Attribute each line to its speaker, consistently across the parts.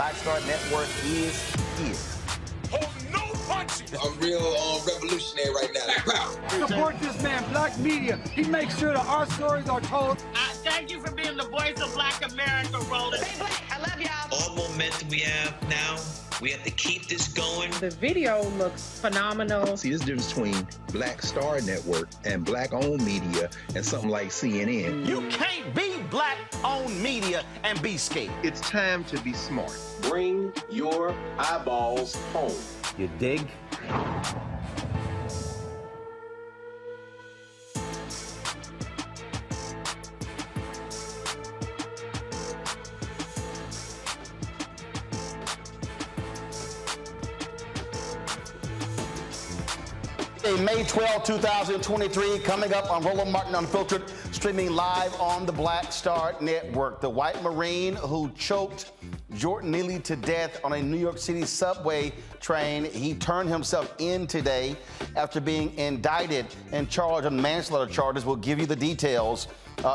Speaker 1: Black Star Network is here.
Speaker 2: Hold no punches.
Speaker 3: I'm real revolutionary right now.
Speaker 4: Support this man, Black Media. He makes sure that our stories are told.
Speaker 5: Thank you for being the voice of Black America, Roland.
Speaker 6: Stay black. I love y'all.
Speaker 7: All momentum we have now, we have to keep this going.
Speaker 8: The video looks phenomenal.
Speaker 9: See, this difference between Black Star Network and Black-owned media and something like CNN.
Speaker 1: You can't be Black-owned media and be scared.
Speaker 10: It's time to be smart.
Speaker 11: Bring your eyeballs home.
Speaker 1: You dig? May 12, 2023, coming up on Roland Martin Unfiltered, streaming live on the Black Star Network. The white Marine who choked Jordan Neely to death on a New York City subway train, he turned himself in today after being indicted and charged on manslaughter charges. We'll give you the details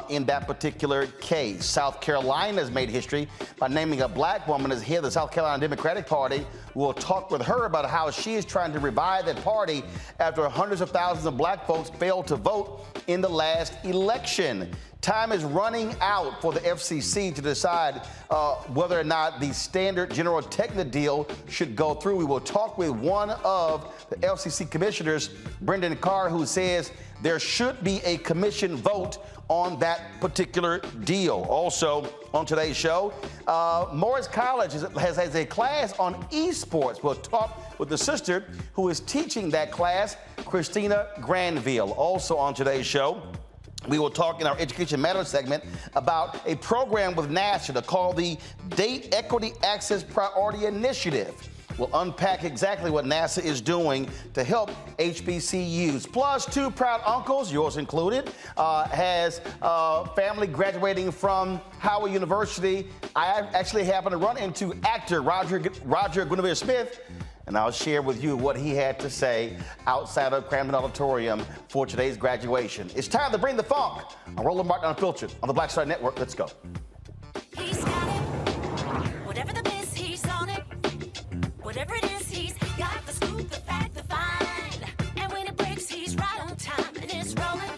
Speaker 1: in that particular case. South Carolina has made history by naming a black woman as head of the South Carolina Democratic Party. We'll talk with her about how she is trying to revive that party after hundreds of thousands of black folks failed to vote in the last election. Time is running out for the FCC to decide whether or not the standard General Tegna deal should go through. We will talk with one of the FCC commissioners, Brendan Carr, who says there should be a commission vote on that particular deal. Also on today's show, Morris College has a class on esports. We'll talk with the sister who is teaching that class, Christina Granville. Also on today's show, we will talk in our Education Matters segment about a program with NASA called the Date Equity Access Priority Initiative. We'll unpack exactly what NASA is doing to help HBCUs. Plus, two proud uncles, yours included, has family graduating from Howard University. I actually happened to run into actor Roger Guinevere Smith, and I'll share with you what he had to say outside of Cramden Auditorium for today's graduation. It's time to bring the funk on Roland Martin Unfiltered on the Black Star Network. Let's go.
Speaker 6: He's got it. Whatever the miss, he's on it. Whatever it is, he's got the scoop, the fact, the find. And when it breaks, he's right on time and it's rolling.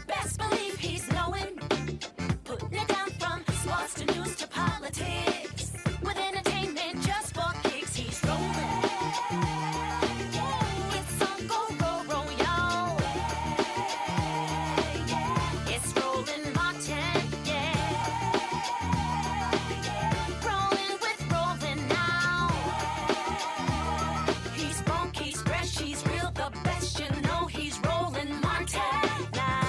Speaker 6: Best believe he's knowing. Putting it down from sports to news to politics. With entertainment just for kicks, he's rolling. It's on go, roll, y'all. It's Roland Martin, rolling with Roland now. He's funky, he's fresh, he's real, the best, you know he's Roland Martin now.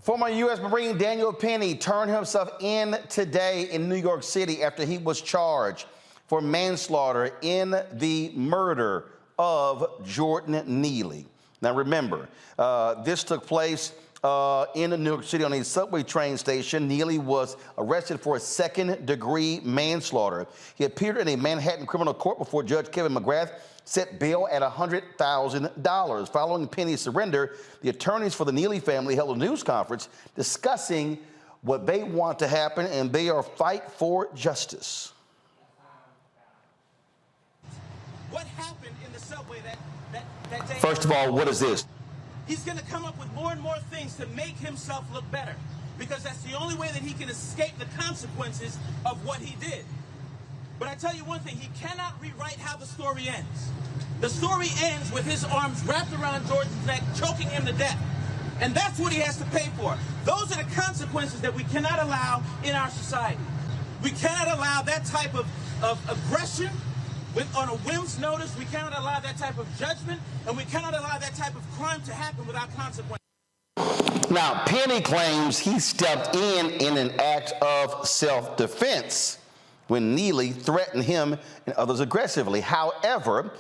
Speaker 1: Former U.S. Marine Daniel Penny turned himself in today in New York City after he was charged for manslaughter in the murder of Jordan Neely. Now remember, this took place in New York City on a subway train station. Neely was arrested for a second-degree manslaughter. He appeared in a Manhattan criminal court before Judge Kevin McGrath set bail at $100,000. Following Penny's surrender, the attorneys for the Neely family held a news conference discussing what they want to happen, and they are fight for justice.
Speaker 10: What happened in the subway that day?
Speaker 1: First of all, what is this?
Speaker 10: He's going to come up with more and more things to make himself look better, because that's the only way that he can escape the consequences of what he did. But I tell you one thing, he cannot rewrite how the story ends. The story ends with his arms wrapped around Jordan's neck, choking him to death. And that's what he has to pay for. Those are the consequences that we cannot allow in our society. We cannot allow that type of aggression on a whim's notice. We cannot allow that type of judgment, and we cannot allow that type of crime to happen without consequence.
Speaker 1: Now, Penny claims he stepped in an act of self-defense when Neely threatened him and others aggressively. However,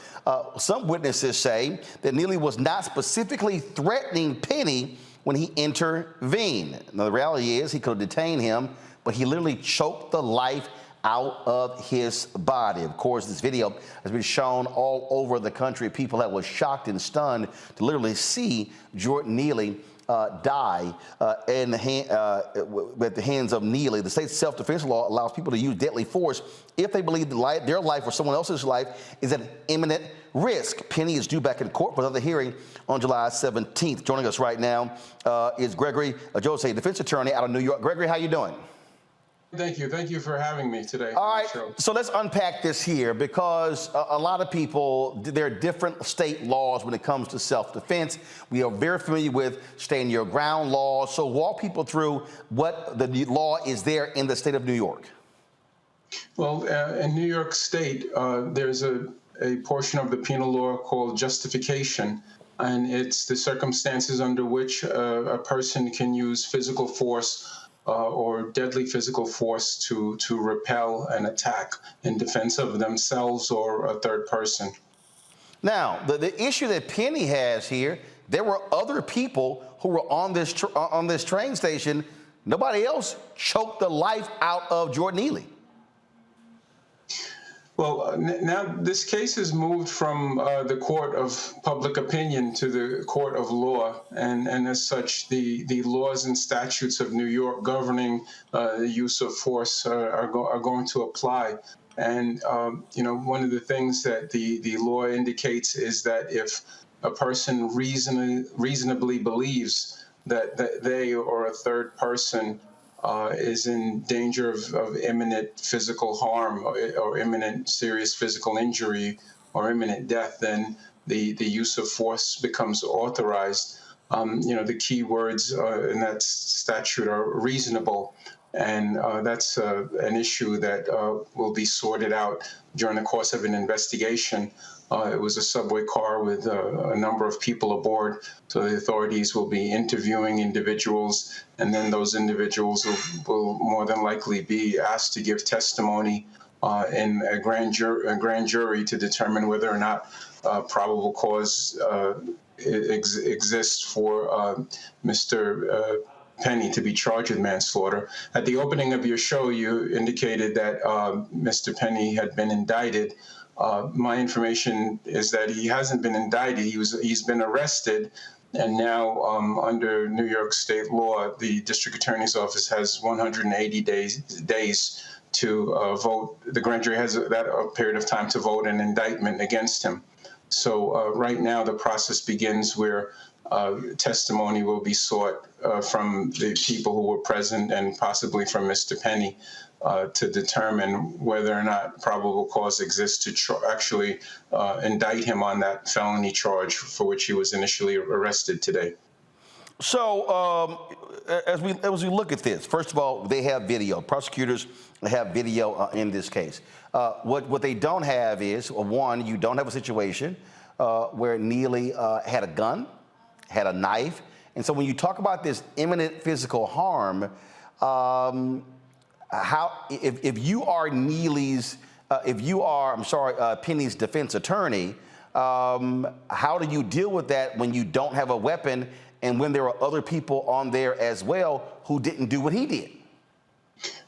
Speaker 1: some witnesses say that Neely was not specifically threatening Penny when he intervened. Now, the reality is he could have detained him, but he literally choked the life out of his body. Of course, this video has been shown all over the country. People that were shocked and stunned to literally see Jordan Neely die at the hands of Neely. The state's self-defense law allows people to use deadly force if they believe their life or someone else's life is at imminent risk. Penny is due back in court for another hearing on July 17th. Joining us right now is Gregory Jose, defense attorney out of New York. Gregory, how you doing?
Speaker 12: Thank you. Thank you for having me today.
Speaker 1: All right, so let's unpack this here, because a lot of people, there are different state laws when it comes to self-defense. We are very familiar with stand your ground laws. So walk people through what the law is there in the state of New York.
Speaker 12: Well, in New York State, there's a portion of the penal law called justification, and it's the circumstances under which a person can use physical force or deadly physical force to repel an attack in defense of themselves or a third person.
Speaker 1: Now, the issue that Penny has here, there were other people who were on this train station. Nobody else choked the life out of Jordan Neely.
Speaker 12: Well, now this case has moved from the court of public opinion to the court of law, and as such, the laws and statutes of New York governing the use of force are going to apply. And one of the things that the law indicates is that if a person reasonably believes that they or a third person is in danger of imminent physical harm or imminent serious physical injury or imminent death, then the use of force becomes authorized. The key words in that statute are reasonable, and that's an issue that will be sorted out during the course of an investigation. It was a subway car with a number of people aboard, so the authorities will be interviewing individuals, and then those individuals will more than likely be asked to give testimony in a grand jury to determine whether or not probable cause exists for Mr. Penny to be charged with manslaughter. At the opening of your show, you indicated that Mr. Penny had been indicted. My information is that he hasn't been indicted. He's been arrested, and now under New York state law, the district attorney's office has 180 days to vote. The grand jury has that period of time to vote an indictment against him. So right now the process begins where testimony will be sought from the people who were present and possibly from Mr. Penny to determine whether or not probable cause exists to actually indict him on that felony charge for which he was initially arrested today.
Speaker 1: So as we look at this, first of all, they have video. Prosecutors have video in this case. What they don't have is, one, you don't have a situation where Neely had a gun, had a knife. And so when you talk about this imminent physical harm, if you are Penny's defense attorney, how do you deal with that when you don't have a weapon and when there are other people on there as well who didn't do what he did?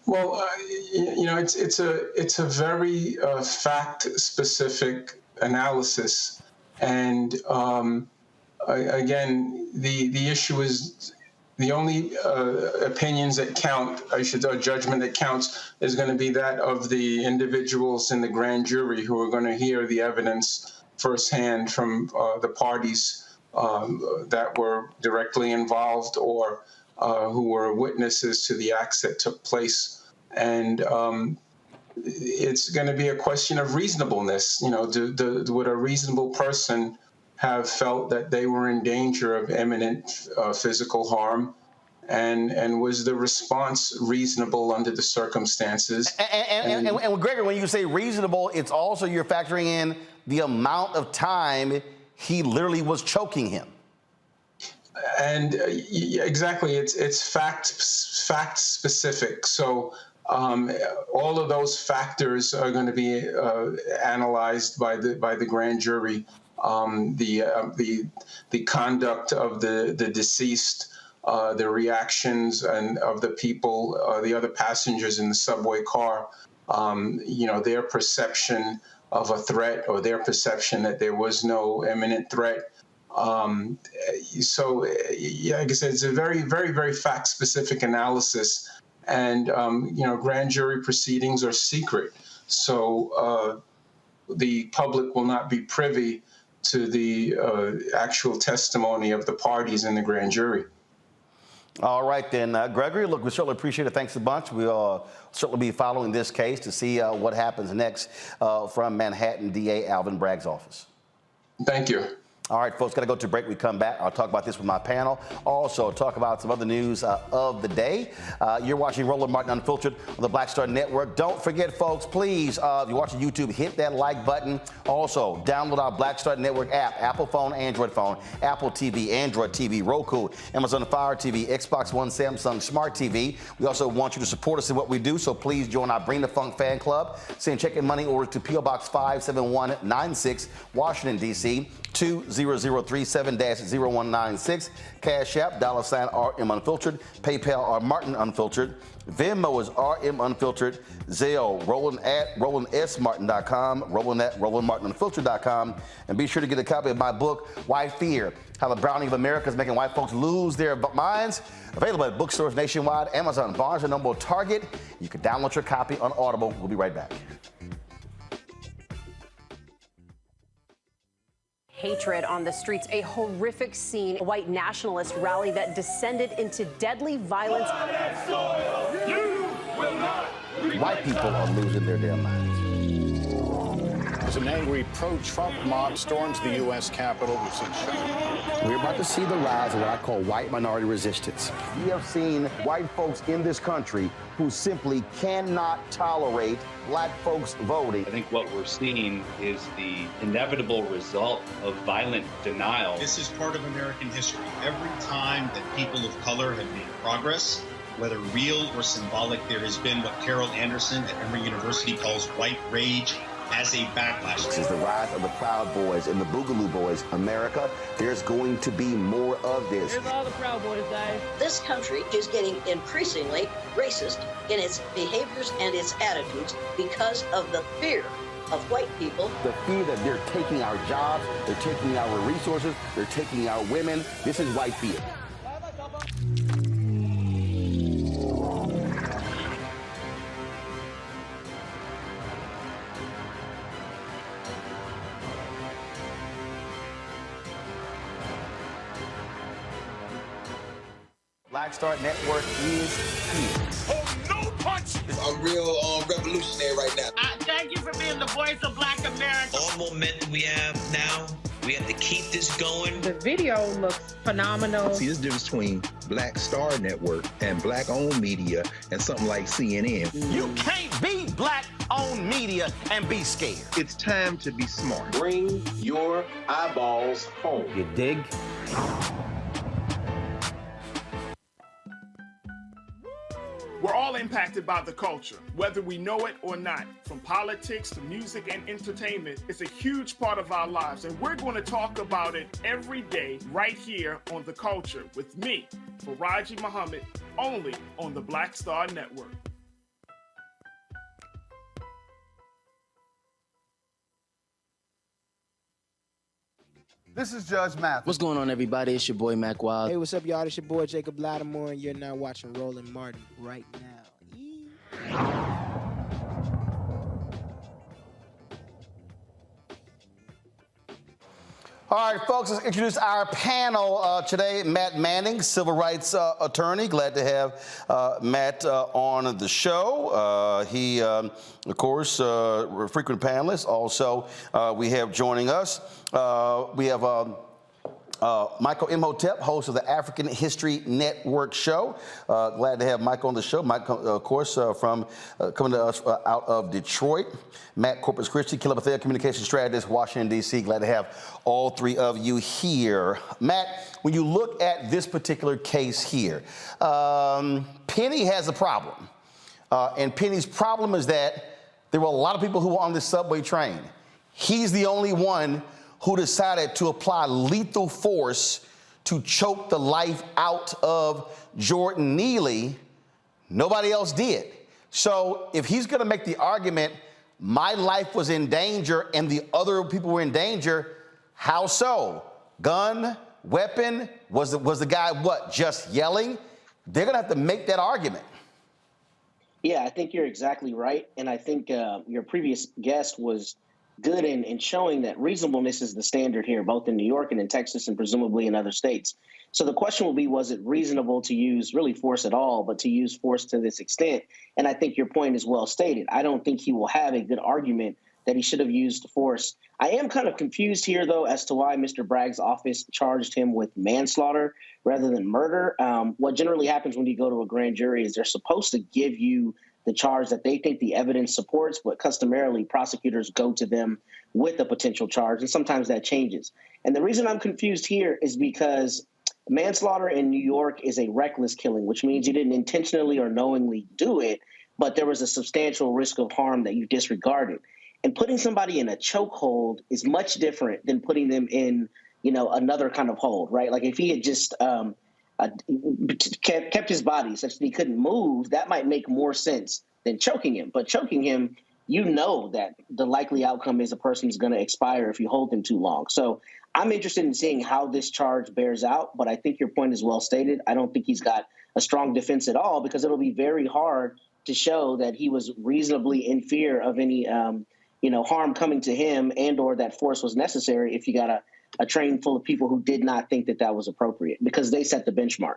Speaker 12: Well, it's a very fact-specific analysis, and again, the issue is the only opinions that count, judgment that counts, is going to be that of the individuals in the grand jury who are going to hear the evidence firsthand from the parties that were directly involved or who were witnesses to the acts that took place. And it's going to be a question of reasonableness. Would a reasonable person have felt that they were in danger of imminent physical harm, and was the response reasonable under the circumstances? And
Speaker 1: Gregory, when you say reasonable, it's also you're factoring in the amount of time he literally was choking him.
Speaker 12: And exactly, it's fact specific. So all of those factors are going to be analyzed by the grand jury. The conduct of the deceased, the reactions of the people, the other passengers in the subway car, their perception of a threat or their perception that there was no imminent threat. So, like I said, it's a very, very, very fact-specific analysis, and grand jury proceedings are secret, so the public will not be privy to the actual testimony of the parties in the grand jury.
Speaker 1: All right, then, Gregory, look, we certainly appreciate it. Thanks a bunch. We'll certainly be following this case to see what happens next from Manhattan DA Alvin Bragg's office.
Speaker 12: Thank you.
Speaker 1: All right, folks, got to go to break. We come back. I'll talk about this with my panel. Also, talk about some other news of the day. You're watching Roland Martin Unfiltered on the Black Star Network. Don't forget, folks, please, if you're watching YouTube, hit that like button. Also, download our Black Star Network app, Apple phone, Android phone, Apple TV, Android TV, Roku, Amazon Fire TV, Xbox One, Samsung Smart TV. We also want you to support us in what we do, so please join our Bring the Funk fan club. Send check and money orders to P.O. Box 57196, Washington, D.C. 20037-0196. Cash App, $RM Unfiltered. PayPal are Martin Unfiltered. Venmo is RM Unfiltered. Zelle, Roland@RolandSMartin.com, Roland@RolandMartinUnfiltered.com. And be sure to get a copy of my book, Why Fear? How the Browning of America is making white folks lose their minds. Available at bookstores nationwide, Amazon, Barnes & Noble, Target. You can download your copy on Audible. We'll be right back.
Speaker 13: Hatred on the streets, a horrific scene, a white nationalist rally that descended into deadly violence.
Speaker 1: White people are losing their damn minds.
Speaker 14: As an angry pro-Trump mob storms the U.S. Capitol,
Speaker 1: we're about to see the rise of what I call white minority resistance. We have seen white folks in this country who simply cannot tolerate black folks voting.
Speaker 15: I think what we're seeing is the inevitable result of violent denial.
Speaker 16: This is part of American history. Every time that people of color have made progress, whether real or symbolic, there has been what Carol Anderson at Emory University calls white rage as a backlash.
Speaker 1: This is the rise of the Proud Boys and the Boogaloo Boys. America, there's going to be more of this.
Speaker 17: Here's all the Proud Boys, Dave.
Speaker 18: This country is getting increasingly racist in its behaviors and its attitudes because of the fear of white people.
Speaker 1: The fear that they're taking our jobs, they're taking our resources, they're taking our women. This is white fear. Black Star Network is here.
Speaker 2: Oh, no punches!
Speaker 3: I'm real revolutionary right now.
Speaker 5: Thank you for being the voice of Black America.
Speaker 7: All momentum we have now, we have to keep this going.
Speaker 8: The video looks phenomenal.
Speaker 9: See, there's a difference between Black Star Network and black-owned media and something like CNN.
Speaker 1: You can't be black-owned media and be scared.
Speaker 11: It's time to be smart. Bring your eyeballs home.
Speaker 1: You dig?
Speaker 2: We're all impacted by the culture, whether we know it or not. From politics to music and entertainment, it's a huge part of our lives, and we're going to talk about it every day right here on The Culture with me, Faraji Muhammad, only on the Black Star Network.
Speaker 4: This is Judge Mathis.
Speaker 19: What's going on, everybody? It's your boy, Mac Wild.
Speaker 20: Hey, what's up, y'all? It's your boy, Jacob Lattimore, and you're now watching Roland Martin right now.
Speaker 1: All right, folks, let's introduce our panel today. Matt Manning, civil rights attorney. Glad to have Matt on the show. He, of course, a frequent panelist. Also, we have joining us, we have Michael Imhotep, host of the African History Network show. Glad to have Mike on the show. Mike, of course, from coming to us out of Detroit. Matt Corpus Christi, Kilabethea communication strategist, Washington, D.C. Glad to have all three of you here. Matt, when you look at this particular case here, Penny has a problem. And Penny's problem is that there were a lot of people who were on this subway train. He's the only one who decided to apply lethal force to choke the life out of Jordan Neely. Nobody else did. So if he's going to make the argument, my life was in danger and the other people were in danger, how so? Gun, weapon, was the guy what, just yelling? They're going to have to make that argument.
Speaker 21: Yeah, I think you're exactly right. And I think your previous guest was good in showing that reasonableness is the standard here, both in New York and in Texas and presumably in other states. So the question will be, was it reasonable to use really force at all, but to use force to this extent? And I think your point is well stated. I don't think he will have a good argument that he should have used force. I am kind of confused here, though, as to why Mr. Bragg's office charged him with manslaughter rather than murder. What generally happens when you go to a grand jury is they're supposed to give you the charge that they think the evidence supports, but customarily prosecutors go to them with a potential charge, and sometimes that changes. And the reason I'm confused here is because manslaughter in New York is a reckless killing, which means you didn't intentionally or knowingly do it, but there was a substantial risk of harm that you disregarded. And putting somebody in a chokehold is much different than putting them in, another kind of hold, right? Like if he had just kept his body such that he couldn't move, that might make more sense than choking him. But choking him, that the likely outcome is a person is going to expire if you hold them too long. So I'm interested in seeing how this charge bears out, but I think your point is well stated. I don't think he's got a strong defense at all because it'll be very hard to show that he was reasonably in fear of any, harm coming to him and or that force was necessary if you got a train full of people who did not think that was appropriate because they set the benchmark.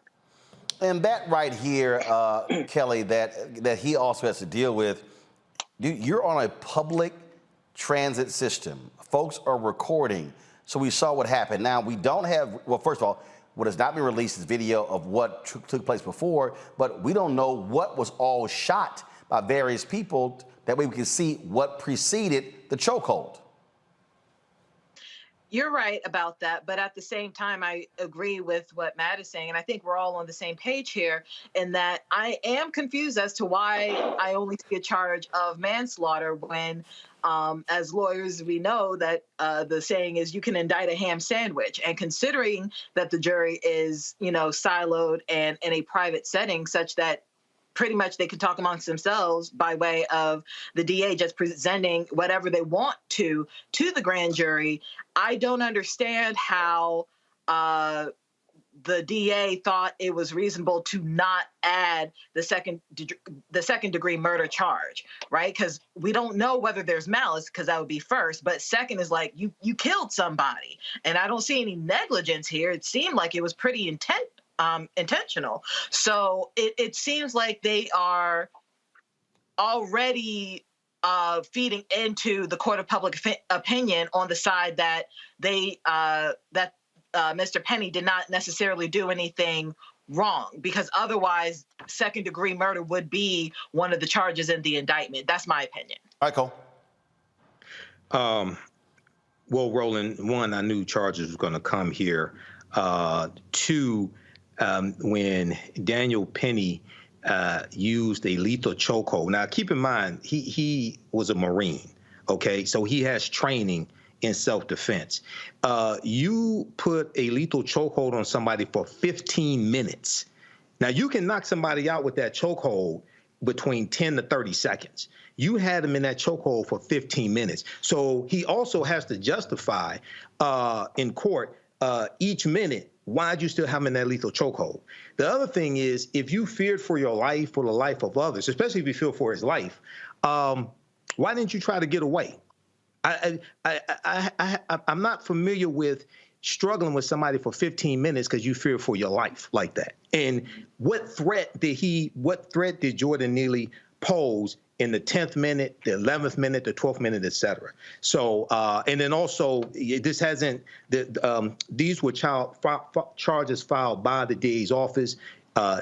Speaker 1: And that right here, Kelly, that he also has to deal with, you're on a public transit system. Folks are recording. So we saw what happened. Now, we don't have, well, first of all, what has not been released is video of what took place before, but we don't know what was all shot by various people. That way we can see what preceded the chokehold.
Speaker 17: You're right about that, but at the same time, I agree with what Matt is saying, and I think we're all on the same page here in that I am confused as to why I only see a charge of manslaughter when, as lawyers, we know that the saying is you can indict a ham sandwich, and considering that the jury is, siloed and in a private setting such that pretty much they can talk amongst themselves by way of the DA just presenting whatever they want to the grand jury. I don't understand how the DA thought it was reasonable to not add the second degree murder charge, right? Because we don't know whether there's malice, because that would be first. But second is like you killed somebody, and I don't see any negligence here. It seemed like it was pretty intentional. So it seems like they are already feeding into the court of public opinion on the side that Mr. Penny did not necessarily do anything wrong, because otherwise second degree murder would be one of the charges in the indictment. That's my opinion.
Speaker 1: Michael.
Speaker 9: Well, Roland, one, I knew charges was going to come here. Two, when Daniel Penny used a lethal chokehold. Now, keep in mind, he was a Marine, okay? So he has training in self-defense. You put a lethal chokehold on somebody for 15 minutes. Now, you can knock somebody out with that chokehold between 10 to 30 seconds. You had him in that chokehold for 15 minutes. So he also has to justify in court each minute, why'd you still have him in that lethal chokehold? The other thing is, if you feared for your life or the life of others, especially if you fear for his life, why didn't you try to get away? I'm not familiar with struggling with somebody for 15 minutes because you fear for your life like that. And what threat did Jordan Neely pose in the 10th minute, the 11th minute, the 12th minute, et cetera? So, and then also, these were charges filed by the DA's office,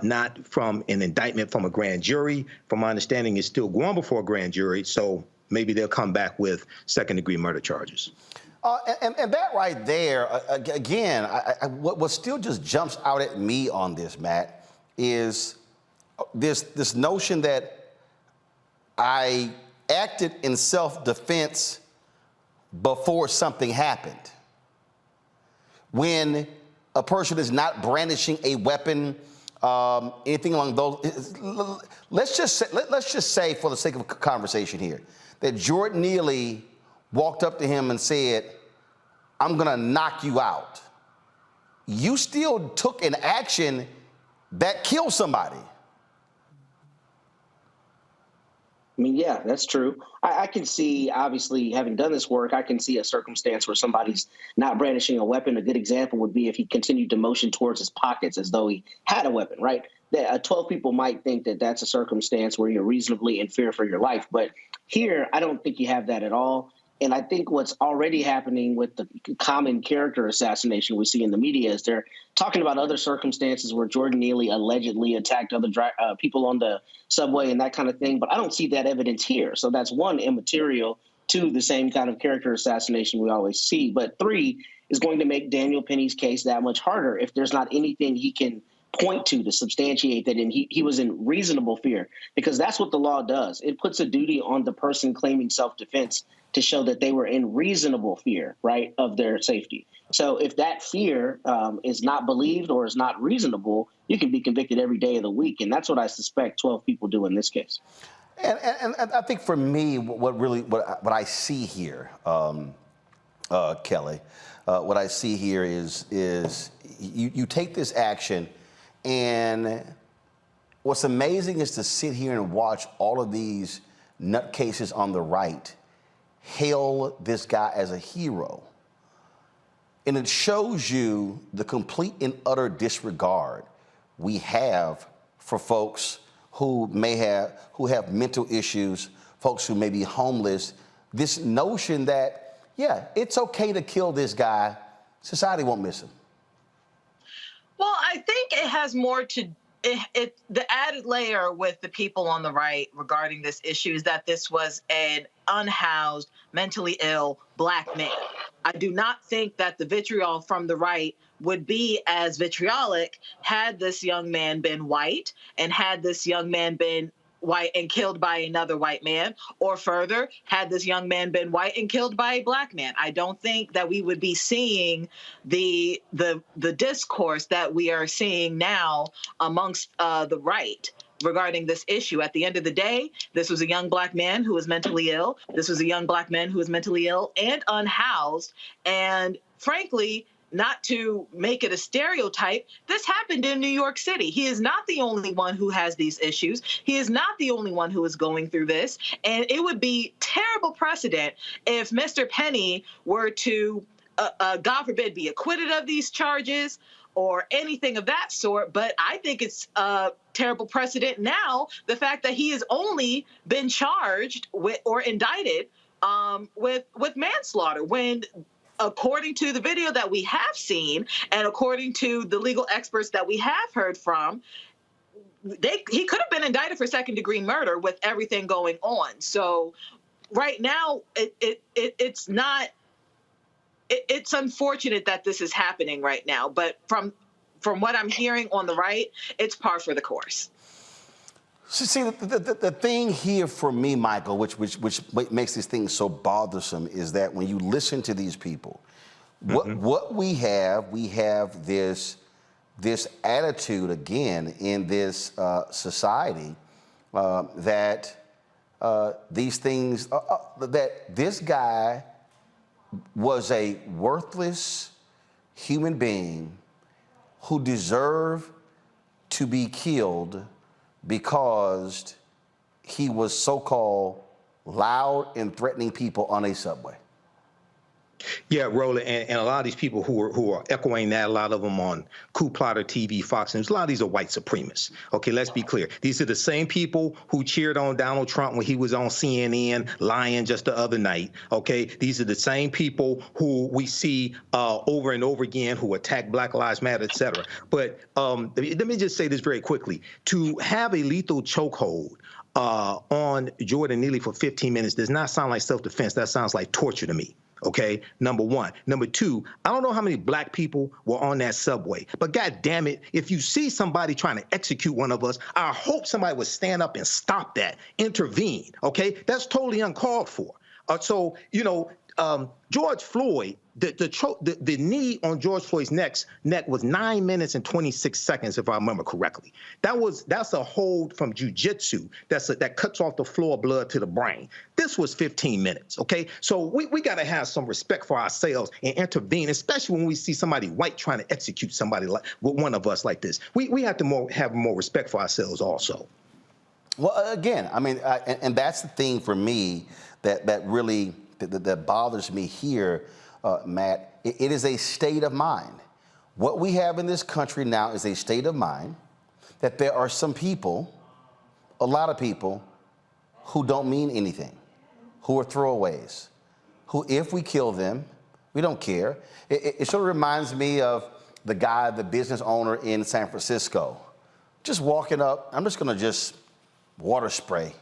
Speaker 9: not from an indictment from a grand jury. From my understanding, it's still going before a grand jury. So maybe they'll come back with second-degree murder charges.
Speaker 1: And that right there, again, what still just jumps out at me on this, Matt, is this notion that I acted in self-defense before something happened. When a person is not brandishing a weapon, anything along those, let's just say, for the sake of conversation here, that Jordan Neely walked up to him and said, "I'm gonna knock you out." You still took an action that killed somebody.
Speaker 21: I mean, yeah, that's true. I can see, obviously, having done this work, I can see a circumstance where somebody's not brandishing a weapon. A good example would be if he continued to motion towards his pockets as though he had a weapon, right? 12 people might think that that's a circumstance where you're reasonably in fear for your life. But here, I don't think you have that at all. And I think what's already happening with the common character assassination we see in the media is they're talking about other circumstances where Jordan Neely allegedly attacked other people on the subway and that kind of thing. But I don't see that evidence here. So that's one, immaterial to the same kind of character assassination we always see. But three, is going to make Daniel Penny's case that much harder if there's not anything he can point to substantiate that he was in reasonable fear, because that's what the law does. It puts a duty on the person claiming self-defense to show that they were in reasonable fear, right, of their safety. So if that fear is not believed or is not reasonable, you can be convicted every day of the week. And that's what I suspect 12 people do in this case.
Speaker 1: And I think for me, what I see here, Kelly, what I see here is you take this action, and what's amazing is to sit here and watch all of these nutcases on the right hail this guy as a hero. And it shows you the complete and utter disregard we have for folks who have mental issues, folks who may be homeless. This notion that, yeah, it's okay to kill this guy, society won't miss him.
Speaker 17: Well, I think it has more to the added layer with the people on the right regarding this issue is that this was an unhoused, mentally ill Black man. I do not think that the vitriol from the right would be as vitriolic had this young man been white, and had this young man been white and killed by another white man, or further, had this young man been white and killed by a Black man. I don't think that we would be seeing the discourse that we are seeing now amongst the right regarding this issue. At the end of the day, this was a young Black man who was mentally ill. This was a young Black man who was mentally ill and unhoused. And frankly, not to make it a stereotype, this happened in New York City. He is not the only one who has these issues. He is not the only one who is going through this. And it would be terrible precedent if Mr. Penny were to, God forbid, be acquitted of these charges or anything of that sort. But I think it's a terrible precedent now, the fact that he has only been charged with or indicted with manslaughter, when according to the video that we have seen and according to the legal experts that we have heard from, he could have been indicted for second-degree murder with everything going on. So right now, it's not. It's unfortunate that this is happening right now, but from what I'm hearing on the right, it's par for the course.
Speaker 1: So see, the thing here for me, Michael, which makes this thing so bothersome, is that when you listen to these people, what we have this attitude again in this society that these things that this guy was a worthless human being who deserved to be killed because he was so-called loud and threatening people on a subway.
Speaker 9: Yeah, Roland, and a lot of these people who are echoing that, a lot of them on Coup Plotter TV, Fox News, a lot of these are white supremacists. Okay, let's be clear. These are the same people who cheered on Donald Trump when he was on CNN lying just the other night. Okay, these are the same people who we see over and over again who attack Black Lives Matter, et cetera. But let me just say this very quickly. To have a lethal chokehold on Jordan Neely for 15 minutes does not sound like self-defense. That sounds like torture to me. Okay, number one. Number two, I don't know how many Black people were on that subway, but God damn it, if you see somebody trying to execute one of us, I hope somebody would stand up and stop that, intervene. Okay, that's totally uncalled for. So, you know, George Floyd, the knee on George Floyd's neck was 9 minutes and 26 seconds, if I remember correctly. That's a hold from jiu-jitsu that cuts off the flow of blood to the brain. This was 15 minutes, okay? So we got to have some respect for ourselves and intervene, especially when we see somebody white trying to execute somebody like one of us like this. We have to have more respect for ourselves also.
Speaker 1: Well, again, I mean, and that's the thing for me that really that bothers me here, Matt. It is a state of mind. What we have in this country now is a state of mind that there are some people, a lot of people, who don't mean anything, who are throwaways, who, if we kill them, we don't care. It sort of reminds me of the business owner in San Francisco, just walking up. I'm just going to just water spray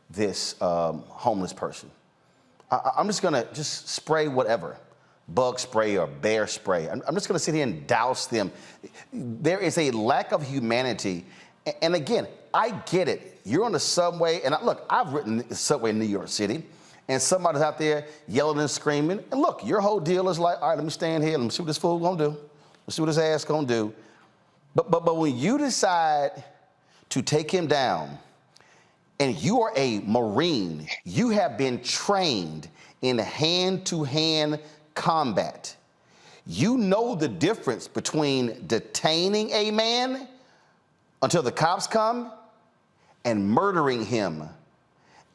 Speaker 1: this homeless person. I'm just going to spray whatever bug spray or bear spray. I'm just going to sit here and douse them. There is a lack of humanity. And again, I get it. You're on the subway, and look, I've ridden the subway in New York City, and somebody's out there yelling and screaming. And look, your whole deal is like, all right, let me stand here. Let me see what this fool gonna do. Let's see what his ass gonna do. But when you decide to take him down, and you are a Marine, you have been trained in hand-to-hand combat. You know the difference between detaining a man until the cops come and murdering him.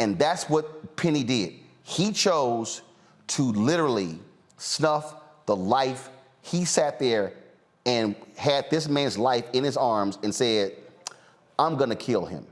Speaker 1: And that's what Penny did. He chose to literally snuff the life. He sat there and had this man's life in his arms and said, I'm gonna kill him.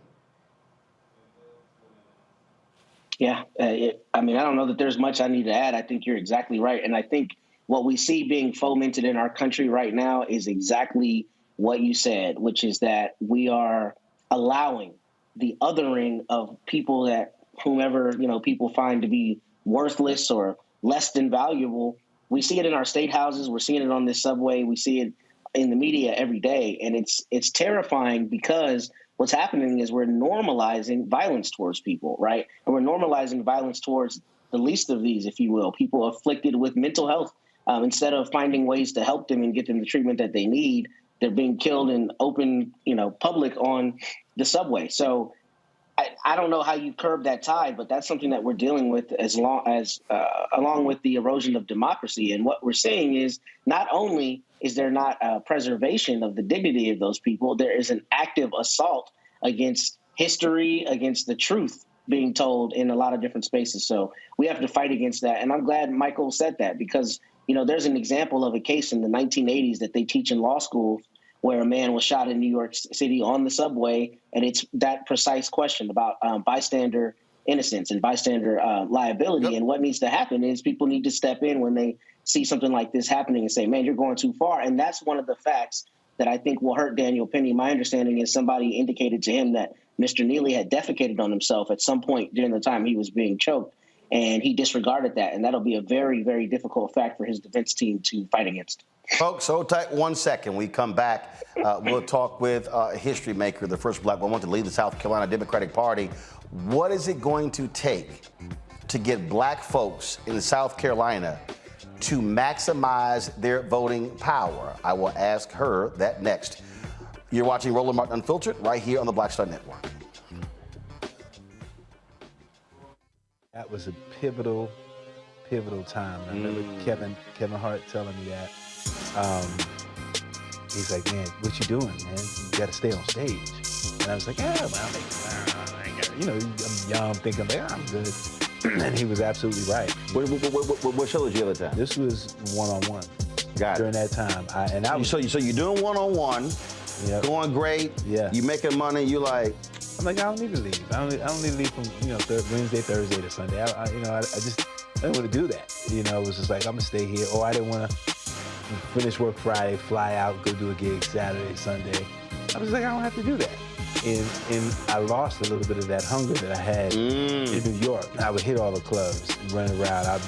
Speaker 21: Yeah, I don't know that there's much I need to add. I think you're exactly right. And I think what we see being fomented in our country right now is exactly what you said, which is that we are allowing the othering of people that whomever, people find to be worthless or less than valuable. We see it in our state houses. We're seeing it on this subway. We see it in the media every day. And it's terrifying because what's happening is we're normalizing violence towards people, right? And we're normalizing violence towards the least of these, if you will, people afflicted with mental health. Instead of finding ways to help them and get them the treatment that they need, they're being killed in open, public on the subway. So I don't know how you curb that tide, but that's something that we're dealing with along with the erosion of democracy. And what we're seeing is not only is there not a preservation of the dignity of those people, there is an active assault against history, against the truth being told in a lot of different spaces. So we have to fight against that. And I'm glad Michael said that because, there's an example of a case in the 1980s that they teach in law school where a man was shot in New York City on the subway. And it's that precise question about bystander innocence and bystander liability. Yep. And what needs to happen is people need to step in when they see something like this happening and say, man, you're going too far. And that's one of the facts that I think will hurt Daniel Penny. My understanding is somebody indicated to him that Mr. Neely had defecated on himself at some point during the time he was being choked. And he disregarded that. And that'll be a very, very difficult fact for his defense team to fight against.
Speaker 1: Folks, hold tight 1 second. We come back. We'll talk with a history maker, the first black woman to lead the South Carolina Democratic Party. What is it going to take to get black folks in South Carolina to maximize their voting power? I will ask her that next. You're watching Roland Martin Unfiltered right here on the Black Star Network.
Speaker 6: That was a pivotal time. I remember Kevin Hart telling me that. He's like, man, what you doing, man? You got to stay on stage. And I was like, yeah, well, I'm young, thinking, like, I'm good. And he was absolutely right.
Speaker 1: What show was the other time?
Speaker 6: This was one-on-one.
Speaker 1: Got it.
Speaker 6: During that time.
Speaker 1: So you're doing one-on-one, yep. Going great,
Speaker 6: yeah.
Speaker 1: You making money, you like...
Speaker 6: I'm like, I don't need to leave. I don't need to leave from, Wednesday, Thursday to Sunday. I didn't want to do that. It was just like, I'm going to stay here. Or I didn't want to finish work Friday, fly out, go do a gig Saturday, Sunday. I was like, I don't have to do that. And I lost a little bit of that hunger that I had in New York. I would hit all the clubs, run around.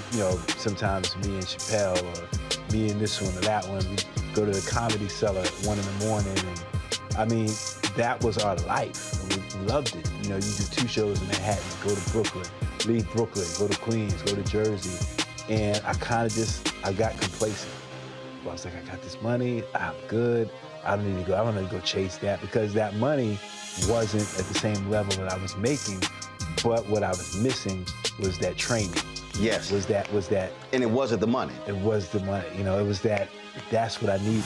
Speaker 6: Sometimes me and Chappelle or me and this one or that one, we'd go to the Comedy Cellar at 1 in the morning. And that was our life. We loved it. You do 2 shows in Manhattan, go to Brooklyn, leave Brooklyn, go to Queens, go to Jersey. And I got complacent. I was like, I got this money, I'm good. I don't need to go chase that because that money wasn't at the same level that I was making, but what I was missing was that training.
Speaker 1: Yes.
Speaker 6: Was that.
Speaker 1: And it wasn't the money.
Speaker 6: It was the money. It was that's what I needed.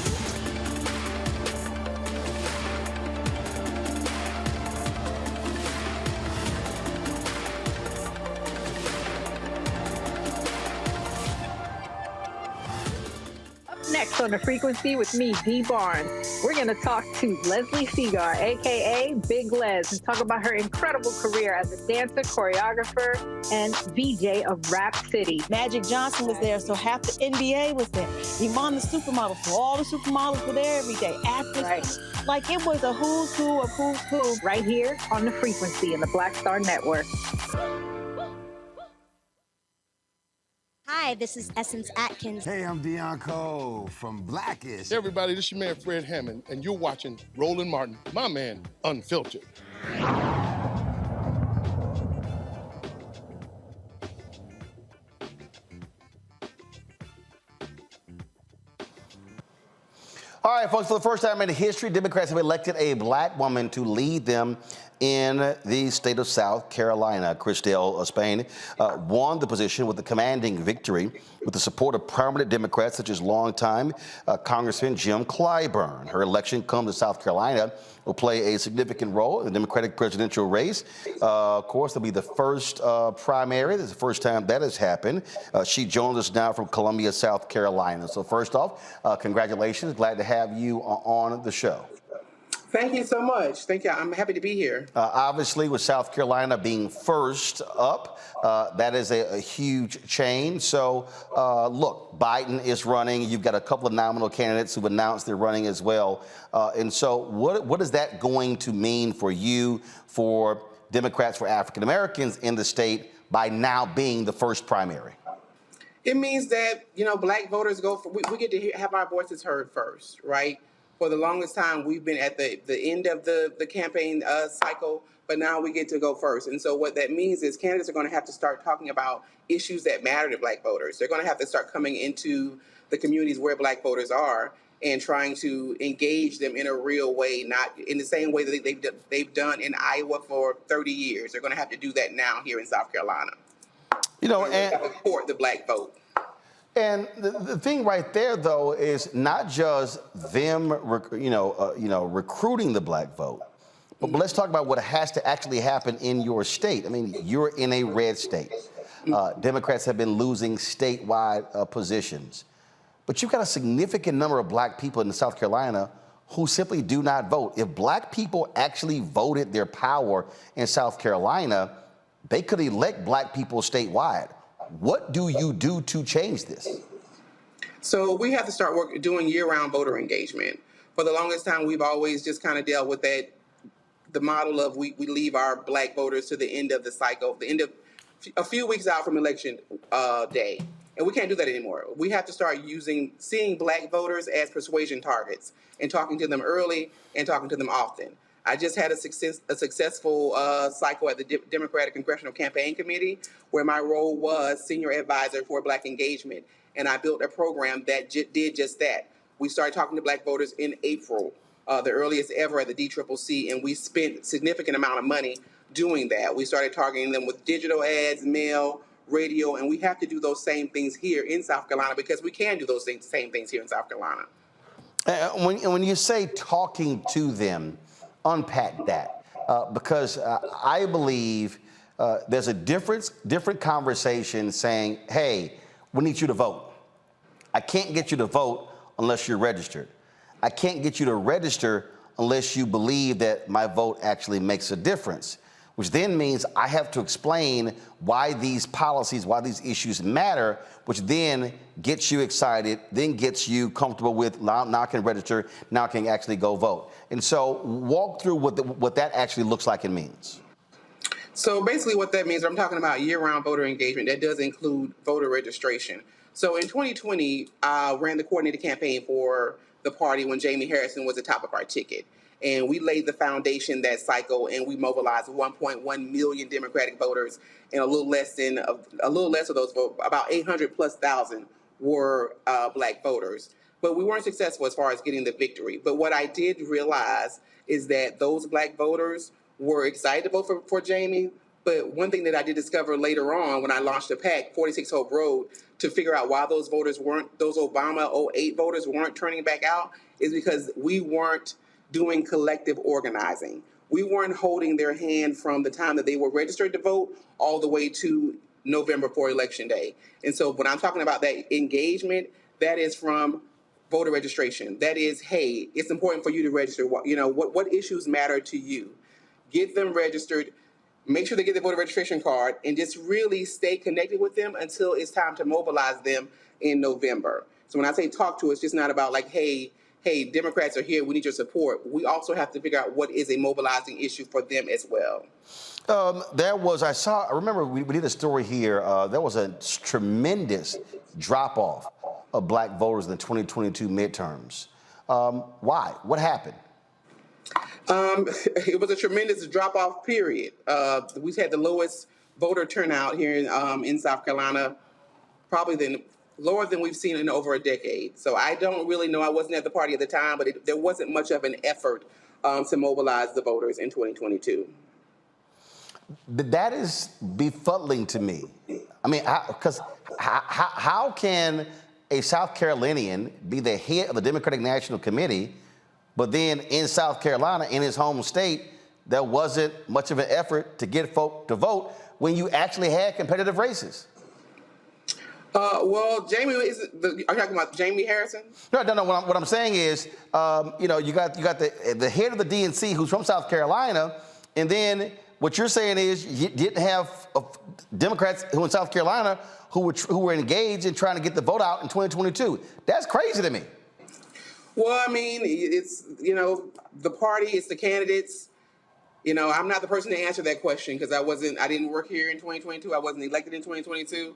Speaker 8: Next on The Frequency with me, Dee Barnes. We're going to talk to Leslie Segar, a.k.a. Big Les, and talk about her incredible career as a dancer, choreographer, and VJ of Rap City.
Speaker 22: Magic Johnson was there, so half the NBA was there. Iman the supermodel, so all the supermodels were there every day. Actors, right. Like it was a who's who of who's who.
Speaker 8: Right here on The Frequency in the Black Star Network.
Speaker 23: Hi,
Speaker 10: Hi, this is Essence Atkins.
Speaker 12: Hey, I'm Deion Cole from Blackish.
Speaker 23: Hey, everybody, this is your man, Fred Hammond, and you're watching Roland Martin, my man, Unfiltered.
Speaker 1: All right, folks, for the first time in history, Democrats have elected a black woman to lead them in the state of South Carolina. Christale Spain won the position with a commanding victory with the support of prominent Democrats such as longtime Congressman Jim Clyburn. Her election comes to South Carolina will play a significant role in the Democratic presidential race. Of course, it'll be the first primary. This is the first time that has happened. She joins us now from Columbia, South Carolina. So first off, congratulations. Glad to have you on the show.
Speaker 24: Thank you so much. Thank you. I'm happy to be here.
Speaker 1: Obviously, with South Carolina being first up, that is a huge change. So, look, Biden is running. You've got a couple of nominal candidates who've announced they're running as well. And so what is that going to mean for you, for Democrats, for African Americans in the state by now being the first primary?
Speaker 24: It means that, black voters we get to have our voices heard first, right? For the longest time, we've been at the end of the campaign cycle, but now we get to go first. And so what that means is candidates are going to have to start talking about issues that matter to black voters. They're going to have to start coming into the communities where black voters are and trying to engage them in a real way, not in the same way that they've done in Iowa for 30 years. They're going to have to do that now here in South Carolina. And support the black vote.
Speaker 1: And the thing right there, though, is not just them, recruiting the black vote, but let's talk about what has to actually happen in your state. I mean, you're in a red state. Democrats have been losing statewide positions, but you've got a significant number of black people in South Carolina who simply do not vote. If black people actually voted their power in South Carolina, they could elect black people statewide. What do you do to change this?
Speaker 24: So we have to start doing year-round voter engagement. For the longest time, we've always just kind of dealt with the model of we leave our black voters to the end of the cycle, the end of a few weeks out from election day. And we can't do that anymore. We have to start seeing black voters as persuasion targets and talking to them early and talking to them often. I just had a successful cycle at the Democratic Congressional Campaign Committee, where my role was senior advisor for Black engagement. And I built a program that did just that. We started talking to black voters in April, the earliest ever at the DCCC, and we spent a significant amount of money doing that. We started targeting them with digital ads, mail, radio, and we have to do those same things here in South Carolina because we can do those same things here in South Carolina.
Speaker 1: When you say talking to them, unpack that, because I believe there's a different conversation saying, hey, we need you to vote. I can't get you to vote unless you're registered. I can't get you to register unless you believe that my vote actually makes a difference, which then means I have to explain why these policies, why these issues matter, which then gets you excited, then gets you comfortable with now I can register, now I can actually go vote. And so walk through what that actually looks like and means.
Speaker 24: So basically what that means, I'm talking about year-round voter engagement. That does include voter registration. So in 2020, I ran the coordinated campaign for the party when Jamie Harrison was the top of our ticket. And we laid the foundation that cycle, and we mobilized 1.1 million Democratic voters, and a little less of those votes, about 800,000+ were black voters. But we weren't successful as far as getting the victory. But what I did realize is that those black voters were excited to vote for Jamie. But one thing that I did discover later on when I launched a PAC, 46 Hope Road, to figure out why those Obama 08 voters weren't turning back out, is because we weren't doing collective organizing. We weren't holding their hand from the time that they were registered to vote all the way to November for Election Day. And so when I'm talking about that engagement, that is from voter registration. That is, hey, it's important for you to register. What issues matter to you? Get them registered. Make sure they get the voter registration card and just really stay connected with them until it's time to mobilize them in November. So when I say talk to, it's just not about like, hey, Democrats are here, we need your support. We also have to figure out what is a mobilizing issue for them as well. I
Speaker 1: remember we did a story here. There was a tremendous drop-off of black voters in the 2022 midterms. Why? What happened?
Speaker 24: It was a tremendous drop-off period. We've had the lowest voter turnout here in South Carolina, probably lower than we've seen in over a decade. So I don't really know. I wasn't at the party at the time, but there wasn't much of an effort to mobilize the voters in 2022.
Speaker 1: That is befuddling to me. I mean, because how can a South Carolinian be the head of the Democratic National Committee, but then in South Carolina, in his home state, there wasn't much of an effort to get folk to vote when you actually had competitive races?
Speaker 24: Well, Jamie, are you talking about Jamie Harrison?
Speaker 1: No. What I'm saying is, you got the head of the DNC who's from South Carolina, and then what you're saying is you didn't have Democrats who in South Carolina who were engaged in trying to get the vote out in 2022. That's crazy to me.
Speaker 24: Well, I mean, it's, the party, it's the candidates. I'm not the person to answer that question because I didn't work here in 2022. I wasn't elected in 2022.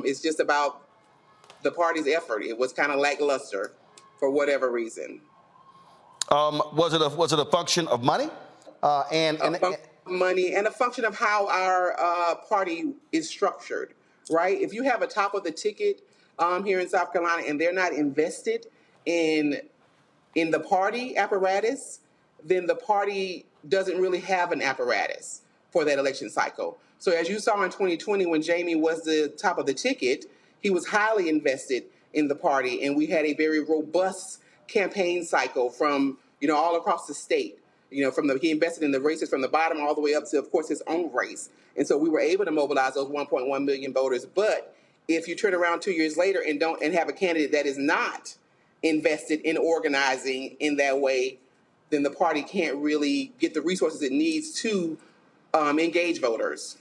Speaker 24: It's just about the party's effort. It was kind of lackluster for whatever reason.
Speaker 1: Was it a function of money?
Speaker 24: Money and a function of how our party is structured, right? If you have a top of the ticket here in South Carolina and they're not invested in the party apparatus, then the party doesn't really have an apparatus for that election cycle. So as you saw in 2020, when Jamie was the top of the ticket, he was highly invested in the party, and we had a very robust campaign cycle from, all across the state. He invested in the races from the bottom all the way up to, of course, his own race. And so we were able to mobilize those 1.1 million voters. But if you turn around 2 years later and have a candidate that is not invested in organizing in that way, then the party can't really get the resources it needs to engage voters.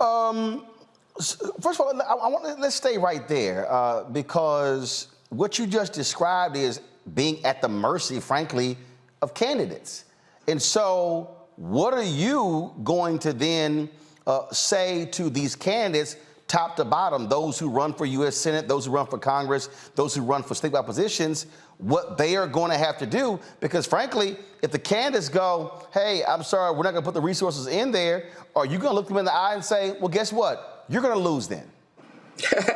Speaker 1: First of all, let's stay right there because what you just described is being at the mercy, frankly, of candidates. And so what are you going to then say to these candidates, top to bottom, those who run for U.S. Senate, those who run for Congress, those who run for statewide positions, what they are going to have to do? Because frankly, if the candidates go, hey, I'm sorry, we're not going to put the resources in there, are you going to look them in the eye and say, well, guess what? You're going to lose then.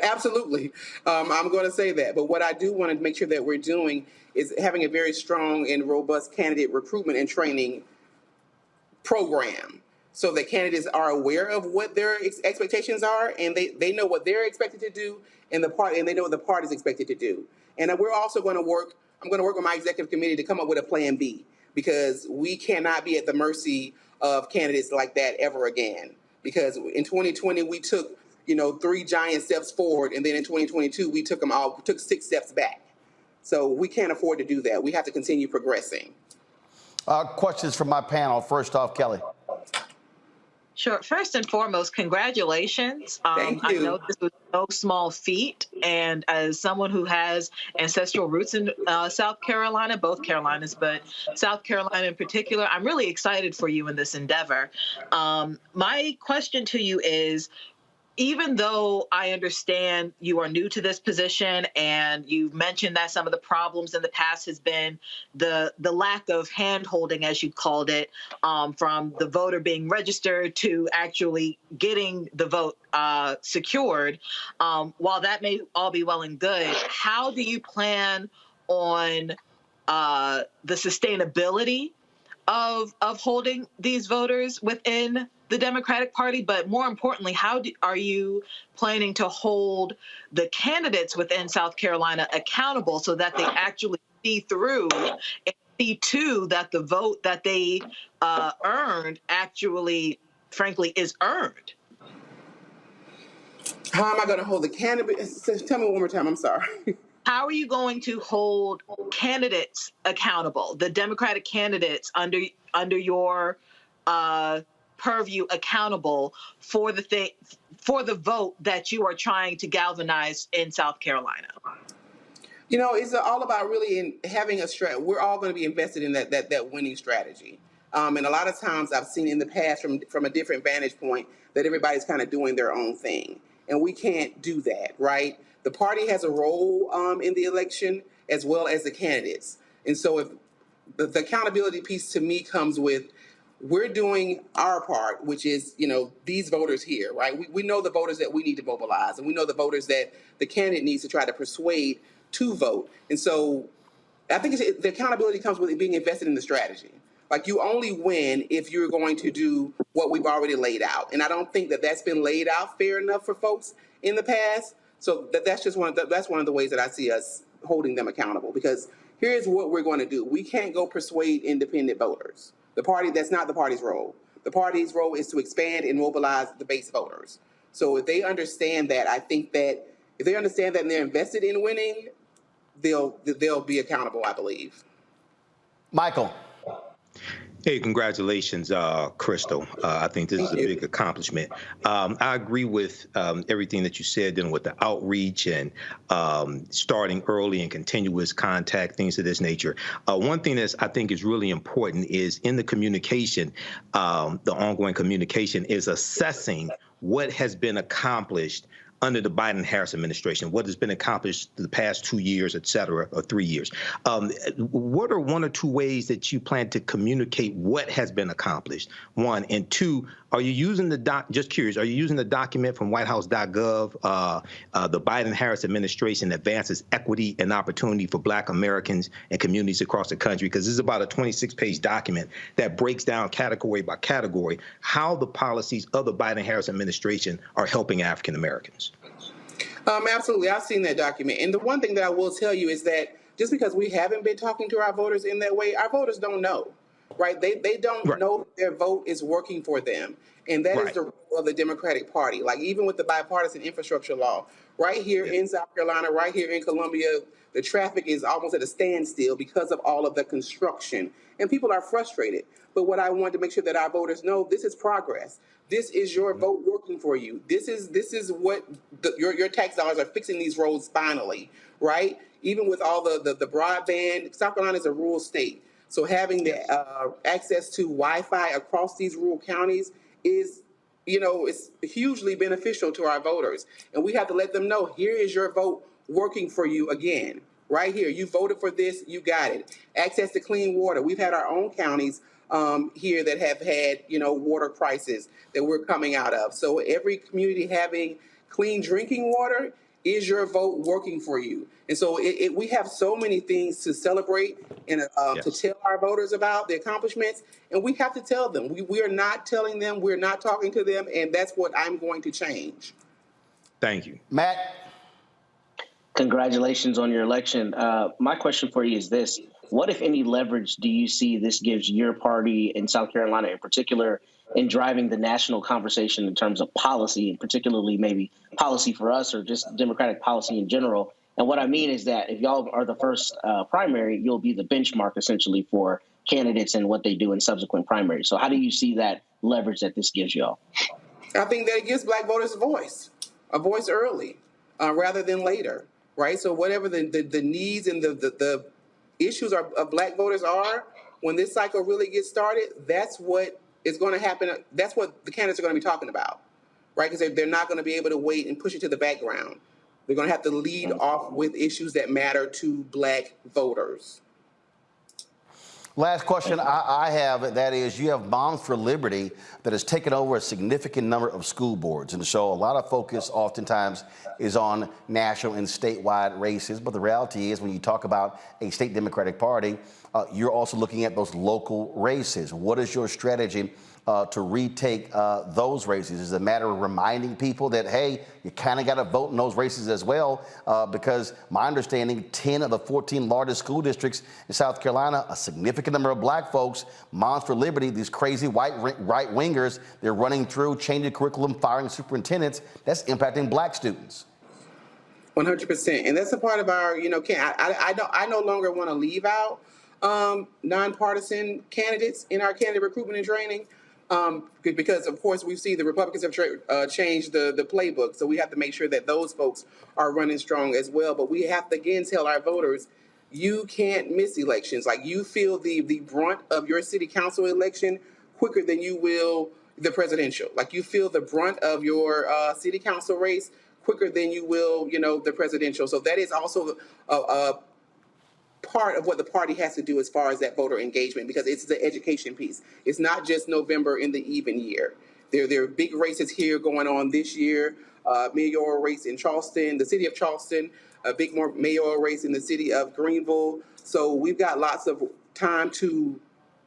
Speaker 24: Absolutely. I'm going to say that. But what I do want to make sure that we're doing is having a very strong and robust candidate recruitment and training program so that candidates are aware of what their expectations are, and they know what they're expected to do, and they know what the party is expected to do. And we're also going to I'm going to work with my executive committee to come up with a plan B, because we cannot be at the mercy of candidates like that ever again. Because in 2020, we took 3 giant steps forward, and then in 2022, we took 6 steps back. So we can't afford to do that. We have to continue progressing.
Speaker 1: Questions from my panel. First off, Kelly.
Speaker 17: Sure. First and foremost, congratulations.
Speaker 24: Thank you.
Speaker 17: I know this was no small feat. And as someone who has ancestral roots in South Carolina, both Carolinas, but South Carolina in particular, I'm really excited for you in this endeavor. My question to you is, even though I understand you are new to this position and you've mentioned that some of the problems in the past has been the lack of hand-holding, as you called it, from the voter being registered to actually getting the vote secured, while that may all be well and good, how do you plan on the sustainability of holding these voters within the Democratic Party, but more importantly, how are you planning to hold the candidates within South Carolina accountable so that they actually see through and see to that the vote that they earned actually, frankly, is earned?
Speaker 24: How am I going to hold the candidates? Tell me one more time. I'm sorry.
Speaker 17: How are you going to hold candidates accountable, the Democratic candidates under your purview accountable for the vote that you are trying to galvanize in South Carolina?
Speaker 24: It's all about really having a strategy. We're all going to be invested in that winning strategy. And a lot of times I've seen in the past from a different vantage point that everybody's kind of doing their own thing. and we can't do that, right? The party has a role in the election as well as the candidates. And so if the accountability piece to me comes with, we're doing our part, which is, these voters here, right? We know the voters that we need to mobilize, and we know the voters that the candidate needs to try to persuade to vote. And so I think the accountability comes with it being invested in the strategy. Like, you only win if you're going to do what we've already laid out. And I don't think that that's been laid out fair enough for folks in the past. So that's just one of the ways that I see us holding them accountable, because here's what we're going to do. We can't go persuade independent voters. That's not the party's role. The party's role is to expand and mobilize the base voters. So if they understand that, I think that if they understand that and they're invested in winning, they'll be accountable, I believe.
Speaker 1: Michael.
Speaker 9: Hey, congratulations, Christale. I think this is a big accomplishment. I agree with everything that you said, dealing with the outreach and starting early and continuous contact, things of this nature. One thing that I think is really important is in the communication, the ongoing communication is assessing what has been accomplished under the Biden-Harris administration, what has been accomplished the past 2 years, et cetera, or 3 years. What are one or two ways that you plan to communicate what has been accomplished? One, and two, are you using just curious, are you using the document from whitehouse.gov, the Biden-Harris administration advances equity and opportunity for Black Americans and communities across the country? Because this is about a 26-page document that breaks down category by category how the policies of the Biden-Harris administration are helping African Americans.
Speaker 24: Absolutely. I've seen that document. And the one thing that I will tell you is that just because we haven't been talking to our voters in that way, our voters don't know, right? They don't know their vote is working for them. And that is the role of the Democratic Party. Like, even with the bipartisan infrastructure law, right here in South Carolina, right here in Columbia, the traffic is almost at a standstill because of all of the construction. And people are frustrated. But what I want to make sure that our voters know, this is progress. This is your vote working for you. This is what your tax dollars are fixing these roads finally, right? Even with all the broadband, South Carolina is a rural state. So having the access to Wi-Fi across these rural counties is, it's hugely beneficial to our voters. And we have to let them know, here is your vote working for you again. Right here, you voted for this, you got it. Access to clean water. We've had our own counties here that have had, water crisis that we're coming out of. So every community having clean drinking water is your vote working for you. And so we have so many things to celebrate and to tell our voters about the accomplishments. And we have to tell them. We are not telling them, we're not talking to them, and that's what I'm going to change.
Speaker 9: Thank you.
Speaker 1: Matt?
Speaker 21: Congratulations on your election. My question for you is this. What, if any, leverage do you see this gives your party in South Carolina in particular in driving the national conversation in terms of policy, and particularly maybe policy for us or just Democratic policy in general? And what I mean is that if y'all are the first primary, you'll be the benchmark essentially for candidates and what they do in subsequent primaries. So how do you see that leverage that this gives y'all?
Speaker 24: I think that it gives Black voters a voice early rather than later. Right. So whatever the needs and the issues of Black voters are, when this cycle really gets started, that's what is going to happen. That's what the candidates are going to be talking about. Right. Because they're not going to be able to wait and push it to the background. They're going to have to lead off with issues that matter to Black voters.
Speaker 1: Last question I have, that is, you have Moms for Liberty that has taken over a significant number of school boards. And so a lot of focus oftentimes is on national and statewide races. But the reality is, when you talk about a state Democratic Party, you're also looking at those local races. What is your strategy to retake those races? Is it a matter of reminding people that, hey, you kind of got to vote in those races as well? Because my understanding, 10 of the 14 largest school districts in South Carolina, a significant number of Black folks, Moms for Liberty, these crazy right-wingers, they're running through, changing curriculum, firing superintendents. That's impacting Black students.
Speaker 24: 100%. And that's a part of our, I no longer want to leave out nonpartisan candidates in our candidate recruitment and training. Because, of course, we see the Republicans have changed the playbook. So we have to make sure that those folks are running strong as well. But we have to, again, tell our voters, you can't miss elections. Like, you feel the brunt of your city council election quicker than you will the presidential. Like, you feel the brunt of your city council race quicker than you will, the presidential. So that is also a part of what the party has to do as far as that voter engagement, because it's the education piece. It's not just November in the even year. There are big races here going on this year. Mayoral race in Charleston, the city of Charleston, a big more mayoral race in the city of Greenville. So we've got lots of time to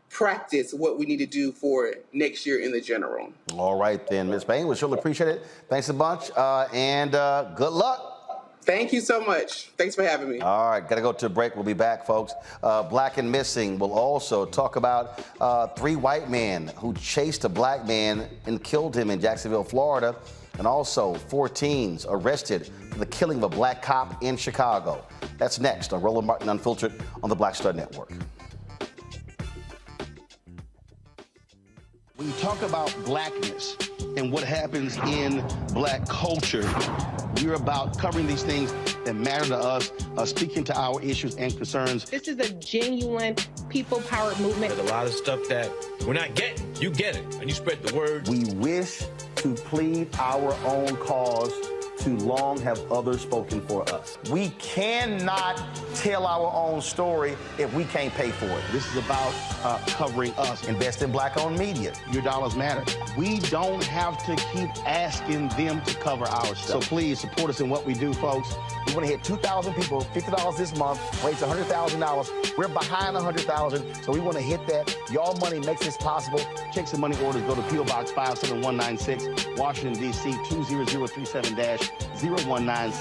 Speaker 24: practice what we need to do for next year in the general.
Speaker 1: All right, then, Ms. Spain, we surely appreciate it. Thanks a bunch, and good luck.
Speaker 24: Thank you so much. Thanks for having me.
Speaker 1: All right, got to go to a break. We'll be back, folks. Black and Missing will also talk about 3 white men who chased a black man and killed him in Jacksonville, Florida, and also 4 teens arrested for the killing of a black cop in Chicago. That's next on Roland Martin Unfiltered on the Black Star Network. When you talk about blackness and what happens in black culture, we're about covering these things that matter to us, speaking to our issues and concerns.
Speaker 10: This is a genuine people-powered movement.
Speaker 13: There's a lot of stuff that we're not getting. You get it, and you spread the word.
Speaker 1: We wish to plead our own cause. Too long have others spoken for us. We cannot tell our own story if we can't pay for it. This is about covering us. Invest in black-owned media. Your dollars matter. We don't have to keep asking them to cover our stuff. So please support us in what we do, folks. We want to hit 2,000 people, $50 this month, raise $100,000. We're behind 100,000, so we want to hit that. Y'all money makes this possible. Check some money orders. Go to P.O. Box 57196, Washington, D.C. 20037-0196.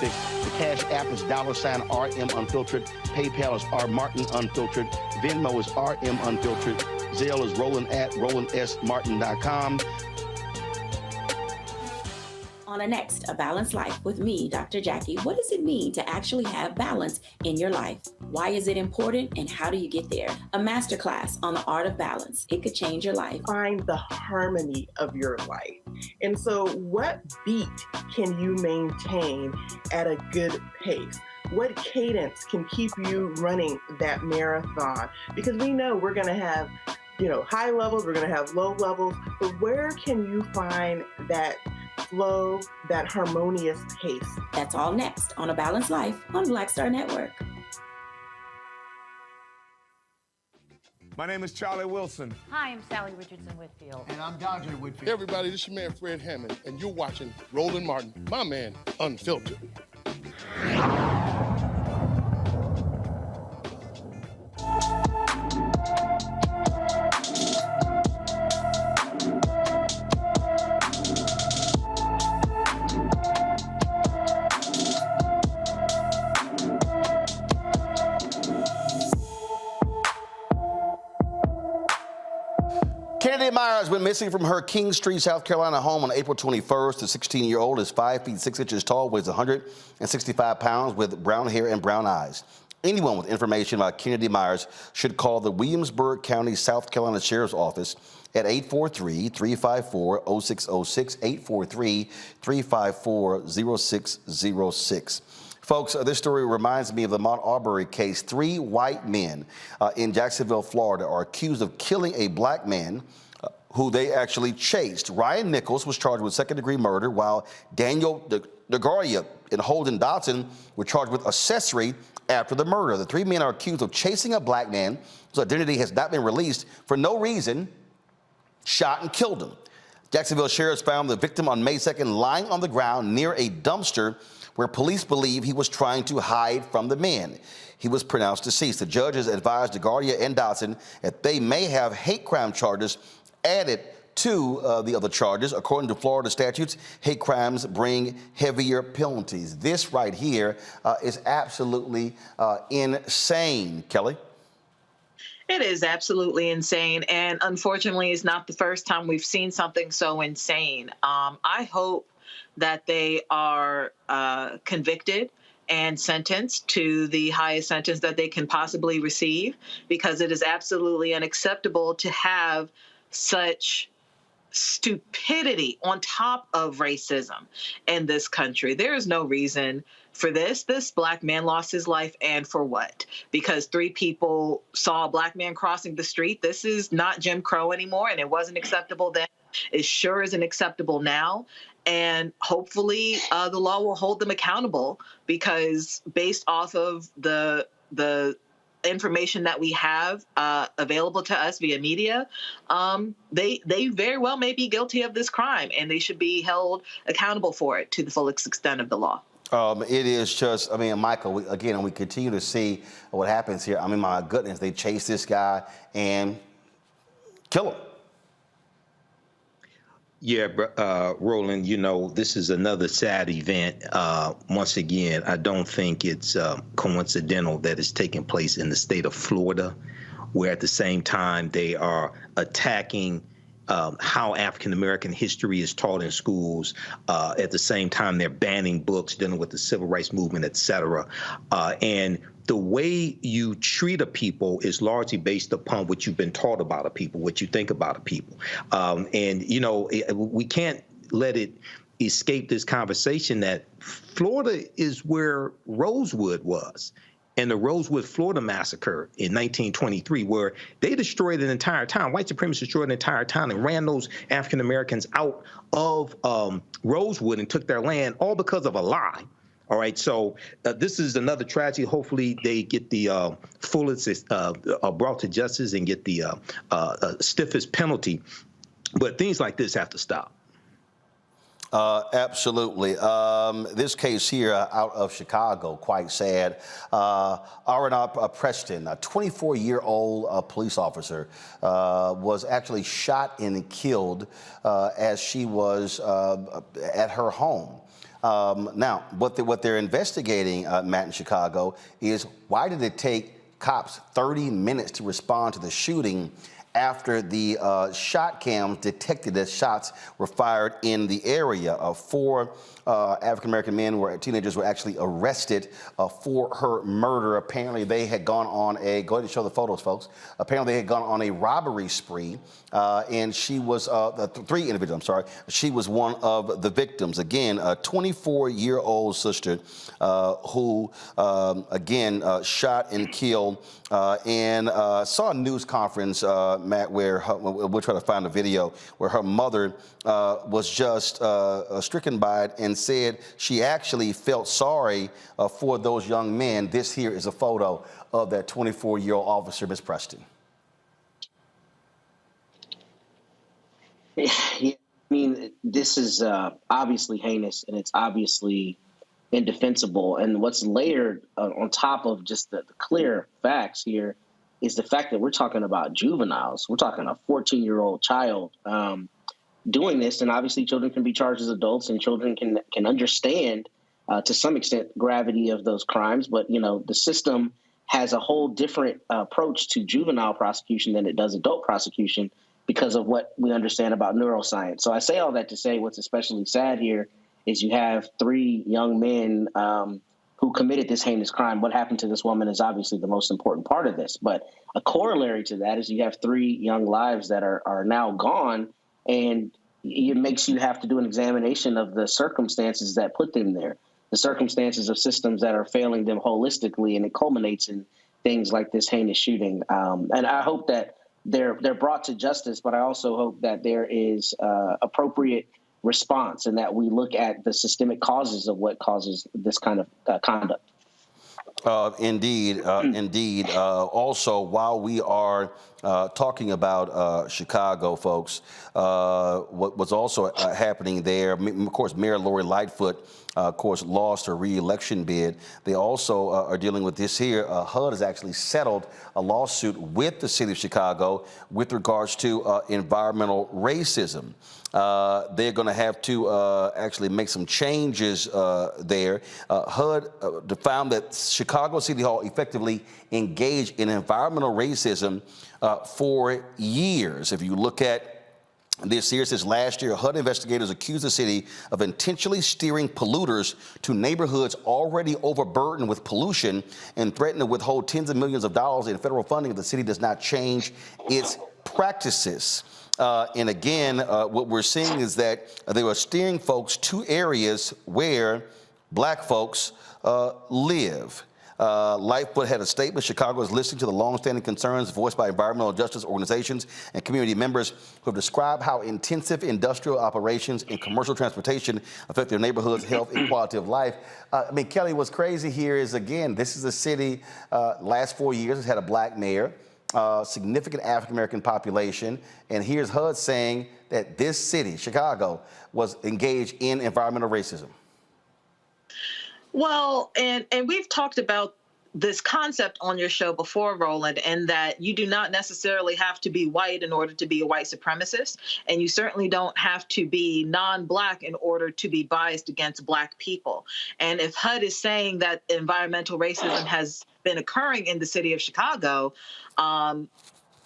Speaker 1: The Cash App is $RM Unfiltered. PayPal is R Martin Unfiltered. Venmo is RM Unfiltered. Zelle is Roland@RolandSMartin.com.
Speaker 14: On next, A Balanced Life with me, Dr. Jackie. What does it mean to actually have balance in your life? Why is it important, and how do you get there? A masterclass on the art of balance. It could change your life.
Speaker 15: Find the harmony of your life. And so what beat can you maintain at a good pace? What cadence can keep you running that marathon? Because we know we're going to have, high levels, we're going to have low levels, but where can you find that flow, that harmonious pace?
Speaker 14: That's all next on A Balanced Life on Black Star Network.
Speaker 25: My name is Charlie Wilson.
Speaker 26: Hi, I'm Sally Richardson Whitfield.
Speaker 25: And I'm Dondre Whitfield. Hey, everybody, this is your man, Fred Hammond, and you're watching Roland Martin, my man, Unfiltered.
Speaker 1: Kennedy Myers went missing from her King Street, South Carolina home on April 21st. The 16-year-old is 5 feet 6 inches tall, weighs 165 pounds, with brown hair and brown eyes. Anyone with information about Kennedy Myers should call the Williamsburg County, South Carolina Sheriff's Office at 843-354-0606, 843-354-0606. Folks, this story reminds me of the Mount Arbery case. 3 white men in Jacksonville, Florida, are accused of killing a black man who they actually chased. Ryan Nichols was charged with second-degree murder, while Daniel DeGaria and Holden Dotson were charged with accessory after the murder. The 3 men are accused of chasing a black man whose identity has not been released for no reason, shot and killed him. Jacksonville sheriffs found the victim on May 2nd lying on the ground near a dumpster where police believe he was trying to hide from the men. He was pronounced deceased. The judges advised DeGaria and Dotson that they may have hate crime charges added to the other charges. According to Florida statutes, hate crimes bring heavier penalties. This right here is absolutely insane. Kelly?
Speaker 17: It is absolutely insane. And unfortunately, it's not the first time we've seen something so insane. I hope that they are convicted and sentenced to the highest sentence that they can possibly receive, because it is absolutely unacceptable to have such stupidity on top of racism in this country. There is no reason for this. This black man lost his life, and for what? Because 3 people saw a black man crossing the street. This is not Jim Crow anymore, and it wasn't acceptable then. It sure isn't acceptable now. And hopefully the law will hold them accountable, because based off of the information that we have available to us via media, they very well may be guilty of this crime, and they should be held accountable for it to the fullest extent of the law.
Speaker 1: It is just, I mean, Michael, we continue to see what happens here. I mean, my goodness, they chase this guy and kill him.
Speaker 9: Yeah, Roland, this is another sad event. Once again, I don't think it's coincidental that it's taking place in the state of Florida, where at the same time they are attacking how African-American history is taught in schools. At the same time, they're banning books dealing with the civil rights movement, et cetera. And the way you treat a people is largely based upon what you've been taught about a people, what you think about a people. We can't let it escape this conversation that Florida is where Rosewood was. And the Rosewood, Florida massacre in 1923, where they destroyed an entire town. White supremacists destroyed an entire town and ran those African Americans out of Rosewood and took their land, all because of a lie. All right, so this is another tragedy. Hopefully they get the fullest brought to justice and get the stiffest penalty. But things like this have to stop.
Speaker 1: Absolutely. This case here out of Chicago, quite sad. Arana Preston, a 24-year-old police officer, was actually shot and killed as she was at her home. Now, what they're investigating, Matt, in Chicago, is why did it take cops 30 minutes to respond to the shooting after the shot cams detected that shots were fired in the area? Four African-American men, teenagers, were actually arrested for her murder. Apparently, they had gone on a, go ahead and show the photos, folks. Apparently, they had gone on a robbery spree, and she was, three individuals, I'm sorry. She was one of the victims. Again, a 24-year-old sister who, again, shot and killed, and saw a news conference, Matt, where we'll try to find a video where her mother was just stricken by it and said she actually felt sorry for those young men. This here is a photo of that 24-year-old officer, Ms. Preston.
Speaker 21: Yeah, I mean, this is obviously heinous, and it's obviously indefensible. And what's layered on top of just the clear facts here is the fact that we're talking about juveniles. We're talking a 14-year-old child doing this, and obviously children can be charged as adults, and children can understand to some extent gravity of those crimes. But the system has a whole different approach to juvenile prosecution than it does adult prosecution because of what we understand about neuroscience. So I say all that to say what's especially sad here is you have three young men who committed this heinous crime. What happened to this woman is obviously the most important part of this. But a corollary to that is you have three young lives that are now gone, and it makes you have to do an examination of the circumstances that put them there, the circumstances of systems that are failing them holistically, and it culminates in things like this heinous shooting. And I hope that they're brought to justice, but I also hope that there is appropriate response and that we look at the systemic causes of what causes this kind of conduct.
Speaker 1: Indeed. Also, while we are talking about Chicago, folks, what was also happening there, of course, Mayor Lori Lightfoot, of course, lost her re-election bid. They also are dealing with this here. HUD has actually settled a lawsuit with the city of Chicago with regards to environmental racism. They're going to have to actually make some changes there. HUD found that Chicago City Hall effectively engaged in environmental racism for years. If you look at this here, it says last year, HUD investigators accused the city of intentionally steering polluters to neighborhoods already overburdened with pollution and threatened to withhold tens of millions of dollars in federal funding if the city does not change its practices. And again, what we're seeing is that they were steering folks to areas where black folks live. Lifeboat had a statement. Chicago is listening to the longstanding concerns voiced by environmental justice organizations and community members who have described how intensive industrial operations and commercial transportation affect their neighborhoods' health and quality of life. I mean, Kelly, what's crazy here is, again, this is a city, last 4 years has had a black mayor, significant African-American population, and here's HUD saying that this city, Chicago, was engaged in environmental racism.
Speaker 17: Well, and we've talked about this concept on your show before, Roland, and that you do not necessarily have to be white in order to be a white supremacist, and you certainly don't have to be non-black in order to be biased against black people. And if HUD is saying that environmental racism has been occurring in the city of Chicago,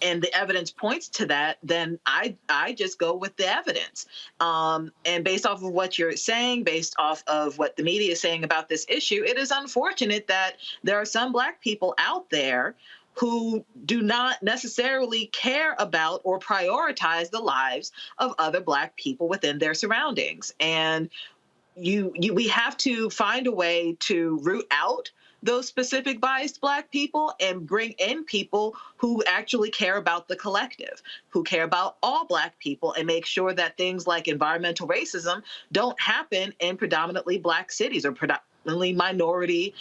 Speaker 17: and the evidence points to that, then I just go with the evidence. And based off of what you're saying, based off of what the media is saying about this issue, it is unfortunate that there are some black people out there who do not necessarily care about or prioritize the lives of other black people within their surroundings. And we have to find a way to root out those specific biased black people and bring in people who actually care about the collective, who care about all black people, and make sure that things like environmental racism don't happen in predominantly black cities or predominantly minority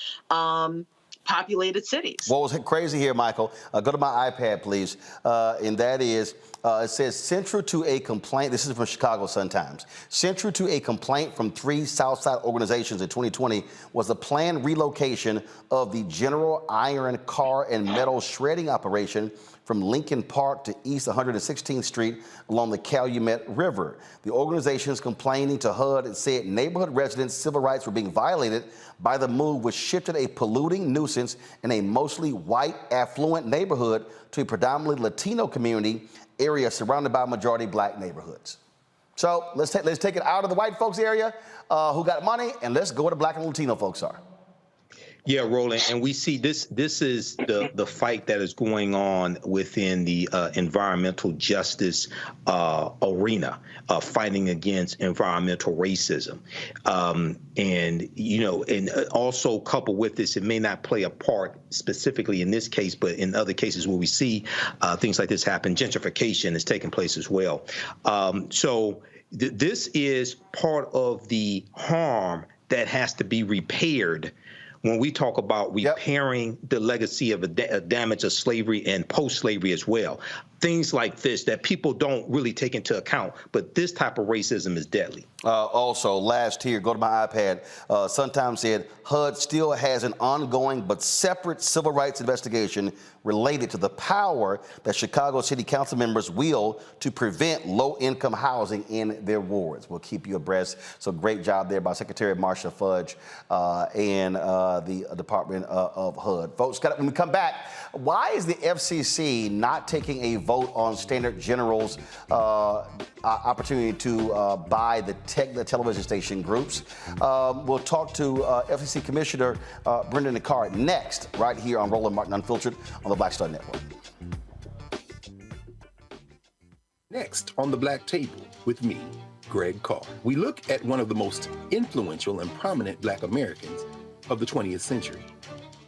Speaker 17: populated cities.
Speaker 1: What was crazy here, Michael, go to my iPad, please, and that is, it says, central to a complaint, this is from Chicago Sun-Times, central to a complaint from 3 Southside organizations in 2020 was the planned relocation of the General Iron Car and Metal Shredding operation from Lincoln Park to East 116th Street along the Calumet River. The organizations complaining to HUD said neighborhood residents' civil rights were being violated by the move, which shifted a polluting nuisance in a mostly white, affluent neighborhood to a predominantly Latino community area surrounded by majority black neighborhoods. So let's take it out of the white folks area who got money, and let's go where the black and Latino folks are.
Speaker 9: Yeah, Roland, and we see this is the fight that is going on within the environmental justice arena, fighting against environmental racism. And, you know, and also coupled with this, it may not play a part specifically in this case, but in other cases where we see things like this happen, gentrification is taking place as well. So this is part of the harm that has to be repaired when we talk about repairing the legacy of a damage of slavery and post-slavery as well. Things like this that people don't really take into account, but this type of racism is deadly.
Speaker 1: Also, last here, go to my iPad, Sun-Times said HUD still has an ongoing but separate civil rights investigation related to the power that Chicago City Council members wield to prevent low-income housing in their wards. We'll keep you abreast. So great job there by Secretary Marsha Fudge and the Department of HUD. Folks, when we come back, why is the FCC not taking a vote on Standard General's opportunity to buy the Tegna television station groups? We'll talk to FCC Commissioner Brendan Nicard next, right here on Roland Martin Unfiltered on the Black Star Network.
Speaker 3: Next on the Black Table with me, Greg Carr, we look at one of the most influential and prominent Black Americans of the 20th century.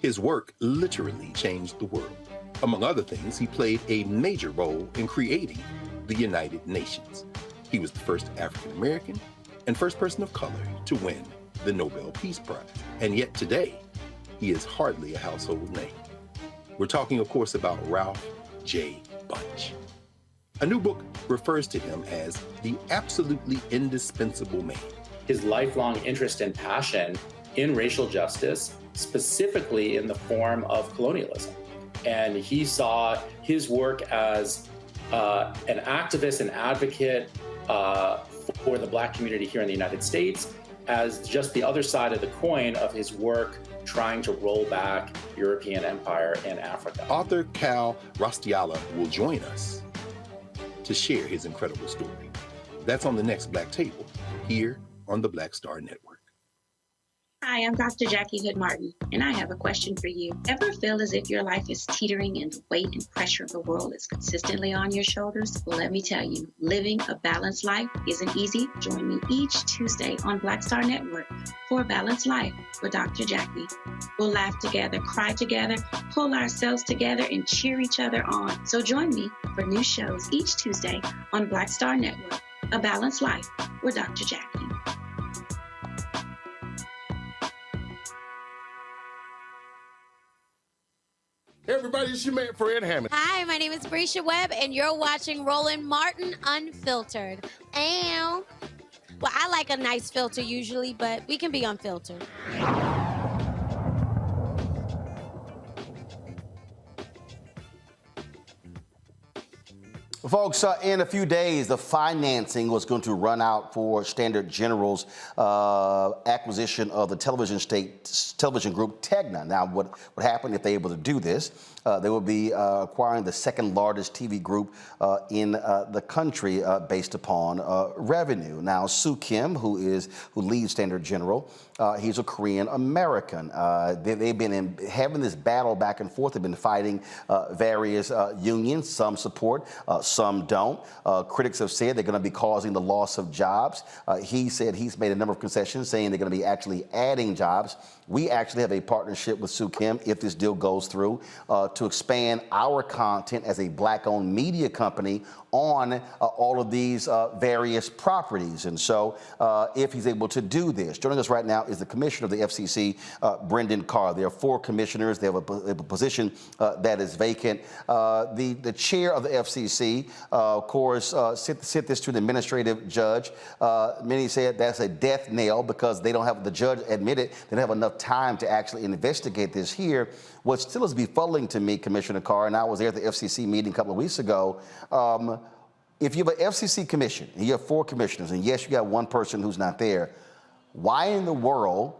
Speaker 3: His work literally changed the world. Among other things, he played a major role in creating the United Nations. He was the first African American and first person of color to win the Nobel Peace Prize. And yet today, he is hardly a household name. We're talking, of course, about Ralph J. Bunche. A new book refers to him as the absolutely indispensable man.
Speaker 5: His lifelong interest and passion in racial justice, specifically in the form of colonialism. And he saw his work as an activist and advocate for the Black community here in the United States as just the other side of the coin of his work trying to roll back European empire in Africa.
Speaker 3: Author Cal Rostiala will join us to share his incredible story. That's on the next Black Table here on the Black Star Network.
Speaker 14: Hi, I'm Dr. Jackie Hood Martin, and I have a question for you. Ever feel as if your life is teetering and the weight and pressure of the world is consistently on your shoulders? Well, let me tell you, living a balanced life isn't easy. Join me each Tuesday on Black Star Network for A Balanced Life with Dr. Jackie. We'll laugh together, cry together, pull ourselves together, and cheer each other on. So join me for new shows each Tuesday on Black Star Network, A Balanced Life with Dr. Jackie.
Speaker 23: Everybody, it's your man, Fred Hammond.
Speaker 2: Hi, my name is Brescia Webb, and you're watching Roland Martin Unfiltered. Well, I like a nice filter usually, but we can be unfiltered.
Speaker 1: Folks, in a few days, the financing was going to run out for Standard General's acquisition of the television group Tegna. Now, what happened if they're able to do this? They will be acquiring the second largest TV group in the country based upon revenue. Now, Soo Kim, who leads Standard General, he's a Korean American. They've been having this battle back and forth. They've been fighting various unions. Some support, some don't. Critics have said they're going to be causing the loss of jobs. He said he's made a number of concessions, saying they're going to be actually adding jobs. We actually have a partnership with Soo Kim, if this deal goes through, to expand our content as a Black-owned media company on all of these various properties. And so if he's able to do this, joining us right now is the commissioner of the FCC, Brendan Carr. There are 4 commissioners. They have a position that is vacant. The chair of the FCC, of course, sent this to the administrative judge. Many said that's a death knell because they don't have, the judge admitted they don't have enough time to actually investigate this here. What still is befuddling to me, Commissioner Carr, and I was there at the FCC meeting a couple of weeks ago, if you have an FCC commission and you have 4 commissioners, and yes, you got one person who's not there, why in the world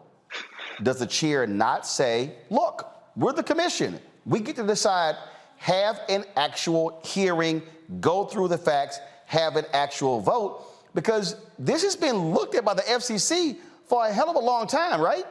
Speaker 1: does the chair not say, look, we're the commission. We get to decide, have an actual hearing, go through the facts, have an actual vote? Because this has been looked at by the FCC for a hell of a long time, right?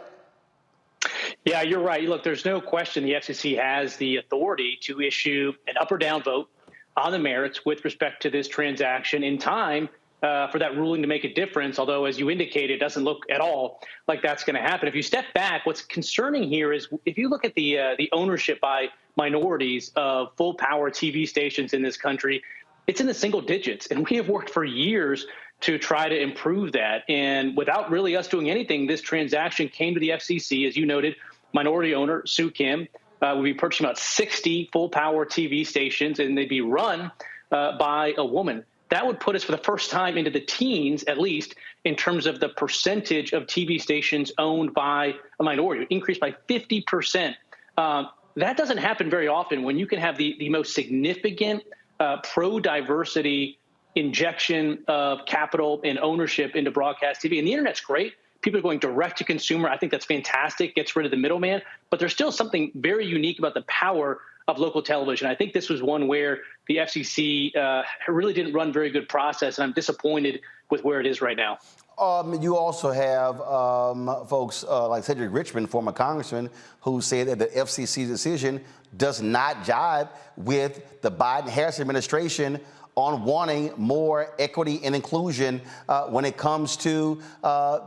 Speaker 4: Yeah, you're right. Look, there's no question the FCC has the authority to issue an up or down vote on the merits with respect to this transaction in time for that ruling to make a difference, although, as you indicated, it doesn't look at all like that's going to happen. If you step back, what's concerning here is if you look at the ownership by minorities of full-power TV stations in this country, it's in the single digits, and we have worked for years to try to improve that. And without really us doing anything, this transaction came to the FCC, as you noted. Minority owner Soo Kim will be purchasing about 60 full-power TV stations, and they'd be run by a woman. That would put us for the first time into the teens, at least, in terms of the percentage of TV stations owned by a minority, increased by 50%. That doesn't happen very often when you can have the most significant pro-diversity injection of capital and ownership into broadcast TV. And the internet's great. People are going direct to consumer. I think that's fantastic. Gets rid of the middleman. But there's still something very unique about the power of local television. I think this was one where the FCC really didn't run very good process, and I'm disappointed with where it is right now.
Speaker 1: You also have folks like Cedric Richmond, former congressman, who said that the FCC's decision does not jive with the Biden-Harris administration on wanting more equity and inclusion when it comes to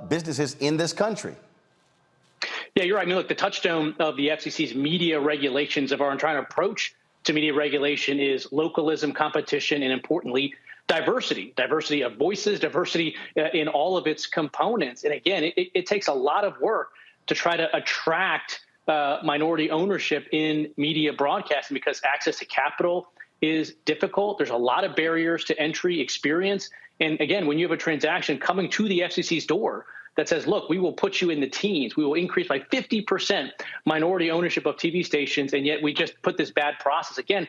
Speaker 1: businesses in this country.
Speaker 4: Yeah, you're right. I mean, look, the touchstone of the FCC's media regulations of our entire approach to media regulation is localism, competition, and importantly, diversity of voices, diversity in all of its components. And again, it takes a lot of work to try to attract minority ownership in media broadcasting because access to capital is difficult. There's a lot of barriers to entry, experience. And again, when you have a transaction coming to the FCC's door that says, look, we will put you in the teens, we will increase by 50% minority ownership of TV stations, and yet we just put this bad process. Again,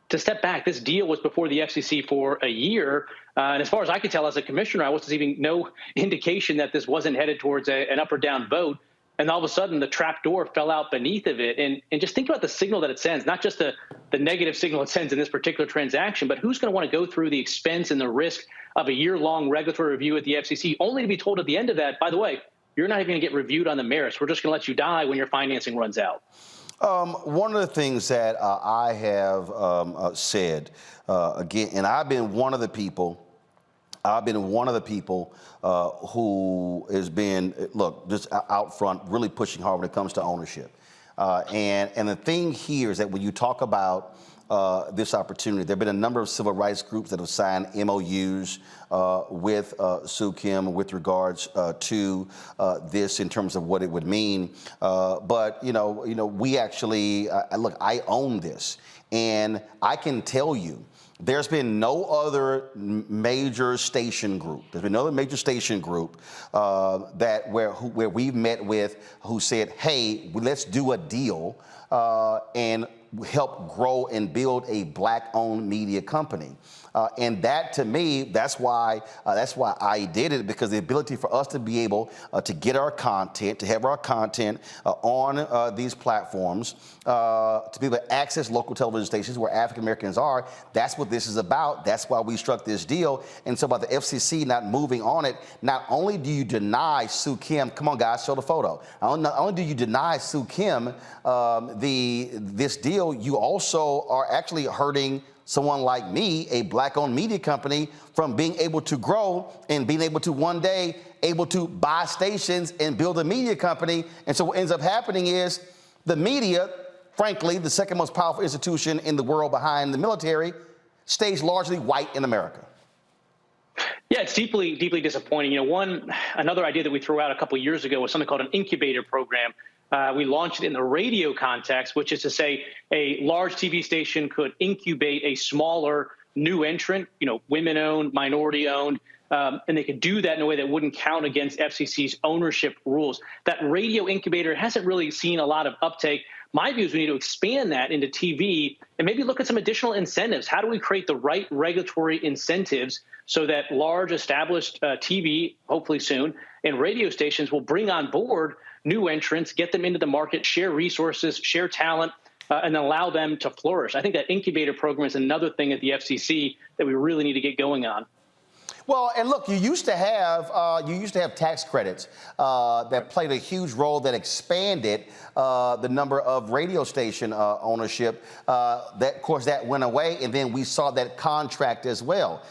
Speaker 4: to step back, this deal was before the FCC for a year. And as far as I could tell as a commissioner, I wasn't even no indication that this wasn't headed towards an up or down vote. And all of a sudden, the trap door fell out beneath of it. And just think about the signal that it sends, not just the negative signal it sends in this particular transaction, but who's going to want to go through the expense and the risk of a year-long regulatory review at the FCC, only to be told at the end of that, by the way, you're not even going to get reviewed on the merits. We're just going to let you die when your financing runs out.
Speaker 1: One of the things that I have said, again, and I've been one of the people who has been, look, just out front, really pushing hard when it comes to ownership. And the thing here is that when you talk about this opportunity, there have been a number of civil rights groups that have signed MOUs with Sue Kim with regards to this in terms of what it would mean. But we actually look. I own this, and I can tell you, there's been no other major station group. There's been no other major station group where we've met with who said, "Hey, let's do a deal and help grow and build a Black-owned media company." And that, to me, that's why I did it, because the ability for us to be able to get our content, to have our content on these platforms, to be able to access local television stations where African Americans are, that's what this is about. That's why we struck this deal. And so by the FCC not moving on it, not only do you deny Sue Kim, come on guys, show the photo. Not only do you deny Sue Kim this deal, you also are actually hurting someone like me, a Black-owned media company, from being able to grow and being able to one day able to buy stations and build a media company. And so what ends up happening is the media, frankly, the second most powerful institution in the world behind the military, stays largely white in America.
Speaker 4: Yeah, it's deeply, deeply disappointing. Another idea that we threw out a couple of years ago was something called an incubator program. We launched it in the radio context, which is to say a large TV station could incubate a smaller new entrant, women-owned, minority-owned, and they could do that in a way that wouldn't count against FCC's ownership rules. That radio incubator hasn't really seen a lot of uptake. My view is we need to expand that into TV and maybe look at some additional incentives. How do we create the right regulatory incentives so that large established TV, hopefully soon, and radio stations will bring on board new entrants, get them into the market, share resources, share talent, and then allow them to flourish. I think that incubator program is another thing at the FCC that we really need to get going on.
Speaker 1: Well, and look, you used to have tax credits that played a huge role, that expanded the number of radio station ownership. That, of course, that went away, and then we saw that contract as well.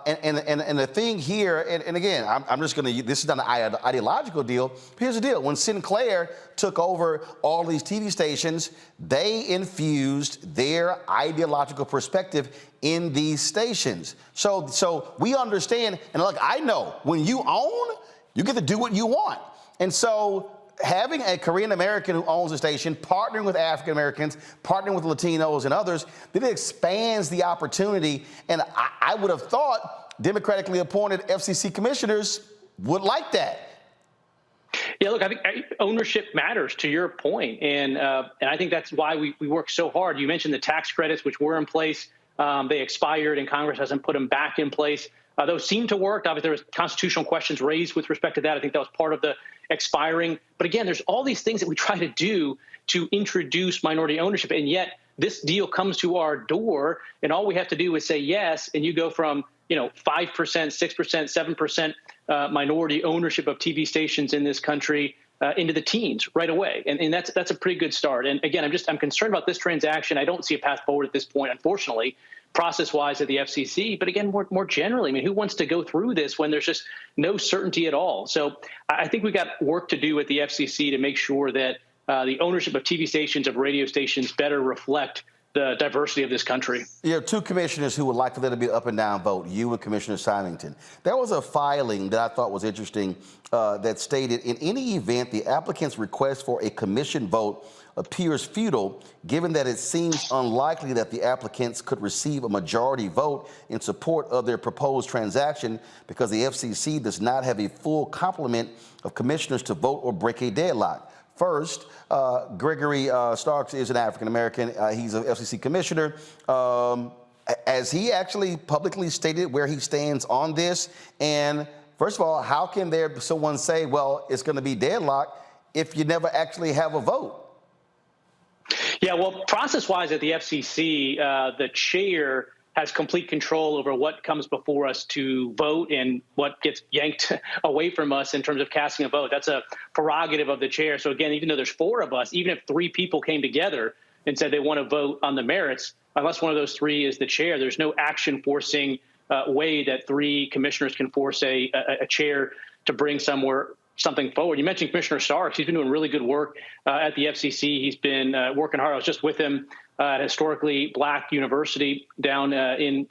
Speaker 1: And the thing here, and again, I'm just going to, this is not an ideological deal. Here's the deal. When Sinclair took over all these TV stations, they infused their ideological perspective in these stations. So we understand, and look, I know when you own, you get to do what you want. And so having a Korean American who owns a station, partnering with African Americans, partnering with Latinos and others, then it expands the opportunity. And I would have thought democratically appointed FCC commissioners would like that.
Speaker 4: Yeah, look, I think ownership matters, to your point, and I think that's why we work so hard. You mentioned the tax credits, which were in place. They expired, and Congress hasn't put them back in place. Those seem to work. Obviously, there was constitutional questions raised with respect to that. I think that was part of the expiring. But again, there's all these things that we try to do to introduce minority ownership, and yet this deal comes to our door, and all we have to do is say yes, and you go from 5%, 6%, 7% minority ownership of TV stations in this country into the teens right away, and that's a pretty good start. And again, I'm concerned about this transaction. I don't see a path forward at this point, unfortunately, process-wise at the FCC. But again, more generally, I mean, who wants to go through this when there's just no certainty at all? So I think we've got work to do at the FCC to make sure that the ownership of TV stations, of radio stations, better reflect the diversity of this country.
Speaker 1: You have two commissioners who would like for there to be an up and down vote, you and Commissioner Symington. There was a filing that I thought was interesting that stated, in any event, the applicant's request for a commission vote appears futile, given that it seems unlikely that the applicants could receive a majority vote in support of their proposed transaction, because the FCC does not have a full complement of commissioners to vote or break a deadlock. First, Gregory Starks is an African-American. He's an FCC commissioner. As he actually publicly stated where he stands on this, and first of all, how can there someone say, well, it's going to be deadlocked if you never actually have a vote?
Speaker 4: Yeah, well, process-wise at the FCC, the chair has complete control over what comes before us to vote and what gets yanked away from us in terms of casting a vote. That's a prerogative of the chair. So again, even though there's 4 of us, even if 3 people came together and said they want to vote on the merits, unless one of those 3 is the chair, there's no action forcing way that 3 commissioners can force a chair to bring something forward. You mentioned Commissioner Starks. He's been doing really good work at the FCC. He's been working hard. I was just with him at a historically Black university down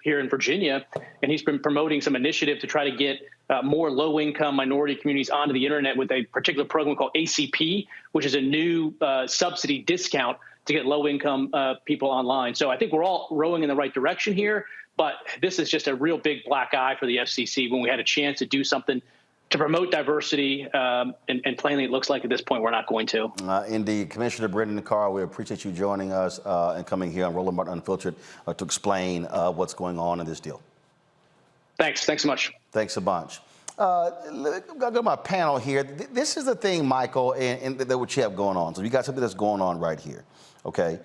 Speaker 4: here in Virginia, and he's been promoting some initiative to try to get more low-income minority communities onto the internet with a particular program called ACP, which is a new subsidy discount to get low-income people online. So I think we're all rowing in the right direction here, but this is just a real big black eye for the FCC when we had a chance to do something to promote diversity, and plainly it looks like at this point we're not going to.
Speaker 1: Indeed. Commissioner Brendan Carr, we appreciate you joining us and coming here on Roland Martin Unfiltered to explain what's going on in this deal.
Speaker 4: Thanks so much.
Speaker 1: Thanks a bunch. I'll go to my panel here. This is the thing, Michael, and that what you have going on. So you got something that's going on right here, okay?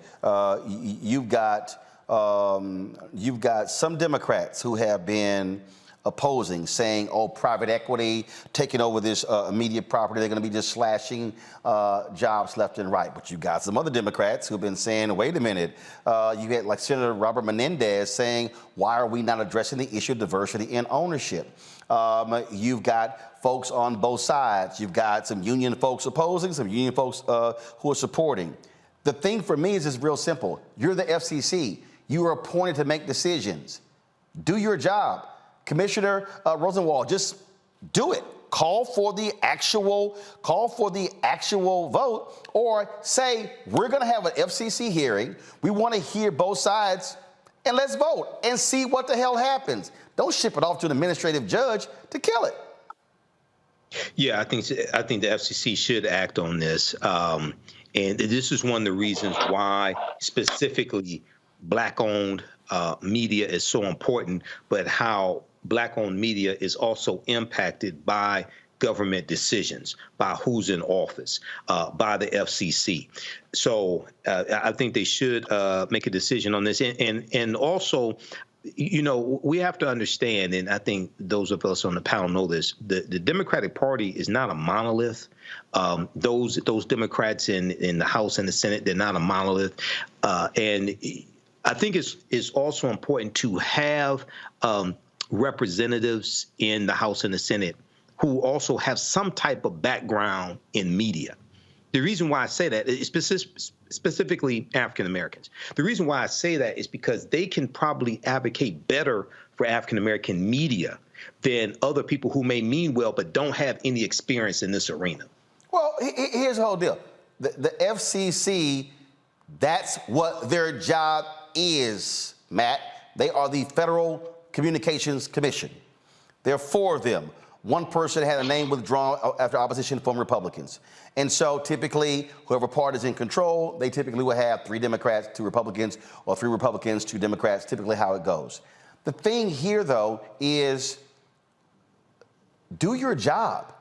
Speaker 1: You've got some Democrats who have been opposing, saying, oh, private equity taking over this media property, they're going to be just slashing jobs left and right. But you got some other Democrats who've been saying, wait a minute, you had like Senator Robert Menendez saying, why are we not addressing the issue of diversity in ownership? You've got folks on both sides. You've got some union folks opposing, some union folks who are supporting. The thing for me is real simple. You're the FCC. You are appointed to make decisions. Do your job. Commissioner Rosenwald, just do it. Call for the actual vote, or say, we're going to have an FCC hearing. We want to hear both sides, and let's vote and see what the hell happens. Don't ship it off to an administrative judge to kill it.
Speaker 9: Yeah, I think the FCC should act on this. And this is one of the reasons why specifically Black-owned media is so important, but how Black-owned media is also impacted by government decisions, by who's in office, by the FCC. So I think they should make a decision on this. And also, you know, we have to understand, and I think those of us on the panel know this, the Democratic Party is not a monolith. Those Democrats in the House and the Senate, they're not a monolith. And I think it's also important to have representatives in the House and the Senate who also have some type of background in media. The reason why I say that is specifically African Americans. The reason why I say that is because they can probably advocate better for African American media than other people who may mean well but don't have any experience in this arena.
Speaker 1: Well, here's the whole deal. The FCC, that's what their job is, Matt. They are the Federal Communications Commission. There are 4 of them. One person had a name withdrawn after opposition from Republicans. And so typically, whoever party is in control, they typically will have 3 Democrats, 2 Republicans, or 3 Republicans, 2 Democrats, typically how it goes. The thing here, though, is do your job.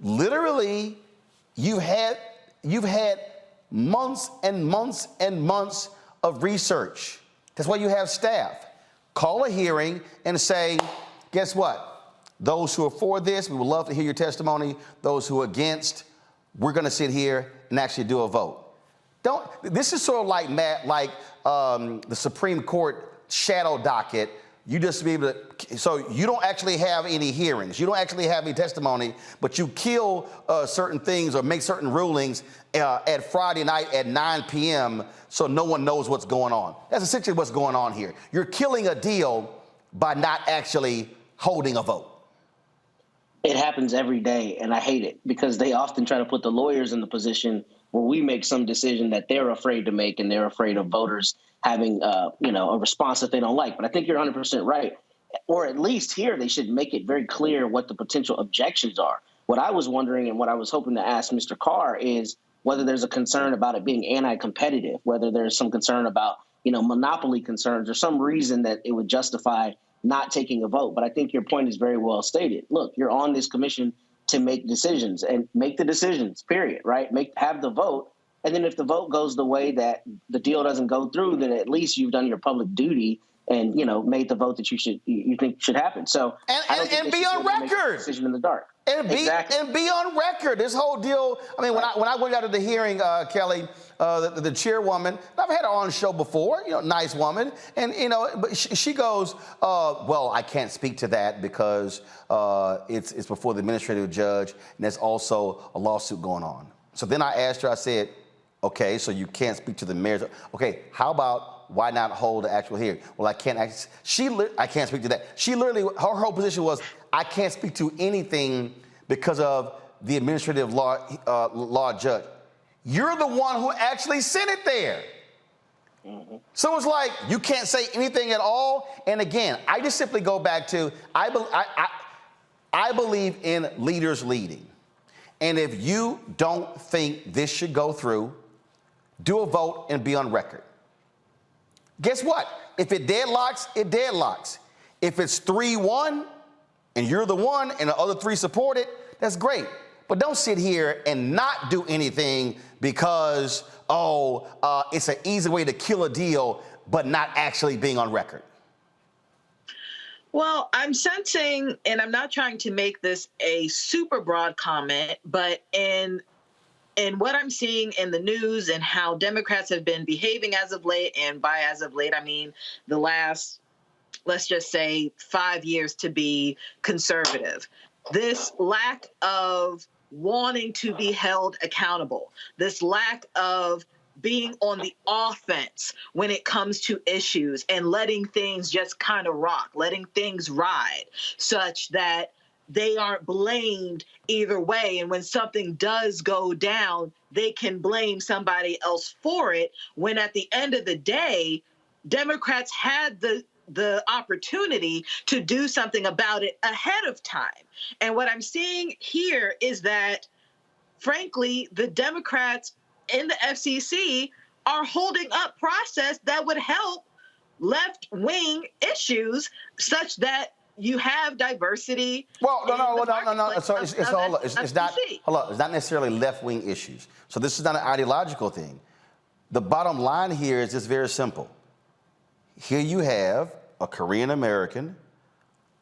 Speaker 1: Literally, you've had months and months and months of research. That's why you have staff. Call a hearing and say, guess what? Those who are for this, we would love to hear your testimony. Those who are against, we're going to sit here and actually do a vote. This is sort of like, Matt, like the Supreme Court shadow docket. You just be able to, so you don't actually have any hearings. You don't actually have any testimony, but you kill certain things or make certain rulings at Friday night at 9 p.m. so no one knows what's going on. That's essentially what's going on here. You're killing a deal by not actually holding a vote.
Speaker 21: It happens every day, and I hate it because they often try to put the lawyers in the position where we make some decision that they're afraid to make, and they're afraid of voters having, a response that they don't like. But I think you're 100% right. Or at least here, they should make it very clear what the potential objections are. What I was wondering and what I was hoping to ask Mr. Carr is whether there's a concern about it being anti-competitive, whether there's some concern about, monopoly concerns or some reason that it would justify not taking a vote. But I think your point is very well stated. Look, you're on this commission to make decisions and make the decisions, period, right? Have the vote. And then if the vote goes the way that the deal doesn't go through, then at least you've done your public duty and made the vote that you think should happen. So
Speaker 1: and be on record.
Speaker 21: Decision in the dark.
Speaker 1: And be on record. This whole deal. I mean, when I went out to the hearing, Kelly, the chairwoman, I've had her on the show before. Nice woman, and but she goes, well, I can't speak to that because it's before the administrative judge, and there's also a lawsuit going on. So then I asked her. I said, okay, so you can't speak to the merits. Okay, how about why not hold the actual hearing? Well, I can't. I can't speak to that. She literally, her whole position was, I can't speak to anything because of the administrative law judge. You're the one who actually sent it there. Mm-hmm. So it's like you can't say anything at all. And again, I just simply go back to I believe in leaders leading. And if you don't think this should go through, do a vote and be on record. Guess what? If it deadlocks, it deadlocks. If it's 3-1 and you're the one and the other three support it, that's great. But don't sit here and not do anything because, it's an easy way to kill a deal, but not actually being on record.
Speaker 17: Well, I'm sensing, and I'm not trying to make this a super broad comment, but in what I'm seeing in the news and how Democrats have been behaving as of late, and by as of late, I mean the last, let's just say, 5 years to be conservative. This lack of wanting to be held accountable, this lack of being on the offense when it comes to issues and letting things just kind of rock, letting things ride such that they aren't blamed either way. And when something does go down, they can blame somebody else for it, when at the end of the day, Democrats had the opportunity to do something about it ahead of time. And what I'm seeing here is that, frankly, the Democrats in the FCC are holding up process that would help left-wing issues such that you have diversity.
Speaker 1: Well, no. So it's not necessarily left-wing issues. So this is not an ideological thing. The bottom line here is just very simple. Here you have a Korean American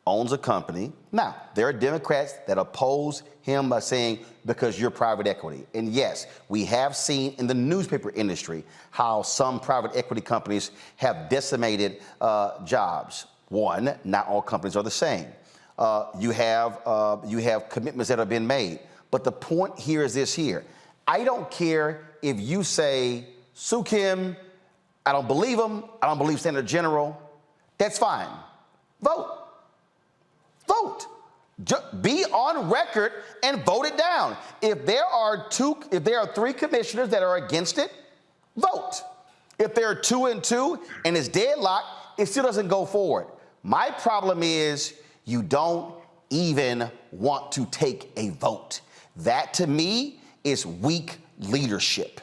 Speaker 1: owns a company. Now, there are Democrats that oppose him by saying, because you're private equity. And yes, we have seen in the newspaper industry how some private equity companies have decimated jobs. One, not all companies are the same. You have commitments that have been made. But the point here is this here. I don't care if you say, Sue Kim, I don't believe him, I don't believe Senator General. That's fine. Vote. Vote. Be on record and vote it down. If there are 3 commissioners that are against it, vote. If there are 2-2 and it's deadlocked, it still doesn't go forward. My problem is you don't even want to take a vote. That to me is weak leadership.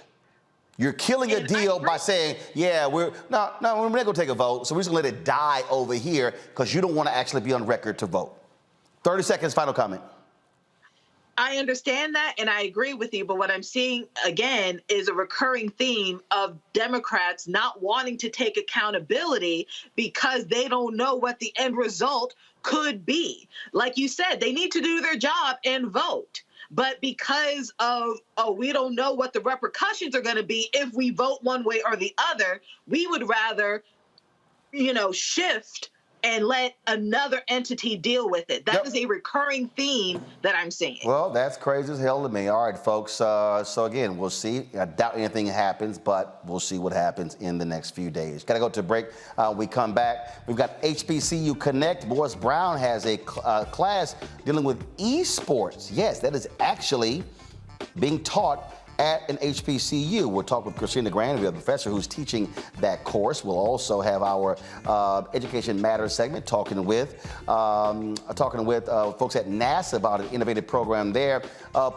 Speaker 1: You're killing a deal by saying, yeah, we're not going to take a vote, so we're just going to let it die over here because you don't want to actually be on record to vote. 30 seconds, final comment.
Speaker 17: I understand that, and I agree with you, but what I'm seeing, again, is a recurring theme of Democrats not wanting to take accountability because they don't know what the end result could be. Like you said, they need to do their job and vote. But because of, we don't know what the repercussions are going to be if we vote one way or the other, we would rather, shift and let another entity deal with it. That is a recurring theme that I'm seeing. Well,
Speaker 1: that's crazy as hell to me. All right, folks. So again, we'll see. I doubt anything happens, but we'll see what happens in the next few days. Got to go to a break. We come back. We've got HBCU Connect. Boris Brown has a class dealing with esports. Yes, that is actually being taught at an HBCU. We'll talk with Christina Granville, a professor who's teaching that course. We'll also have our Education Matters segment talking with folks at NASA about an innovative program there.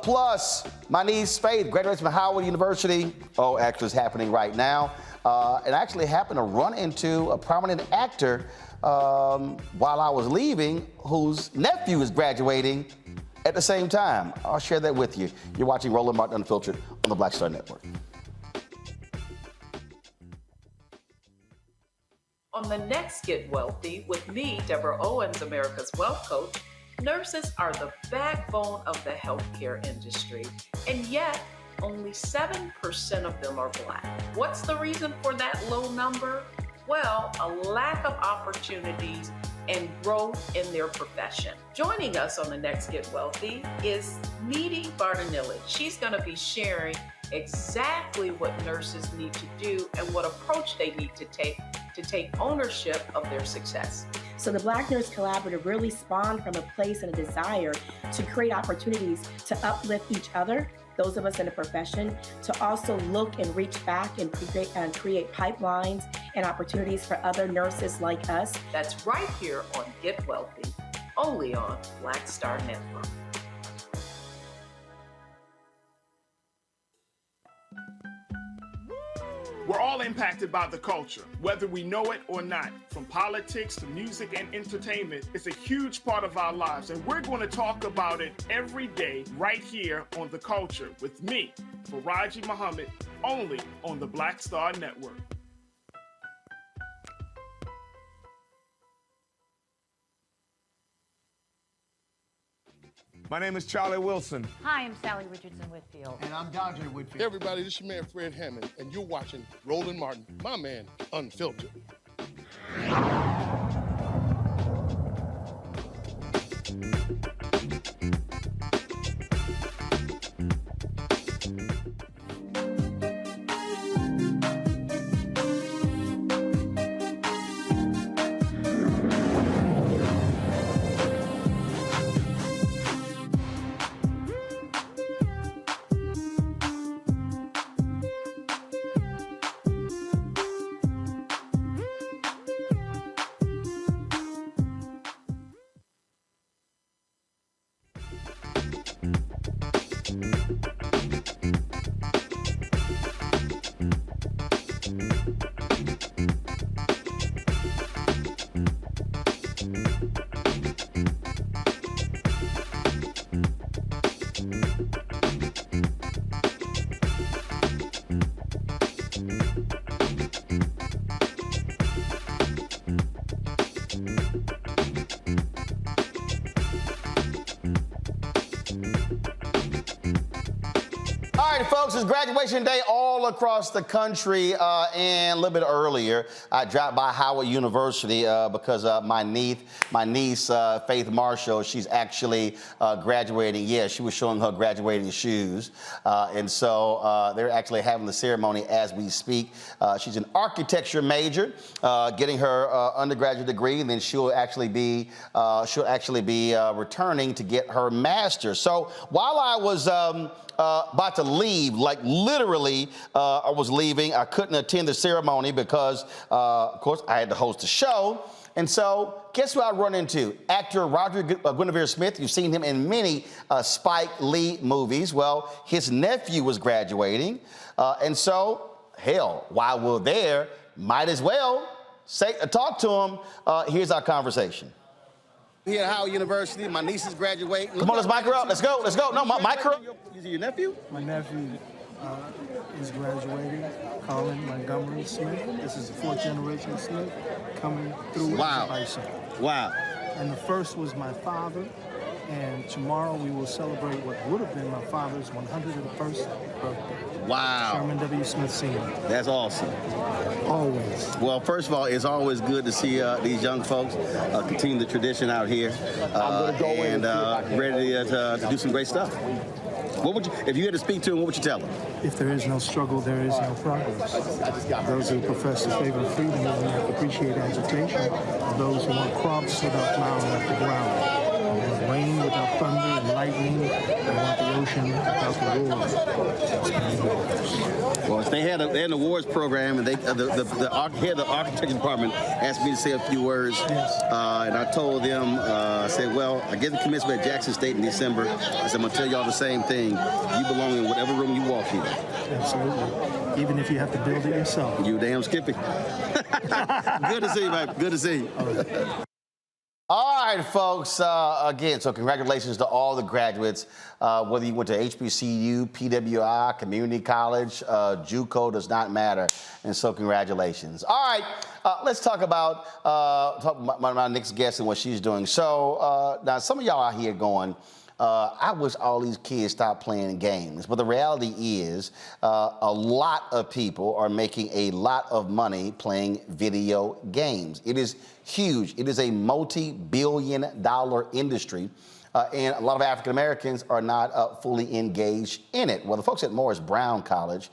Speaker 1: Plus, my niece Faith graduates from Howard University. Actually, it's happening right now. And I actually happened to run into a prominent actor while I was leaving, whose nephew is graduating at the same time. I'll share that with you. You're watching Roland Martin Unfiltered on the Black Star Network.
Speaker 7: On the next Get Wealthy with me, Deborah Owens, America's Wealth Coach, nurses are the backbone of the healthcare industry, and yet only 7% of them are Black. What's the reason for that low number? Well, a lack of opportunities and growth in their profession. Joining us on the next Get Wealthy is Neely Death. She's going to be sharing exactly what nurses need to do and what approach they need to take ownership of their success.
Speaker 11: So the Black Nurse Collaborative really spawned from a place and a desire to create opportunities to uplift each other, those of us in the profession, to also look and reach back and create pipelines and opportunities for other nurses like us.
Speaker 7: That's right here on Get Wealthy, only on Black Star Network.
Speaker 16: We're all impacted by the culture, whether we know it or not. From politics to music and entertainment, it's a huge part of our lives, and we're going to talk about it every day right here on The Culture with me, Faraji Muhammad, only on the Black Star Network.
Speaker 18: My name is Charlie Wilson.
Speaker 26: Hi, I'm Sally Richardson Whitfield.
Speaker 12: And I'm Dondre Whitfield.
Speaker 23: Hey everybody, this is your man Fred Hammond, and you're watching Roland Martin, my man, Unfiltered.
Speaker 1: Folks, it's graduation day all across the country, and a little bit earlier, I dropped by Howard University because my niece, Faith Marshall, she's actually graduating. Yeah, she was showing her graduating shoes, and so they're actually having the ceremony as we speak. She's an architecture major, getting her undergraduate degree, and then she'll actually be returning to get her master's. So while I was about to leave, like literally, I was leaving. I couldn't attend the ceremony because, of course, I had to host a show. And so, guess who I run into? Actor Roger Guinevere Smith. You've seen him in many Spike Lee movies. Well, his nephew was graduating. And so, hell, while we're there, might as well talk to him. Here's our conversation. Here at Howard University, my niece is graduating. Come on, let's mic her up. Let's go. Let's go. No, mic her up. Is it your nephew?
Speaker 19: My nephew is graduating, Colin Montgomery Smith. This is the fourth generation Smith coming through.
Speaker 1: Wow.
Speaker 19: As a bison.
Speaker 1: Wow.
Speaker 19: And the first was my father. And tomorrow we will celebrate what would have been my father's 101st birthday.
Speaker 1: Wow.
Speaker 19: Sherman W. Smith Sr.
Speaker 1: That's awesome.
Speaker 19: Always.
Speaker 1: Well, first of all, it's always good to see these young folks continue the tradition out here and ready to do some great stuff. What would you, if you had to speak to him, what would you tell him?
Speaker 19: If there is no struggle, there is no progress. Those who profess the favor of freedom and appreciate agitation are those who want crops without plowing up the ground. And rain without thunder and lightning. They want the ocean without the wars.
Speaker 1: Well, if they had an awards program, and the head of the architecture department asked me to say a few words, and I told them, I said, well, I get the commencement at Jackson State in December. I said, I'm gonna tell y'all the same thing. You belong in whatever room you walk in.
Speaker 19: Absolutely. Even if you have to build it yourself.
Speaker 1: You damn Skippy. Good to see you, man. Good to see you. All right, folks, again, so congratulations to all the graduates, whether you went to HBCU, PWI, community college, JUCO, does not matter. And so congratulations. All right, let's talk about my next guest and what she's doing. So now some of y'all out here going, I wish all these kids stopped playing games. But the reality is a lot of people are making a lot of money playing video games. It is huge. It is a multi-billion-dollar industry. And a lot of African Americans are not fully engaged in it. Well, the folks at Morris Brown College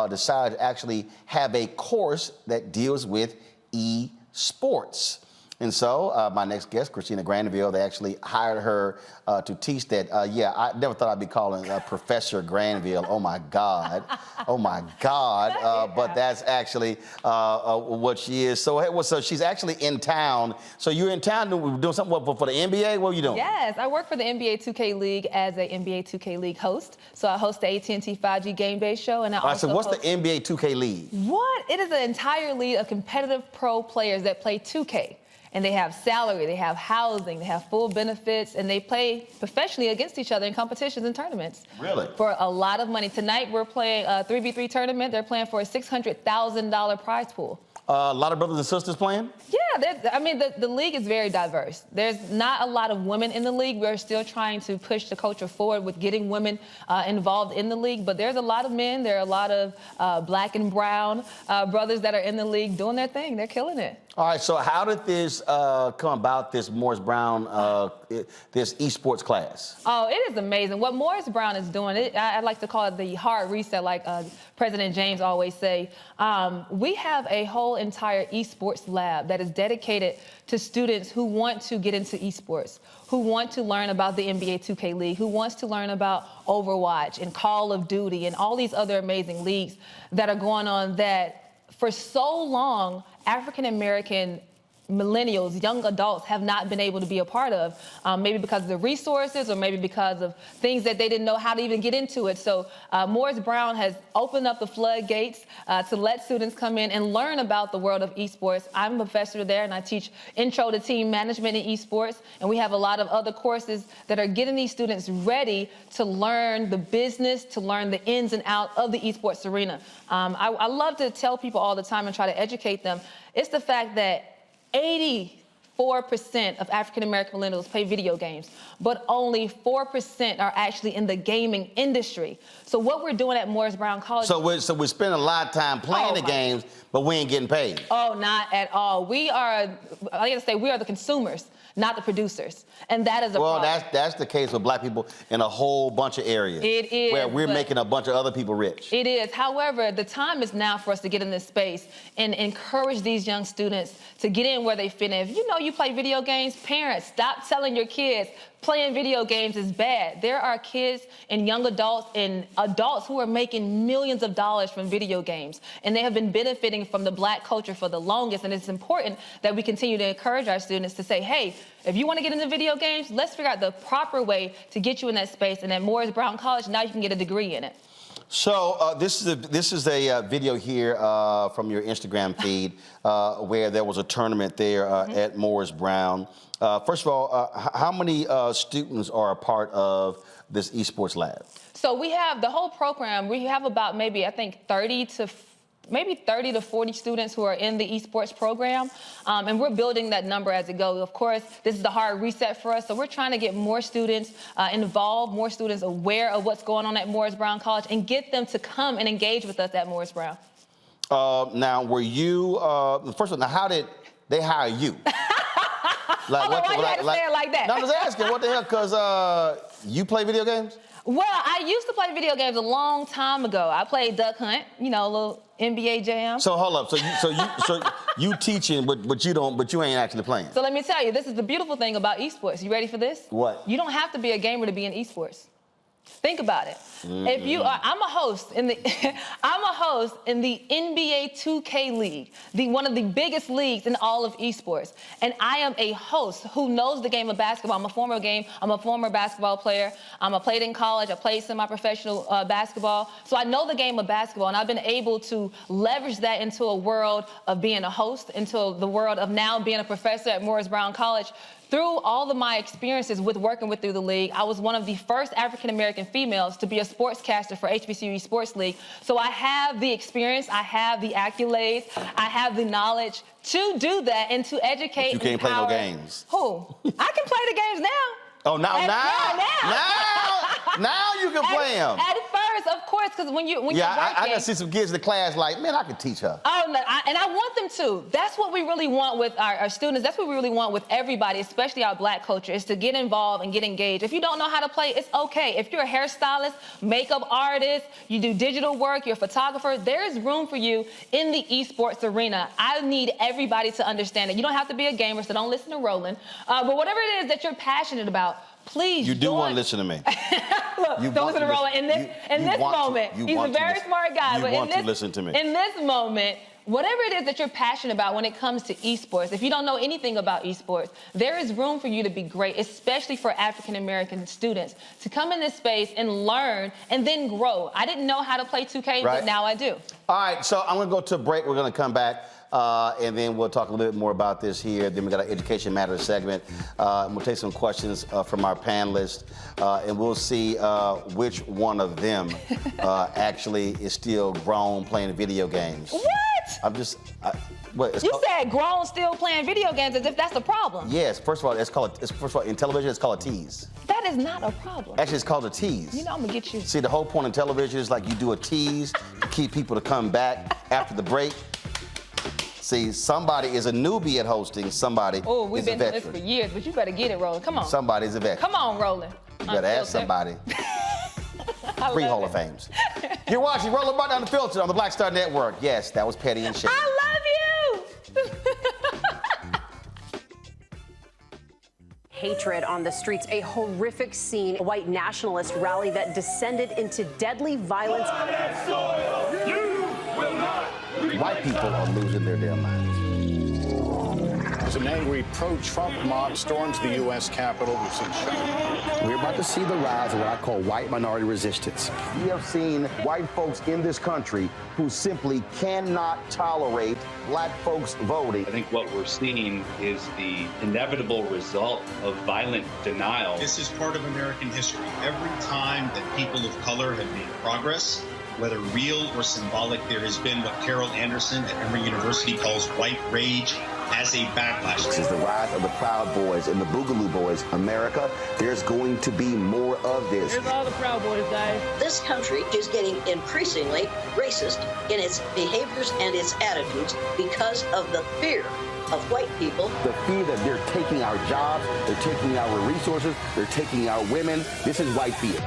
Speaker 1: decided to actually have a course that deals with esports. And so my next guest, Christina Granville, they actually hired her to teach that. Yeah, I never thought I'd be calling Professor Granville. Oh, my God. Oh, my God. But that's actually what she is. So, so she's actually in town. So you're in town doing something for the NBA? What are you doing?
Speaker 6: Yes, I work for the NBA 2K League as a NBA 2K League host. So I host the AT&T 5G Game Day show. And I also
Speaker 1: so what's the NBA 2K League?
Speaker 6: What? It is an entire league of competitive pro players that play 2K. And they have salary, they have housing, they have full benefits, and they play professionally against each other in competitions and tournaments.
Speaker 1: Really?
Speaker 6: For a lot of money. Tonight, we're playing a 3v3 tournament. They're playing for a $600,000 prize pool.
Speaker 1: A lot of brothers and sisters playing?
Speaker 6: Yeah, I mean, the league is very diverse. There's not a lot of women in the league. We're still trying to push the culture forward with getting women involved in the league. But there's a lot of men. There are a lot of black and brown brothers that are in the league doing their thing. They're killing it.
Speaker 1: All right, so how did this come about, this Morris Brown, this esports class?
Speaker 6: Oh, it is amazing. What Morris Brown is doing, I like to call it the hard reset, like President James always say. We have a whole entire esports lab that is dedicated to students who want to get into esports, who want to learn about the NBA 2K League, who wants to learn about Overwatch and Call of Duty and all these other amazing leagues that are going on that for so long, African-American millennials, young adults, have not been able to be a part of, maybe because of the resources or maybe because of things that they didn't know how to even get into it. So Morris Brown has opened up the floodgates to let students come in and learn about the world of esports. I'm a professor there, and I teach intro to team management in esports, and we have a lot of other courses that are getting these students ready to learn the business, to learn the ins and outs of the esports arena. I love to tell people all the time and try to educate them. It's the fact that 84% of African-American millennials play video games, but only 4% are actually in the gaming industry. So what we're doing at Morris Brown College...
Speaker 1: So we're spending a lot of time playing the games, but we ain't getting paid.
Speaker 6: Oh, not at all. We are, I gotta say, we are the consumers, not the producers. And that is a problem.
Speaker 1: Well, that's the case with black people in a whole bunch of areas.
Speaker 6: It is.
Speaker 1: Where we're making a bunch of other people rich.
Speaker 6: It is. However, the time is now for us to get in this space and encourage these young students to get in where they fit in. If you know you play video games, parents, stop telling your kids playing video games is bad. There are kids and young adults and adults who are making millions of dollars from video games, and they have been benefiting from the black culture for the longest, and it's important that we continue to encourage our students to say, hey, if you want to get into video games, let's figure out the proper way to get you in that space, and at Morris Brown College, now you can get a degree in it.
Speaker 1: So this is a video here from your Instagram feed where there was a tournament there at Morris Brown. First of all, how many students are a part of this esports lab?
Speaker 6: So we have the whole program. We have about maybe, I think, 30 to 40 students who are in the esports program, and we're building that number as it goes. Of course, this is the hard reset for us, so we're trying to get more students involved, more students aware of what's going on at Morris Brown College, and get them to come and engage with us at Morris Brown.
Speaker 1: Now, were you, first of all, now how did they hire you?
Speaker 6: Why you had to say it like that?
Speaker 1: No, I'm just asking, what the hell, because you play video games?
Speaker 6: Well, I used to play video games a long time ago. I played Duck Hunt, you know, a little NBA Jam.
Speaker 1: So hold up, so you teaching, but you ain't actually playing.
Speaker 6: So let me tell you, this is the beautiful thing about esports. You ready for this?
Speaker 1: What?
Speaker 6: You don't have to be a gamer to be in esports. Think about it. If you are, I'm a host in the NBA 2K League, one of the biggest leagues in all of esports. And I am a host who knows the game of basketball. I'm a former basketball player. I played in college. I played semi-professional basketball. So I know the game of basketball, and I've been able to leverage that into a world of being a host, into the world of now being a professor at Morris Brown College, through all of my experiences with working with through the league, I was one of the first African-American females to be a sportscaster for HBCU Sports League. So I have the experience, I have the accolades, I have the knowledge to do that and to educate.
Speaker 1: But you can't play no games.
Speaker 6: Who? I can play the games now.
Speaker 1: Oh, now you can play them.
Speaker 6: At first, of course, because when you're working.
Speaker 1: I got to see some kids in the class like, man, I could teach her.
Speaker 6: Oh, no, and I want them to. That's what we really want with our students. That's what we really want with everybody, especially our Black culture, is to get involved and get engaged. If you don't know how to play, it's okay. If you're a hairstylist, makeup artist, you do digital work, you're a photographer, there is room for you in the esports arena. I need everybody to understand it. You don't have to be a gamer, so don't listen to Roland. But whatever it is that you're passionate about, please.
Speaker 1: You do want to listen to me.
Speaker 6: Look, don't listen to Roland. In this moment, he's a very smart guy. But
Speaker 1: listen to me.
Speaker 6: In this moment, whatever it is that you're passionate about when it comes to esports, if you don't know anything about esports, there is room for you to be great, especially for African-American students, to come in this space and learn and then grow. I didn't know how to play 2K, but now I do.
Speaker 1: All right, so I'm going to go to a break. We're going to come back. And then we'll talk a little bit more about this here. Then we got our Education Matters segment. And we'll take some questions from our panelists. And we'll see which one of them actually is still grown playing video games.
Speaker 6: What?
Speaker 1: I'm just...
Speaker 6: You said grown still playing video games as if that's a problem.
Speaker 1: Yes, first of all, in television, it's called a tease.
Speaker 6: That is not a problem.
Speaker 1: Actually, it's called a tease.
Speaker 6: You know, I'm gonna get you.
Speaker 1: See, the whole point in television is like you do a tease to keep people to come back after the break. See, somebody is a newbie at hosting, somebody is a veteran.
Speaker 6: Oh, we've been doing this for years, but you better get it, Roland. Come on.
Speaker 1: Somebody's a veteran.
Speaker 6: Come on, Roland.
Speaker 1: You better ask somebody. 3 Hall of Fames. You're watching Roland Martin Unfiltered on the Black Star Network. Yes, that was petty and shady.
Speaker 6: I love you!
Speaker 8: Hatred on the streets, a horrific scene, a white nationalist rally that descended into deadly violence.
Speaker 1: White people are losing their damn minds.
Speaker 10: As an angry pro-Trump mob storms the U.S. Capitol, we've seen shooting.
Speaker 1: We're about to see the rise of what I call white minority resistance. We have seen white folks in this country who simply cannot tolerate Black folks voting.
Speaker 18: I think what we're seeing is the inevitable result of violent denial.
Speaker 20: This is part of American history. Every time that people of color have made progress, whether real or symbolic, there has been what Carol Anderson at Emory University calls white rage as a backlash.
Speaker 1: This is the rise of the Proud Boys and the Boogaloo Boys. America, there's going to be more of this.
Speaker 22: Here's all the Proud Boys, guys.
Speaker 24: This country is getting increasingly racist in its behaviors and its attitudes because of the fear of white people.
Speaker 1: The fear that they're taking our jobs, they're taking our resources, they're taking our women. This is white fear.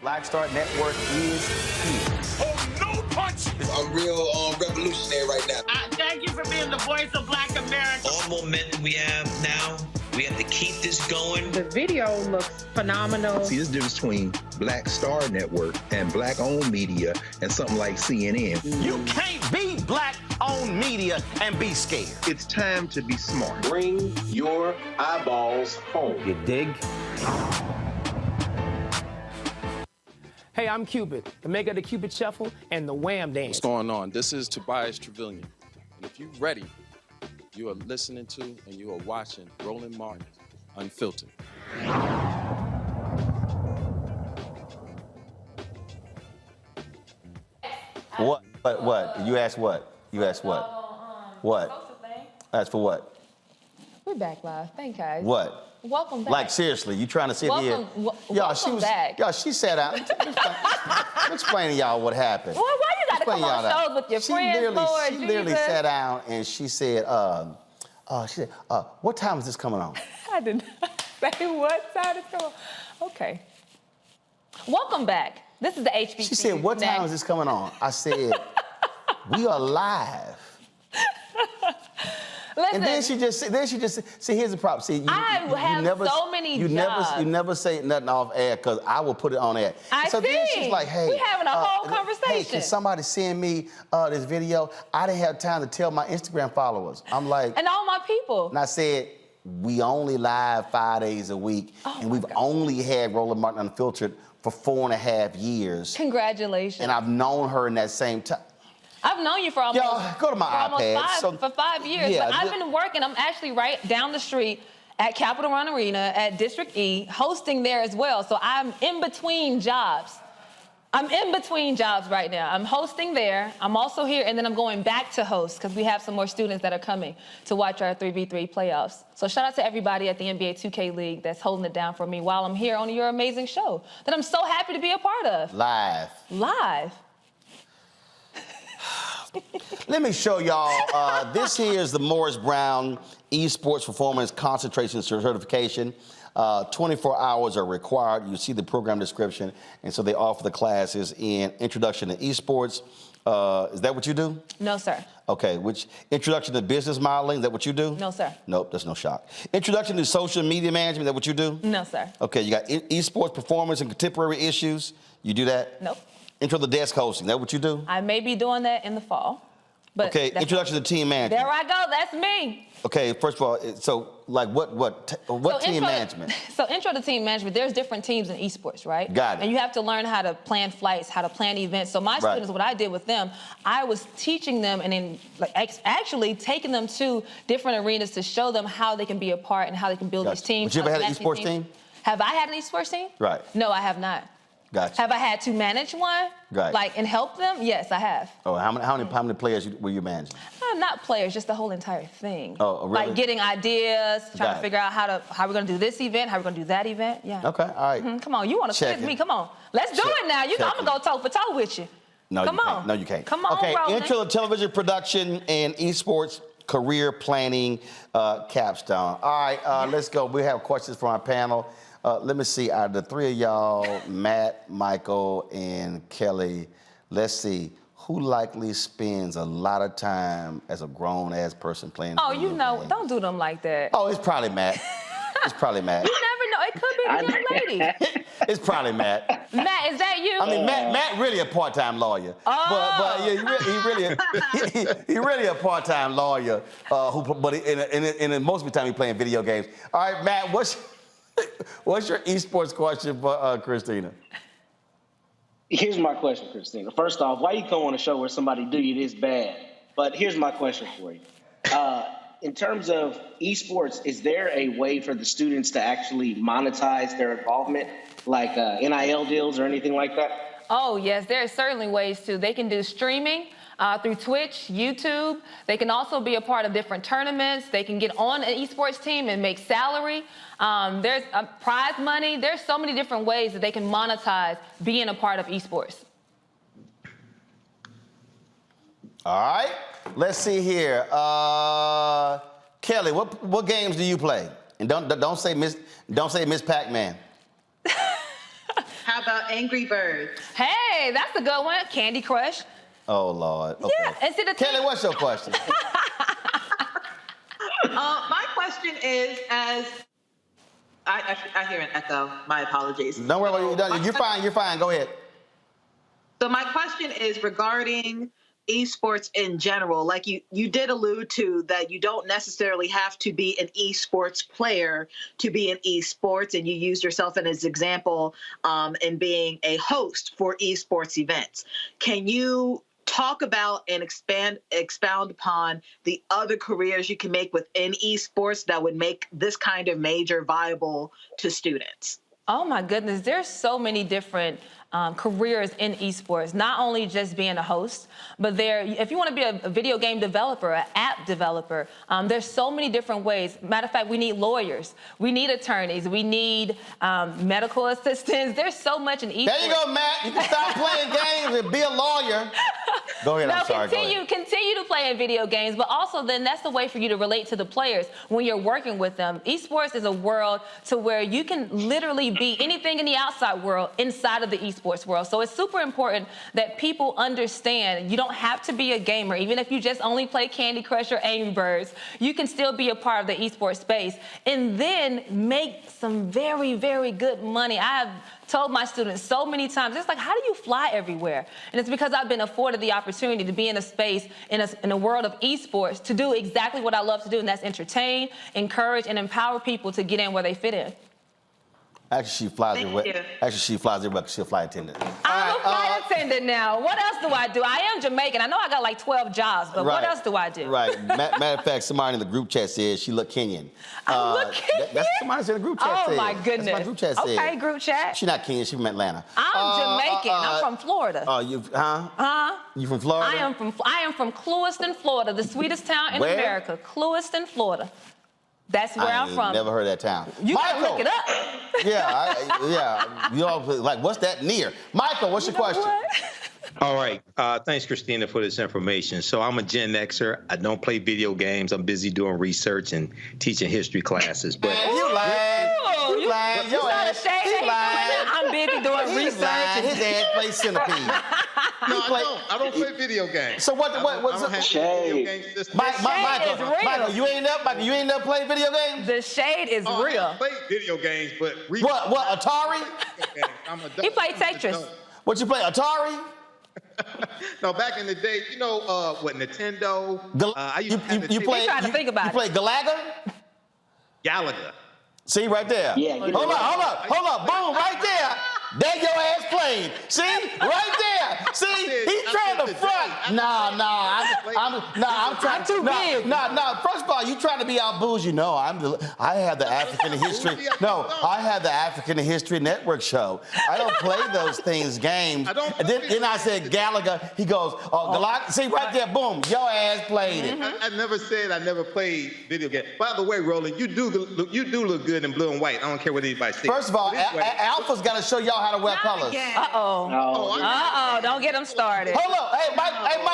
Speaker 1: Black Star Network is here.
Speaker 27: Oh, no punch!
Speaker 28: I'm real revolutionary right now.
Speaker 27: Thank you for being the voice of Black America.
Speaker 29: All momentum we have now, we have to keep this going.
Speaker 30: The video looks phenomenal.
Speaker 3: See, there's a difference between Black Star Network and Black-owned media and something like CNN.
Speaker 1: You can't be Black-owned media and be scared.
Speaker 3: It's time to be smart.
Speaker 21: Bring your eyeballs home.
Speaker 1: You dig?
Speaker 31: Hey, I'm Cupid, the maker of the Cupid Shuffle and the Wham Dance.
Speaker 32: What's going on? This is Tobias Trevelyan. And if you're ready, you are listening to and you are watching Roland Martin Unfiltered.
Speaker 1: What? You asked what? You asked what? What? Asked for what?
Speaker 6: We're back live. Thank you, guys.
Speaker 1: What?
Speaker 6: Welcome back.
Speaker 1: Like, seriously, you trying to sit here?
Speaker 6: Welcome back.
Speaker 1: Y'all, she sat out. I'm explaining y'all what happened.
Speaker 6: Boy, why you got to come on shows with your friends, Lord
Speaker 1: She literally sat down and she said, what time is this coming on?
Speaker 6: I did not say what time is coming on. Okay. Welcome back. This is the HBCU.
Speaker 1: She said, what time is this coming on? I said, we are live.
Speaker 6: Listen,
Speaker 1: and then she just see, here's the problem. See,
Speaker 6: so many jobs.
Speaker 1: You never say nothing off air because I will put it on air. Then she's like, hey,
Speaker 6: we having a whole conversation.
Speaker 1: Hey, can somebody send me this video? I didn't have time to tell my Instagram followers. I'm like,
Speaker 6: and all my people.
Speaker 1: And I said, we only live 5 days a week, and we've only had Roland Martin Unfiltered for 4.5 years.
Speaker 6: Congratulations.
Speaker 1: And I've known her in that same time.
Speaker 6: I've known you for almost,
Speaker 1: go to my
Speaker 6: for
Speaker 1: iPad.
Speaker 6: for 5 years.
Speaker 1: Yeah,
Speaker 6: but I've been working. I'm actually right down the street at Capital One Arena at District E, hosting there as well. So I'm in between jobs. I'm in between jobs right now. I'm hosting there. I'm also here, and then I'm going back to host because we have some more students that are coming to watch our 3v3 playoffs. So shout out to everybody at the NBA 2K League that's holding it down for me while I'm here on your amazing show that I'm so happy to be a part of.
Speaker 1: Live. Let me show y'all. This here is the Morris Brown Esports Performance Concentration Certification. 24 hours are required. You see the program description, and so they offer the classes in Introduction to Esports. Is that what you do?
Speaker 6: No, sir.
Speaker 1: Okay, which Introduction to Business Modeling, is that what you do?
Speaker 6: No, sir.
Speaker 1: Nope, that's no shock. Introduction to Social Media Management, is that what you do?
Speaker 6: No, sir.
Speaker 1: Okay, you got Esports Performance and Contemporary Issues. You do that?
Speaker 6: Nope.
Speaker 1: Intro to Desk Hosting, is that what you do?
Speaker 6: I may be doing that in the fall. But
Speaker 1: okay, Introduction to Team Management.
Speaker 6: There I go, that's me.
Speaker 1: Okay, first of all, so like what team management?
Speaker 6: So intro to team management, there's different teams in esports, right?
Speaker 1: Got it.
Speaker 6: And you have to learn how to plan flights, how to plan events. So my students, what I did with them, I was teaching them and then actually taking them to different arenas to show them how they can be a part and how they can build these teams.
Speaker 1: But you ever had an esports team?
Speaker 6: Have I had an esports team?
Speaker 1: Right.
Speaker 6: No, I have not.
Speaker 1: Gotcha.
Speaker 6: Have I had to manage one?
Speaker 1: Right.
Speaker 6: Like, and help them? Yes, I have.
Speaker 1: Oh, how many players were you managing?
Speaker 6: Not players, just the whole entire thing.
Speaker 1: Oh, really?
Speaker 6: Like getting ideas, trying to figure out how we're gonna do this event, how we're gonna do that event. Yeah.
Speaker 1: Okay, all right.
Speaker 6: Come on, you want to quiz me? Come on, let's do it now. I'm gonna go toe for toe with you.
Speaker 1: No,
Speaker 6: come on.
Speaker 1: No, you can't.
Speaker 6: Come on,
Speaker 1: okay,
Speaker 6: Roland.
Speaker 1: Intro to Television Production and Esports Career Planning Capstone. All right, let's go. We have questions from our panel. Let me see, out of the three of y'all, Matt, Michael, and Kelly, let's see, who likely spends a lot of time as a grown-ass person playing
Speaker 6: you know, games? Don't do them like that.
Speaker 1: Oh, it's probably Matt. It's probably Matt.
Speaker 6: You never know, it could be the young lady.
Speaker 1: It's probably Matt.
Speaker 6: Matt, is that you?
Speaker 1: I mean, Matt really a part-time lawyer.
Speaker 6: Oh.
Speaker 1: But yeah, he really a part-time lawyer, and most of the time he playing video games. All right, Matt, what's your esports question for Christina?
Speaker 21: Here's my question, Christina. First off, why you come on a show where somebody do you this bad? But here's my question for you. In terms of esports, is there a way for the students to actually monetize their involvement, like NIL deals or anything like that?
Speaker 6: Oh, yes, there are certainly ways to. They can do streaming through Twitch, YouTube. They can also be a part of different tournaments. They can get on an esports team and make salary. There's prize money. There's so many different ways that they can monetize being a part of esports.
Speaker 1: All right, let's see here. Kelly, what games do you play? And don't say Miss Pac-Man.
Speaker 2: How about Angry Birds?
Speaker 6: Hey, that's a good one. Candy Crush.
Speaker 1: Oh, Lord. Okay.
Speaker 6: Yeah, and see the
Speaker 1: Kelly, what's your question?
Speaker 2: My question is, as I hear an echo. My apologies.
Speaker 1: Don't worry about it. You're fine. You're fine. Go ahead.
Speaker 2: So my question is regarding esports in general. Like you did allude to that you don't necessarily have to be an esports player to be in esports, and you used yourself as an example in being a host for esports events. Can you talk about and expound upon the other careers you can make within esports that would make this kind of major viable to students?
Speaker 6: Oh my goodness, there's so many different careers in esports, not only just being a host, but if you want to be a video game developer, an app developer, there's so many different ways. Matter of fact, we need lawyers, we need attorneys, we need medical assistants. There's so much in esports.
Speaker 1: There you go, Matt. You can stop playing games and be a lawyer. Go ahead, I'm sorry.
Speaker 6: Continue to play in video games, but also then that's the way for you to relate to the players when you're working with them. Esports is a world to where you can literally be anything in the outside world inside of the esports world. So it's super important that people understand you don't have to be a gamer. Even if you just only play Candy Crush or Angry Birds, you can still be a part of the esports space and then make some very, very good money. I have told my students so many times, it's like, how do you fly everywhere? And it's because I've been afforded the opportunity to be in a space, in a world of esports, to do exactly what I love to do, and that's entertain, encourage, and empower people to get in where they fit in.
Speaker 1: Actually, she flies everywhere. Actually, she flies everywhere because she's a flight attendant.
Speaker 6: I'm a flight attendant now. What else do I do? I am Jamaican. I know I got like 12 jobs, but what else do I do?
Speaker 1: Right. Matter of fact, somebody in the group chat said she looked Kenyan.
Speaker 6: I look Kenyan?
Speaker 1: That's somebody in the group chat said.
Speaker 6: Oh, my goodness.
Speaker 1: That's my group chat said.
Speaker 6: Okay, group chat.
Speaker 1: She's not Kenyan. She's from Atlanta.
Speaker 6: I'm Jamaican. I'm from Florida.
Speaker 1: Oh, you from Florida?
Speaker 6: I am from Clewiston, Florida, the sweetest town in America. Clewiston, Florida. That's where I'm from.
Speaker 1: Never heard of that town.
Speaker 6: You gotta look it up.
Speaker 1: Yeah. You know, like, what's that near? Michael, what's your question?
Speaker 4: All right. Thanks, Christina, for this information. So I'm a Gen Xer. I don't play video games. I'm busy doing research and teaching history classes. But
Speaker 1: you lying. You lying.
Speaker 6: You saw the shade. I'm busy doing research.
Speaker 1: His ass plays Centipede.
Speaker 4: No, I don't play video games.
Speaker 1: So what's
Speaker 4: the shade?
Speaker 1: Michael, you ain't never played video games?
Speaker 6: The shade is real.
Speaker 4: I play video games, but
Speaker 1: what? Atari?
Speaker 6: He played Tetris.
Speaker 1: What you play? Atari?
Speaker 4: No, back in the day, you know what? Nintendo. I used
Speaker 1: you play.
Speaker 6: Trying to think about
Speaker 1: you play Galaga?
Speaker 4: Galaga.
Speaker 1: See right there.
Speaker 21: Yeah.
Speaker 1: Hold up. Boom, right there. There your ass played. See? Right there. See? He's trying to front. I'm trying
Speaker 6: too big.
Speaker 1: First of all, you trying to be out bougie. No, I have the African History. No, I have the African History Network show. I don't play those games. Then I said Galaga. He goes, Galaga. See right there, boom, your ass played it.
Speaker 4: I never said I never played video games. By the way, Roland, you do look good in blue and white. I don't care what anybody says.
Speaker 1: First of all, Alpha's got to show y'all how to wear colors.
Speaker 6: Uh-oh. Don't get him started.
Speaker 1: Hold up. Hey, Mike,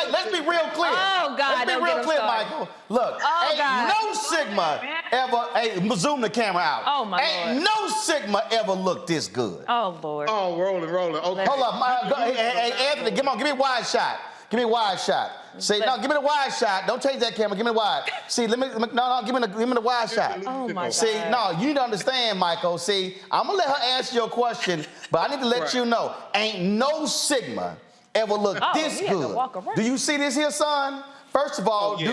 Speaker 1: let's be real clear.
Speaker 6: Oh, God,
Speaker 1: let's be real clear, Michael. Look, no Sigma ever, zoom the camera out.
Speaker 6: Oh, my Lord.
Speaker 1: No Sigma ever looked this good.
Speaker 6: Oh, Lord.
Speaker 4: Oh, Roland. Okay.
Speaker 1: Hold up. Hey, Anthony, give me a wide shot. Give me a wide shot. See, no, give me the wide shot. Don't change that camera. Give me the wide. See, give me the wide shot.
Speaker 6: Oh my God.
Speaker 1: See, no, you need to understand, Michael. See, I'm gonna let her answer your question, but I need to let you know, ain't no Sigma ever looked this good. Do you see this here, son? First of all, do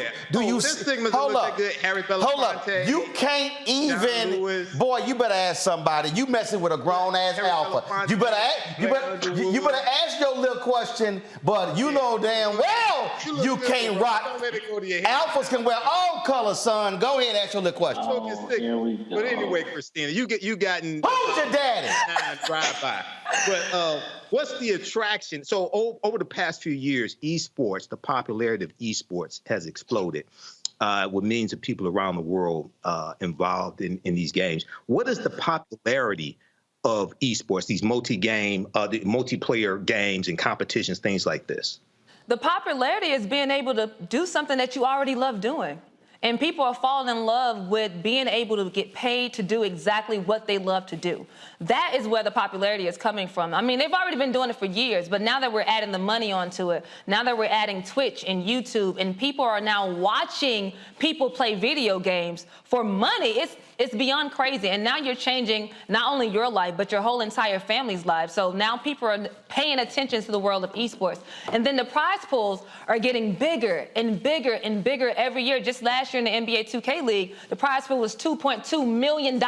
Speaker 1: you
Speaker 4: this Sigma's
Speaker 1: hold up?
Speaker 4: Good, Harry Belafonte.
Speaker 1: Hold up. You can't even. Boy, you better ask somebody. You messing with a grown ass alpha. You better ask your little question. But you know damn well you can't rock. Alphas can wear all colors, son. Go ahead and ask your little question.
Speaker 4: But anyway, Christina, you gotten.
Speaker 1: Who's your daddy?
Speaker 4: Drive by. But what's the attraction? So over the past few years, esports, the popularity of esports has exploded with millions of people around the world involved in these games. What is the popularity of esports, these the multiplayer games and competitions, things like this?
Speaker 6: The popularity is being able to do something that you already love doing. And people are falling in love with being able to get paid to do exactly what they love to do. That is where the popularity is coming from. I mean, they've already been doing it for years, but now that we're adding the money onto it, now that we're adding Twitch and YouTube, and people are now watching people play video games for money, it's beyond crazy. And now you're changing not only your life, but your whole entire family's life. So now people are paying attention to the world of esports. And then the prize pools are getting bigger and bigger and bigger every year. Just last year in the NBA 2K League, the prize pool was $2.2 million.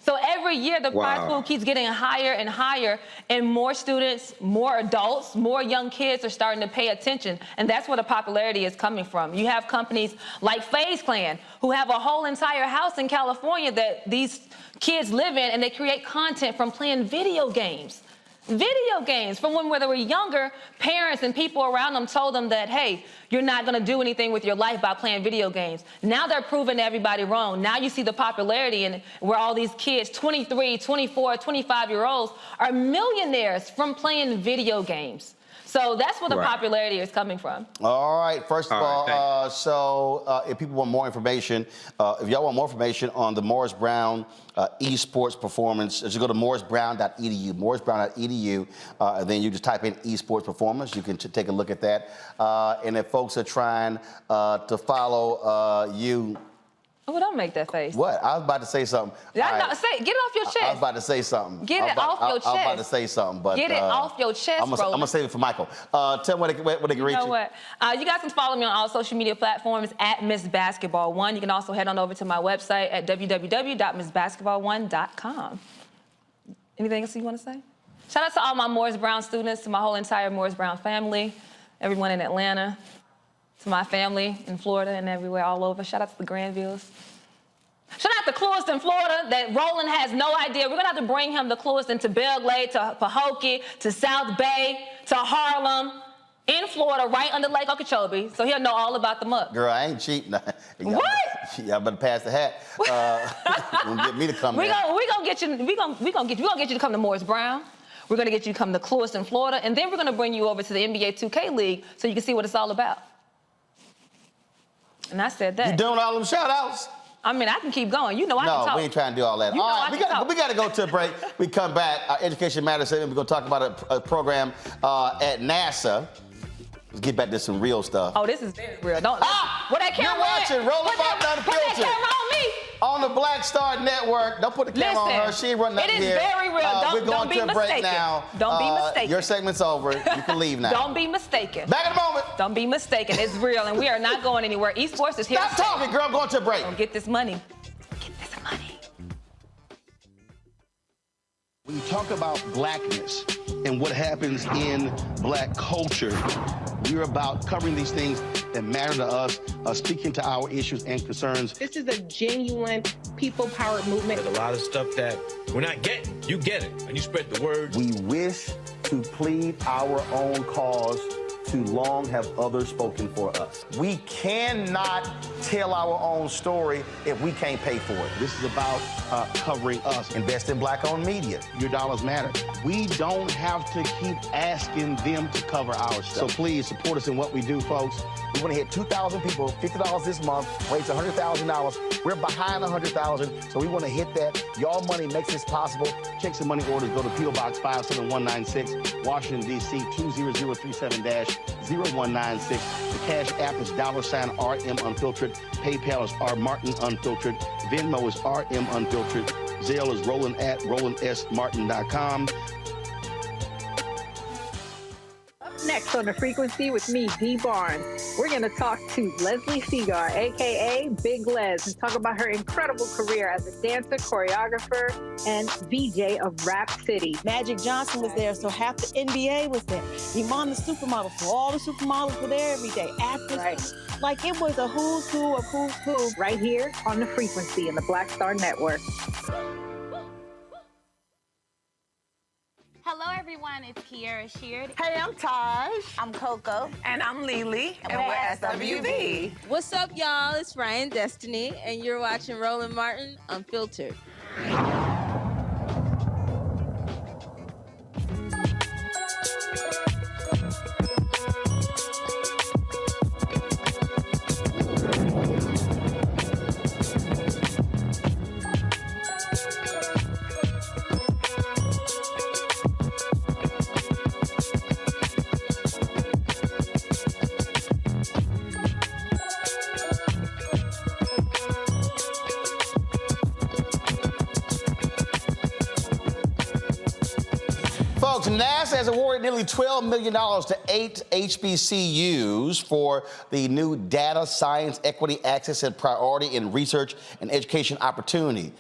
Speaker 6: So every year, the prize pool keeps getting higher and higher, and more students, more adults, more young kids are starting to pay attention, and that's where the popularity is coming from. You have companies like FaZe Clan, who have a whole entire house in California that these kids live in, and they create content from playing video games. Video games from when they were younger, parents and people around them told them that, hey, you're not going to do anything with your life by playing video games. Now they're proving everybody wrong. Now you see the popularity and where all these kids, 23, 24, 25-year-olds, are millionaires from playing video games. So that's where the popularity is coming from.
Speaker 1: All right. First of all, if people want more information, if y'all want more information on the Morris Brown esports performance, just go to morrisbrown.edu, morrisbrown.edu, and then you just type in esports performance. You can take a look at that. And if folks are trying to follow you
Speaker 6: Oh, don't make that face.
Speaker 1: What? I was about to say something.
Speaker 6: Yeah,
Speaker 1: All
Speaker 6: no,
Speaker 1: right.
Speaker 6: say, get it off your chest.
Speaker 1: I was about to say something.
Speaker 6: Get it off your chest.
Speaker 1: I was about to say something, but
Speaker 6: get it off your chest,
Speaker 1: I'm gonna save it for Michael. Tell me where they can reach you.
Speaker 6: You know what? You guys can follow me on all social media platforms at Miss Basketball 1. You can also head on over to my website at www.missbasketball1.com. Anything else you want to say? Shout out to all my Morris Brown students, to my whole entire Morris Brown family, everyone in Atlanta, to my family in Florida and everywhere, all over. Shout out to the Granvilles. Shout out to Clewiston, Florida, that Roland has no idea. We're going to have to bring him to Clewiston, to Belle Glade, to Pahokee, to South Bay, to Harlem, in Florida, right under Lake Okeechobee, so he'll know all about the muck.
Speaker 1: Girl, I ain't cheating.
Speaker 6: What?
Speaker 1: Y'all better pass the hat. Don't get me to come there.
Speaker 6: We're gonna get you to come to Morris Brown. We're gonna get you to come to Clewiston, Florida, and then we're gonna bring you over to the NBA 2K League so you can see what it's all about. And I said that.
Speaker 1: You doing all them shout outs?
Speaker 6: I mean, I can keep going. You know I can talk.
Speaker 1: No, we ain't trying to do all that.
Speaker 6: You know
Speaker 1: all right, we got to go to a break. We come back. Our Education Matters segment. We're going to talk about a program at NASA. Let's get back to some real stuff.
Speaker 6: Oh, this is very real. Don't. What that camera?
Speaker 1: You're watching Rolling Martin Unfiltered.
Speaker 6: Put that camera on me.
Speaker 1: On the Black Star Network. Don't put the camera on her. She ain't running up here.
Speaker 6: It is very real.
Speaker 1: We're going to a break now.
Speaker 6: Don't be mistaken.
Speaker 1: Your segment's over. You can leave now.
Speaker 6: Don't be mistaken.
Speaker 1: Back in a moment.
Speaker 6: Don't be mistaken. It's real, and we are not going anywhere. Esports is here.
Speaker 1: Stop talking, girl. I'm going to a break.
Speaker 6: Don't get this money. Get this money.
Speaker 1: When you talk about blackness and what happens in black culture, we're about covering these things that matter to us, speaking to our issues and concerns.
Speaker 30: This is a genuine people-powered movement.
Speaker 5: There's a lot of stuff that we're not getting. You get it, and you spread the word.
Speaker 1: We wish to plead our own cause. Too long have others spoken for us. We cannot tell our own story if we can't pay for it. This is about covering us. Invest in black-owned media. Your dollars matter. We don't have to keep asking them to cover our stuff. So please support us in what we do, folks. We want to hit 2,000 people, $50 this month, raise $100,000. We're behind $100,000, so we want to hit that. Y'all money makes this possible. Check some money orders. Go to P.O. Box 57196, Washington, D.C. 20037-0196. The Cash App is $RM Unfiltered. PayPal is R Martin Unfiltered. Venmo is RM Unfiltered. Zelle is Roland at RolandSMartin.com.
Speaker 30: Next on The Frequency with me, Dee Barnes, we're going to talk to Leslie Segar, a.k.a. Big Les, and talk about her incredible career as a dancer, choreographer, and VJ of Rap City.
Speaker 7: Magic Johnson was there, so half the NBA was there. Iman the supermodel, so all the supermodels were there every day. Actors, right. Like it was a who's who of who's who.
Speaker 30: Right here on The Frequency in the Black Star Network.
Speaker 9: Hello, everyone. It's Kiara Sheard.
Speaker 11: Hey, I'm Taj.
Speaker 9: I'm Coco.
Speaker 11: And I'm Lily. And we're SWV.
Speaker 9: What's up, y'all? It's Ryan Destiny, and you're watching Roland Martin Unfiltered.
Speaker 1: Folks, NASA has awarded nearly $12 million to 8 HBCUs for the new Data Science Equity Access and Priority in Research and Education Opportunity.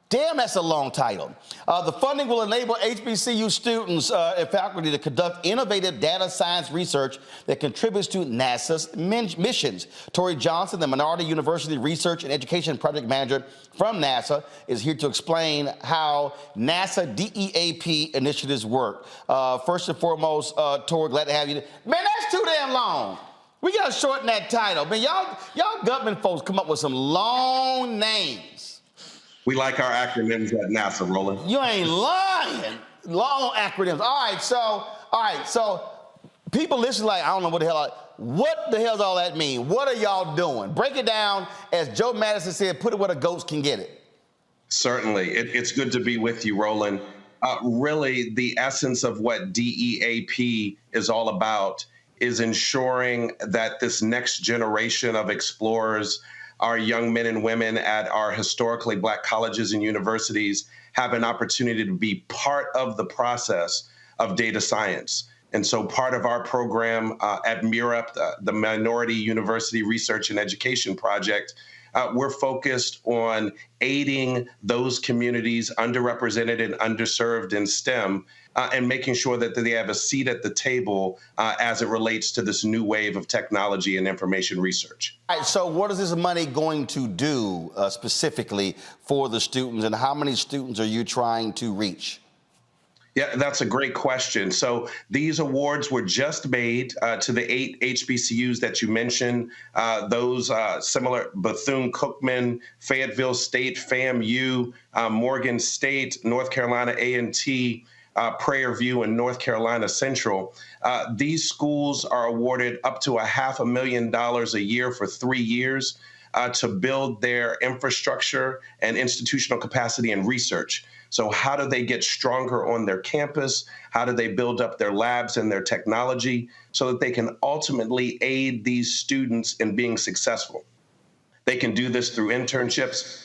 Speaker 1: Damn, that's a long title. The funding will enable HBCU students and faculty to conduct innovative data science research that contributes to NASA's missions. Tori Johnson, the Minority University Research and Education Project Manager from NASA, is here to explain how NASA DEAP initiatives work. First and foremost, Tori, glad to have you. Man, that's too damn long. We got to shorten that title. Man, y'all government folks come up with some long names.
Speaker 13: We like our acronyms at NASA, Roland.
Speaker 1: You ain't lying. Long acronyms. All right, so people listen like, I don't know what the hell does all that mean? What are y'all doing? Break it down, as Joe Madison said, put it where the goats can get it.
Speaker 13: Certainly. It's good to be with you, Roland. Really, the essence of what DEAP is all about is ensuring that this next generation of explorers our young men and women at our historically Black colleges and universities have an opportunity to be part of the process of data science. And so part of our program at MUREP, the Minority University Research and Education Project, we're focused on aiding those communities underrepresented and underserved in STEM and making sure that they have a seat at the table as it relates to this new wave of technology and information research.
Speaker 1: All right, so what is this money going to do specifically for the students, and how many students are you trying to reach?
Speaker 13: Yeah, that's a great question. So these awards were just made to the 8 HBCUs that you mentioned. Those similar: Bethune-Cookman, Fayetteville State, FAMU, Morgan State, North Carolina A&T, Prairie View, and North Carolina Central. These schools are awarded up to $500,000 a year for 3 years to build their infrastructure and institutional capacity and research. So how do they get stronger on their campus? How do they build up their labs and their technology so that they can ultimately aid these students in being successful? They can do this through internships,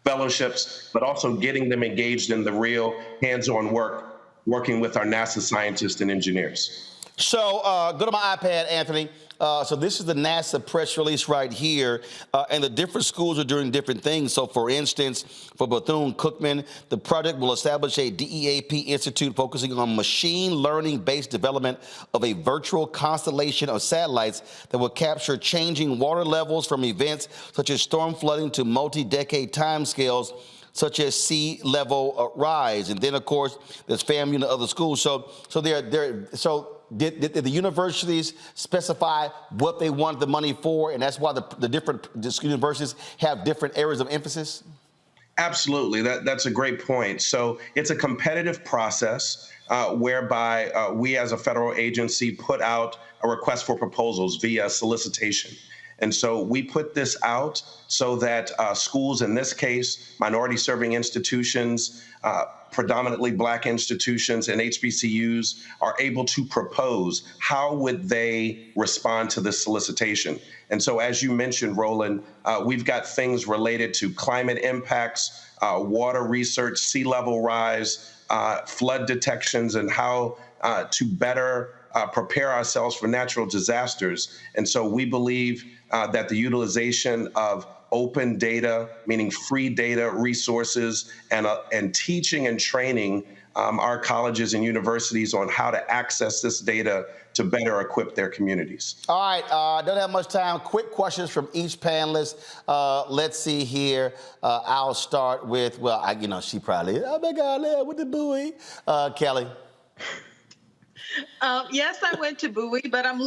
Speaker 13: fellowships, but also getting them engaged in the real hands-on work, working with our NASA scientists and engineers.
Speaker 1: So go to my iPad, Anthony. So this is the NASA press release right here, and the different schools are doing different things. So for instance, for Bethune-Cookman, the project will establish a DEAP institute focusing on machine learning-based development of a virtual constellation of satellites that will capture changing water levels from events such as storm flooding to multi-decade timescales such as sea level rise. And then, of course, there's FAMU and other schools. So did the universities specify what they wanted the money for, and that's why the different universities have different areas of emphasis?
Speaker 13: Absolutely. That's a great point. So it's a competitive process whereby we as a federal agency put out a request for proposals via solicitation. And so we put this out so that schools, in this case, minority-serving institutions, predominantly Black institutions, and HBCUs are able to propose how would they respond to this solicitation. And so, as you mentioned, Roland, we've got things related to climate impacts, water research, sea level rise, flood detections, and how to better prepare ourselves for natural disasters. And so we believe that the utilization of open data, meaning free data resources, and teaching and training our colleges and universities on how to access this data to better equip their communities. All
Speaker 1: right, don't have much time. Quick questions from each panelist. Let's see here. I'll start with, she probably, oh my God, with the buoy. Kelly.
Speaker 2: Yes, I went to Bowie, but I'm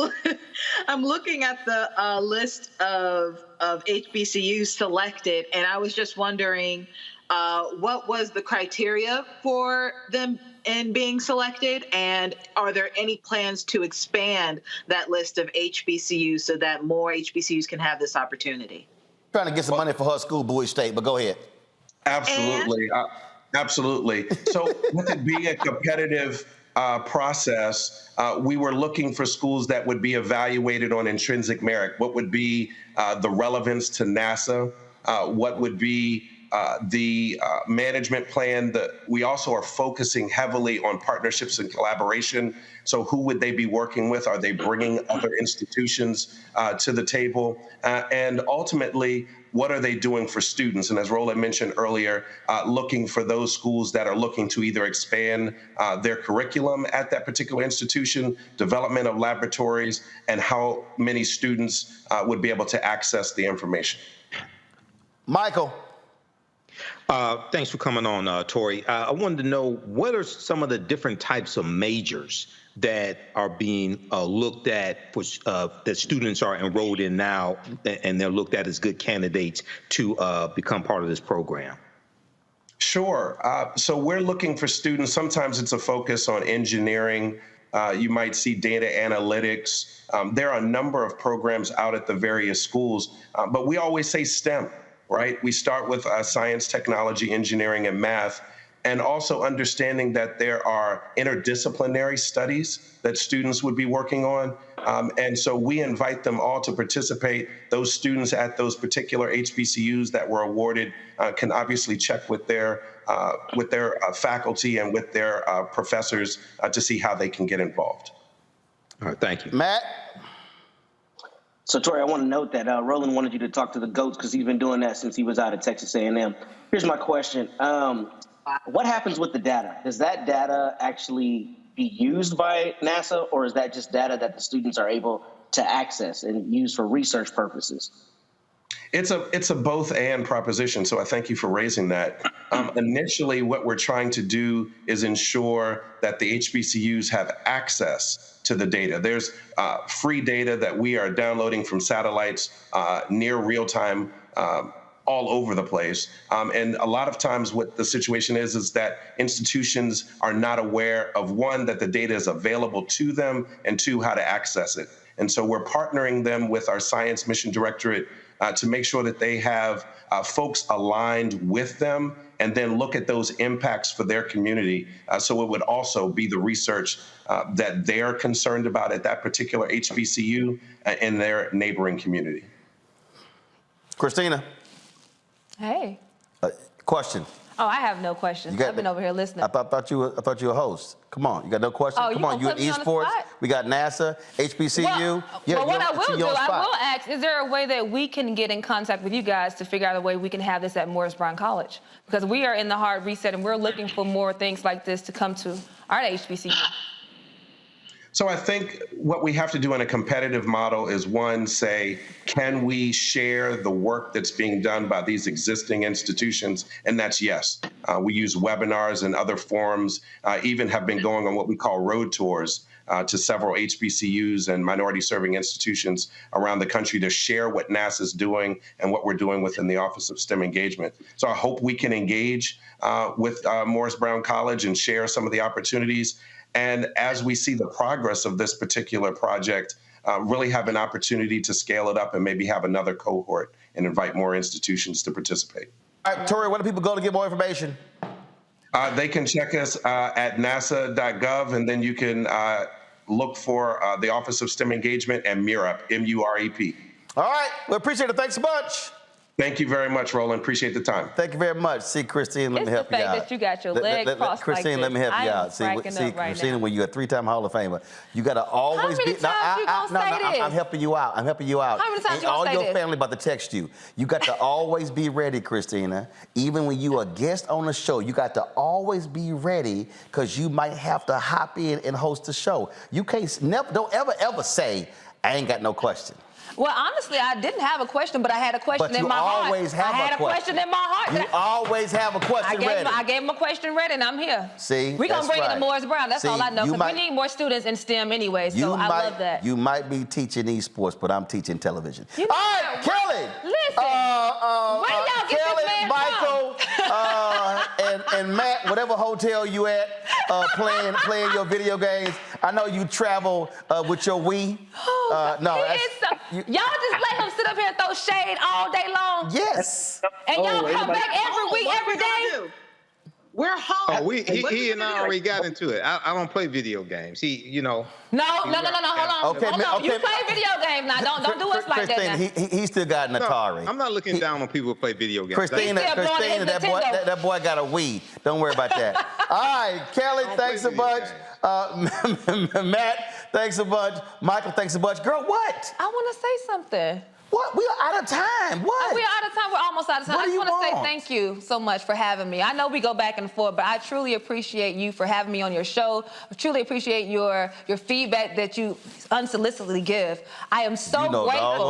Speaker 2: looking at the list of HBCUs selected, and I was just wondering what was the criteria for them in being selected, and are there any plans to expand that list of HBCUs so that more HBCUs can have this opportunity?
Speaker 1: Trying to get some money for her school, Bowie State, but go ahead.
Speaker 13: Absolutely. Absolutely. So with it being a competitive process, we were looking for schools that would be evaluated on intrinsic merit. What would be the relevance to NASA? What would be the management plan? We also are focusing heavily on partnerships and collaboration. So who would they be working with? Are they bringing other institutions to the table? And ultimately, what are they doing for students? And as Roland mentioned earlier, looking for those schools that are looking to either expand their curriculum at that particular institution, development of laboratories, and how many students would be able to access the information.
Speaker 1: Michael.
Speaker 4: Thanks for coming on, Tori. I wanted to know, what are some of the different types of majors that are being looked at, for, that students are enrolled in now, and they're looked at as good candidates to become part of this program?
Speaker 13: Sure. So we're looking for students. Sometimes it's a focus on engineering. You might see data analytics. There are a number of programs out at the various schools, but we always say STEM, right? We start with science, technology, engineering, and math, and also understanding that there are interdisciplinary studies that students would be working on. And so we invite them all to participate. Those students at those particular HBCUs that were awarded can obviously check with their faculty and with their professors to see how they can get involved.
Speaker 4: All right, thank you.
Speaker 1: Matt?
Speaker 21: So, Tori, I want to note that Roland wanted you to talk to the GOATs because he's been doing that since he was out at Texas A&M. Here's my question. What happens with the data? Does that data actually be used by NASA, or is that just data that the students are able to access and use for research purposes?
Speaker 13: It's a both and proposition, so I thank you for raising that. Initially, what we're trying to do is ensure that the HBCUs have access to the data. There's free data that we are downloading from satellites near real time all over the place. And a lot of times what the situation is that institutions are not aware of, one, that the data is available to them, and two, how to access it. And so we're partnering them with our Science Mission Directorate to make sure that they have folks aligned with them and then look at those impacts for their community. So it would also be the research that they're concerned about at that particular HBCU in their neighboring community.
Speaker 1: Christina?
Speaker 6: Hey.
Speaker 1: Question.
Speaker 6: Oh, I have no questions. I've been over here listening.
Speaker 1: I thought you were a host. Come on, you got no questions?
Speaker 6: Oh,
Speaker 1: Come on, you in esports. We got NASA, HBCU.
Speaker 6: Well, what I will do, I will ask, is there a way that we can get in contact with you guys to figure out a way we can have this at Morris Brown College? Because we are in the hard reset and we're looking for more things like this to come to our HBCU.
Speaker 13: So I think what we have to do in a competitive model is, one, say, can we share the work that's being done by these existing institutions? And that's yes. We use webinars and other forums, even have been going on what we call road tours to several HBCUs and minority-serving institutions around the country to share what NASA's doing and what we're doing within the Office of STEM Engagement. So I hope we can engage with Morris Brown College and share some of the opportunities. And as we see the progress of this particular project, really have an opportunity to scale it up and maybe have another cohort and invite more institutions to participate.
Speaker 1: All right, Tori, where do people go to get more information?
Speaker 13: They can check us at nasa.gov, and then you can look for the Office of STEM Engagement and MUREP, M-U-R-E-P.
Speaker 1: All right, we appreciate it. Thanks so much.
Speaker 13: Thank you very much, Roland. Appreciate the time.
Speaker 1: Thank you very much. See, Christine, let me help you out.
Speaker 6: It's the fact that you got your leg crossed
Speaker 1: Christine,
Speaker 6: like
Speaker 1: let me help you out. See, Christina, when you're a three-time Hall of Famer, you got to always be. I'm helping you out. I'm helping you out.
Speaker 6: How many times
Speaker 1: and
Speaker 6: you
Speaker 1: all
Speaker 6: say
Speaker 1: your
Speaker 6: this?
Speaker 1: family about to text you. You got to always be ready, Christina. Even when you are a guest on the show, you got to always be ready because you might have to hop in and host the show. You can't don't ever say, I ain't got no question.
Speaker 6: Well, honestly, I didn't have a question, but I had a question in my heart.
Speaker 1: But you always have a question.
Speaker 6: I had a question in my heart.
Speaker 1: You always have a question ready.
Speaker 6: I gave him a question ready, and I'm here.
Speaker 1: See,
Speaker 6: we're going to bring it to Morris Brown. That's all I know, because we need more students in STEM anyway, so I love that.
Speaker 1: You might be teaching esports, but I'm teaching television.
Speaker 6: All
Speaker 1: right, Kelly.
Speaker 6: Listen. Where y'all get
Speaker 1: Kelly,
Speaker 6: this man
Speaker 1: Michael, and Matt, whatever hotel you at, playing your video games. I know you travel with your Wii.
Speaker 6: Y'all just let him sit up here and throw shade all day long?
Speaker 1: Yes.
Speaker 6: And y'all come back every week, every day?
Speaker 2: We're home.
Speaker 4: Oh, he and I already got into it. I don't play video games.
Speaker 6: No, hold on.
Speaker 1: Okay,
Speaker 6: hold on. You play video games now. Don't do us like that now.
Speaker 1: He still got an Atari.
Speaker 4: I'm not looking down on people who play video games.
Speaker 1: Christina, that boy got a Wii. Don't worry about that. All right, Kelly, thanks a bunch. Matt, thanks a bunch. Michael, thanks a bunch. Girl, what?
Speaker 6: I want to say something.
Speaker 1: What? We are out of time. What?
Speaker 6: We are out of time. We're almost out of time. I just want to say thank you so much for having me. I know we go back and forth, but I truly appreciate you for having me on your show. I truly appreciate your feedback that you unsolicitedly give. I am so grateful.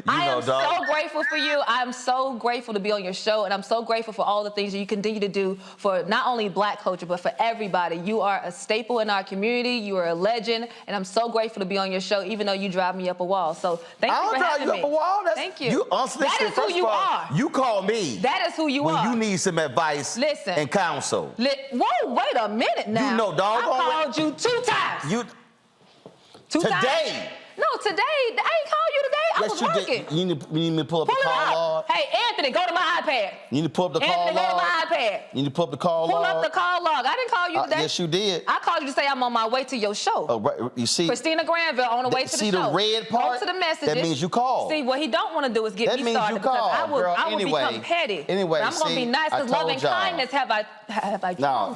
Speaker 6: I am so grateful for you. I'm so grateful to be on your show, and I'm so grateful for all the things that you continue to do for not only Black culture, but for everybody. You are a staple in our community. You are a legend, and I'm so grateful to be on your show, even though you drive me up a wall. So thank you for having me. Thank you.
Speaker 1: That
Speaker 6: is who you are.
Speaker 1: You call me.
Speaker 6: That is who you are.
Speaker 1: When you need some advice and counsel.
Speaker 6: Whoa, wait a minute now.
Speaker 1: You know, dog.
Speaker 6: I called you 2 times.
Speaker 1: Today.
Speaker 6: No, today. I ain't called you today. I was
Speaker 1: Yes, you
Speaker 6: working.
Speaker 1: did. You need me to pull up the
Speaker 6: Pull it
Speaker 1: call
Speaker 6: up.
Speaker 1: log.
Speaker 6: Hey, Anthony, go to my iPad.
Speaker 1: You need to pull up the call
Speaker 6: Anthony, go to
Speaker 1: log.
Speaker 6: my iPad.
Speaker 1: You need to pull up the call log.
Speaker 6: Pull up the call log. I didn't call you today.
Speaker 1: Yes, you did.
Speaker 6: I called you to say I'm on my way to your show.
Speaker 1: Oh, right. You see,
Speaker 6: Christina Granville on the way to the show.
Speaker 1: See the red part?
Speaker 6: Go to the messages.
Speaker 1: That means you called.
Speaker 6: See, what he don't want to do is get
Speaker 1: That
Speaker 6: me
Speaker 1: means
Speaker 6: started
Speaker 1: you called,
Speaker 6: because
Speaker 1: girl.
Speaker 6: I will become petty.
Speaker 1: Anyway,
Speaker 6: but I'm gonna be nice because love and kindness have I y'all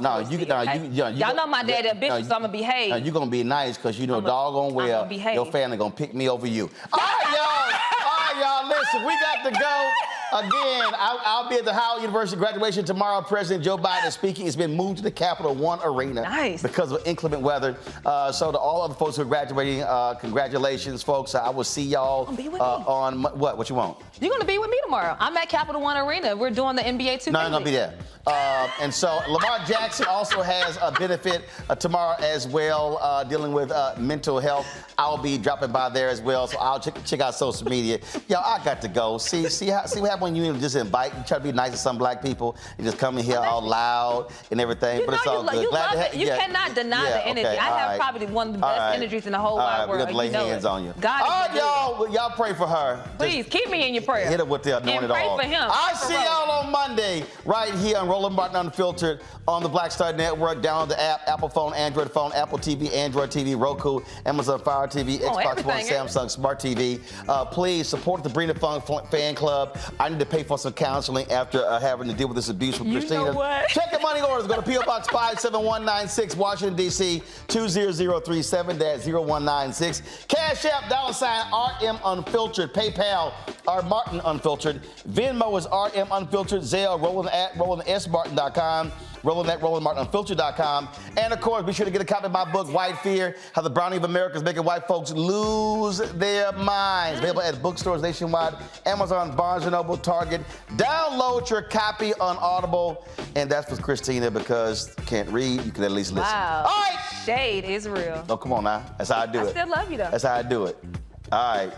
Speaker 6: know my daddy a bitch, so I'm gonna behave.
Speaker 1: No, you're gonna be nice because you know doggone well your family gonna pick me over you. All right, y'all. Listen, we got to go. Again, I'll be at the Howard University graduation tomorrow. President Joe Biden is speaking. It's been moved to the Capital One Arena because of inclement weather. So to all other folks who are graduating, congratulations, folks. I will see y'all on what you want?
Speaker 6: You're gonna be with me tomorrow. I'm at Capital One Arena. We're doing the NBA 2K.
Speaker 1: No, I'm gonna be there. And so Lamar Jackson also has a benefit tomorrow as well, dealing with mental health. I'll be dropping by there as well, so I'll check out social media. Yo, I got to go. See what happens when you just invite, you try to be nice to some black people, and just come in here all loud and everything. But it's all good.
Speaker 6: You love it. You cannot deny the energy.
Speaker 1: Okay,
Speaker 6: I have probably one of the best energies in the whole wide world.
Speaker 1: We're gonna lay hands on you.
Speaker 6: God,
Speaker 1: all right, y'all pray for her.
Speaker 6: Please keep me in your prayer.
Speaker 1: Hit her with the anointed oil.
Speaker 6: And pray for him.
Speaker 1: I'll see y'all on Monday right here on Roland Martin Unfiltered on the Black Star Network. Download the app, Apple phone, Android phone, Apple TV, Android TV, Roku, Amazon Fire TV, Xbox One, Samsung Smart TV. Please support the Brina Funk fan club. I need to pay for some counseling after having to deal with this abuse from Christina.
Speaker 6: Know what?
Speaker 1: Check your money orders. Go to P.O. Box 57196, Washington, D.C. 20037-0196. Cash App, $RM Unfiltered. PayPal, R Martin Unfiltered. Venmo is RM Unfiltered. Zelle, Roland@RolandSMartin.com. Roland@RolandMartinUnfiltered.com. And of course, be sure to get a copy of my book, White Fear, How the Browning of America is Making White Folks Lose Their Minds. Available at bookstores nationwide, Amazon, Barnes & Noble, Target. Download your copy on Audible. And that's for Christina because can't read, you can at least listen.
Speaker 6: Wow.
Speaker 1: All right.
Speaker 6: Shade is real.
Speaker 1: Oh, come on now. That's how I do it.
Speaker 6: I still love you, though.
Speaker 1: That's how I do it. All right.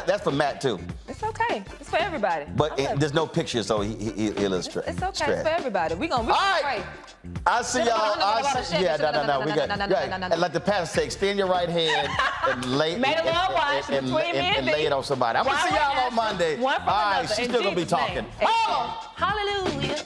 Speaker 1: That's for Matt, too.
Speaker 6: It's okay. It's for everybody.
Speaker 1: But there's no picture, so he illustrates.
Speaker 6: It's okay. It's for everybody. We're going to pray.
Speaker 1: I'll see y'all. No. We got, and like the pastor say, extend your right hand and lay and lay it on somebody. I'm gonna see y'all on Monday. All right, she's still gonna be talking.
Speaker 6: Hallelujah.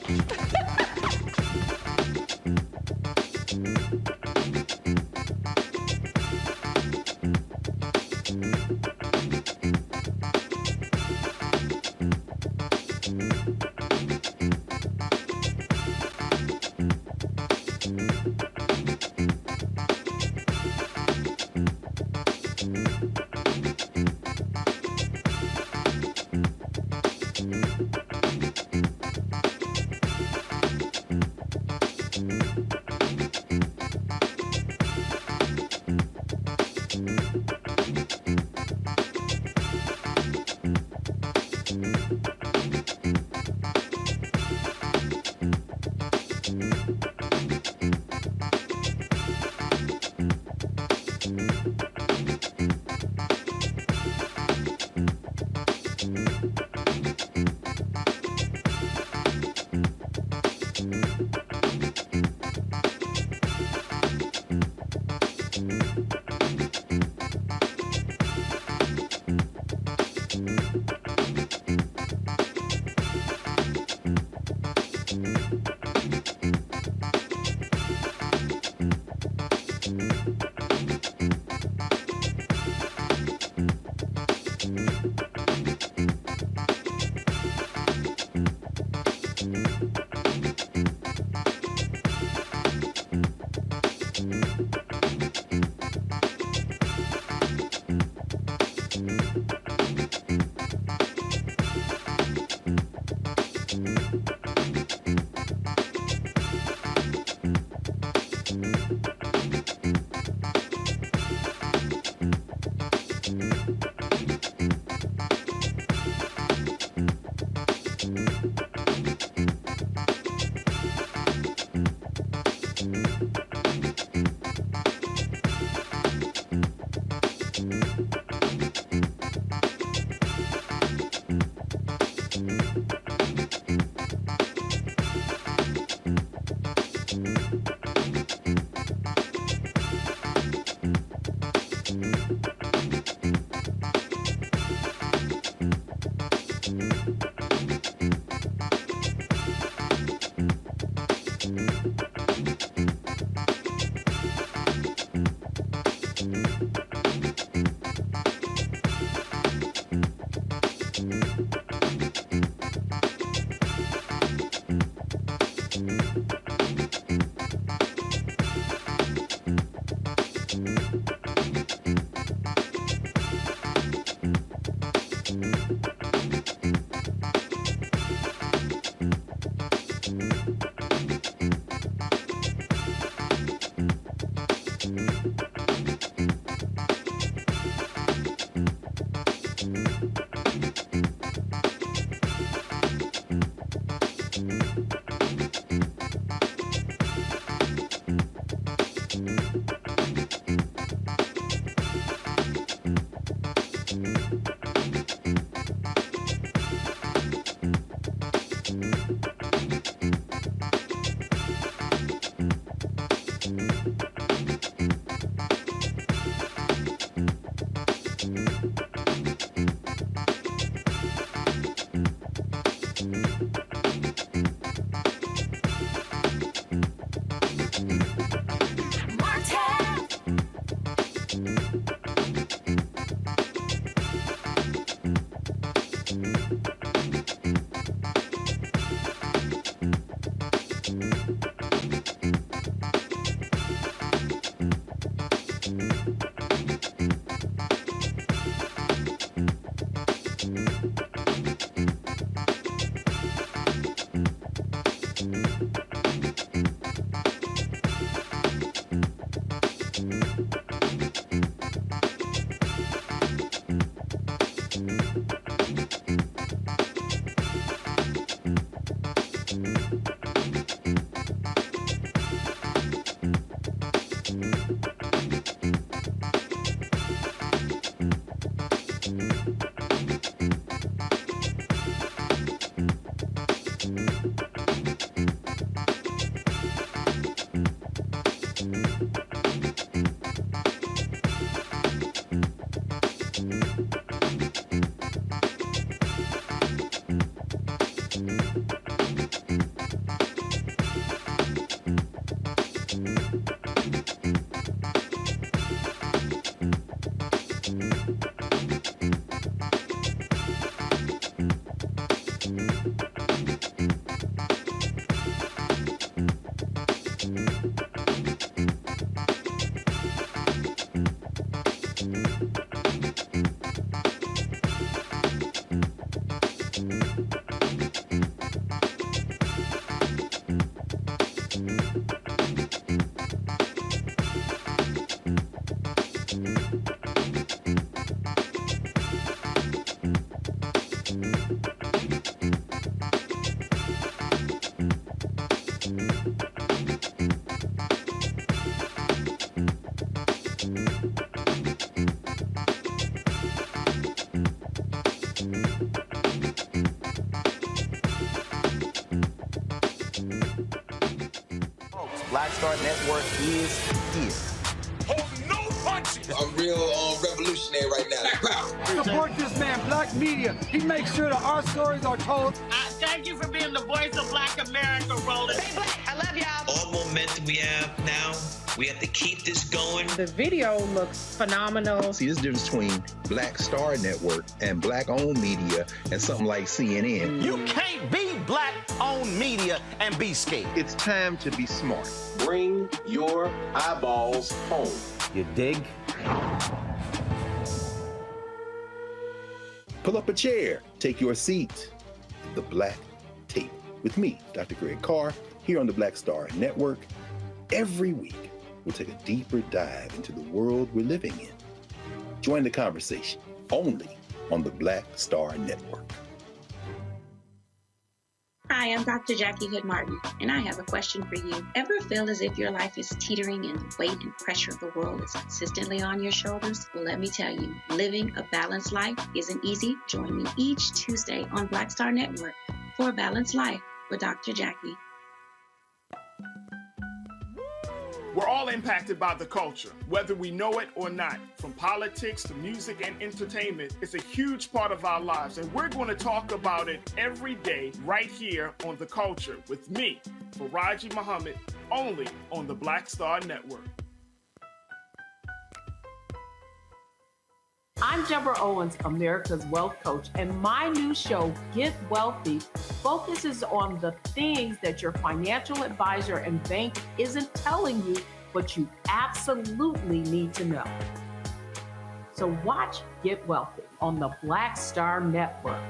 Speaker 1: is here.
Speaker 27: Hold no punches.
Speaker 28: I'm real revolutionary right now.
Speaker 8: Support this man, Black Media. He makes sure that our stories are told.
Speaker 27: Thank you for being the voice of Black America, Roland. Stay black. I love y'all.
Speaker 29: All momentum we have now, we have to keep this going.
Speaker 10: The video looks phenomenal.
Speaker 3: See, this difference between Black Star Network and Black-owned media and something like CNN.
Speaker 1: You can't be Black-owned media and be scared.
Speaker 3: It's time to be smart.
Speaker 12: Bring your eyeballs home.
Speaker 1: You dig?
Speaker 3: Pull up a chair, take your seat at the Black Table with me, Dr. Greg Carr, here on the Black Star Network. Every week, we'll take a deeper dive into the world we're living in. Join the conversation only on the Black Star Network.
Speaker 14: Hi, I'm Dr. Jackie Hood Martin, and I have a question for you. Ever feel as if your life is teetering and the weight and pressure of the world is consistently on your shoulders? Well, let me tell you, living a balanced life isn't easy. Join me each Tuesday on Black Star Network for A Balanced Life with Dr. Jackie.
Speaker 31: We're all impacted by the culture, whether we know it or not. From politics to music and entertainment, it's a huge part of our lives, and we're going to talk about it every day right here on The Culture with me, Faraji Muhammad, only on the Black Star Network.
Speaker 15: I'm Deborah Owens, America's Wealth Coach, and my new show, Get Wealthy, focuses on the things that your financial advisor and bank isn't telling you, but you absolutely need to know. So watch Get Wealthy on the Black Star Network.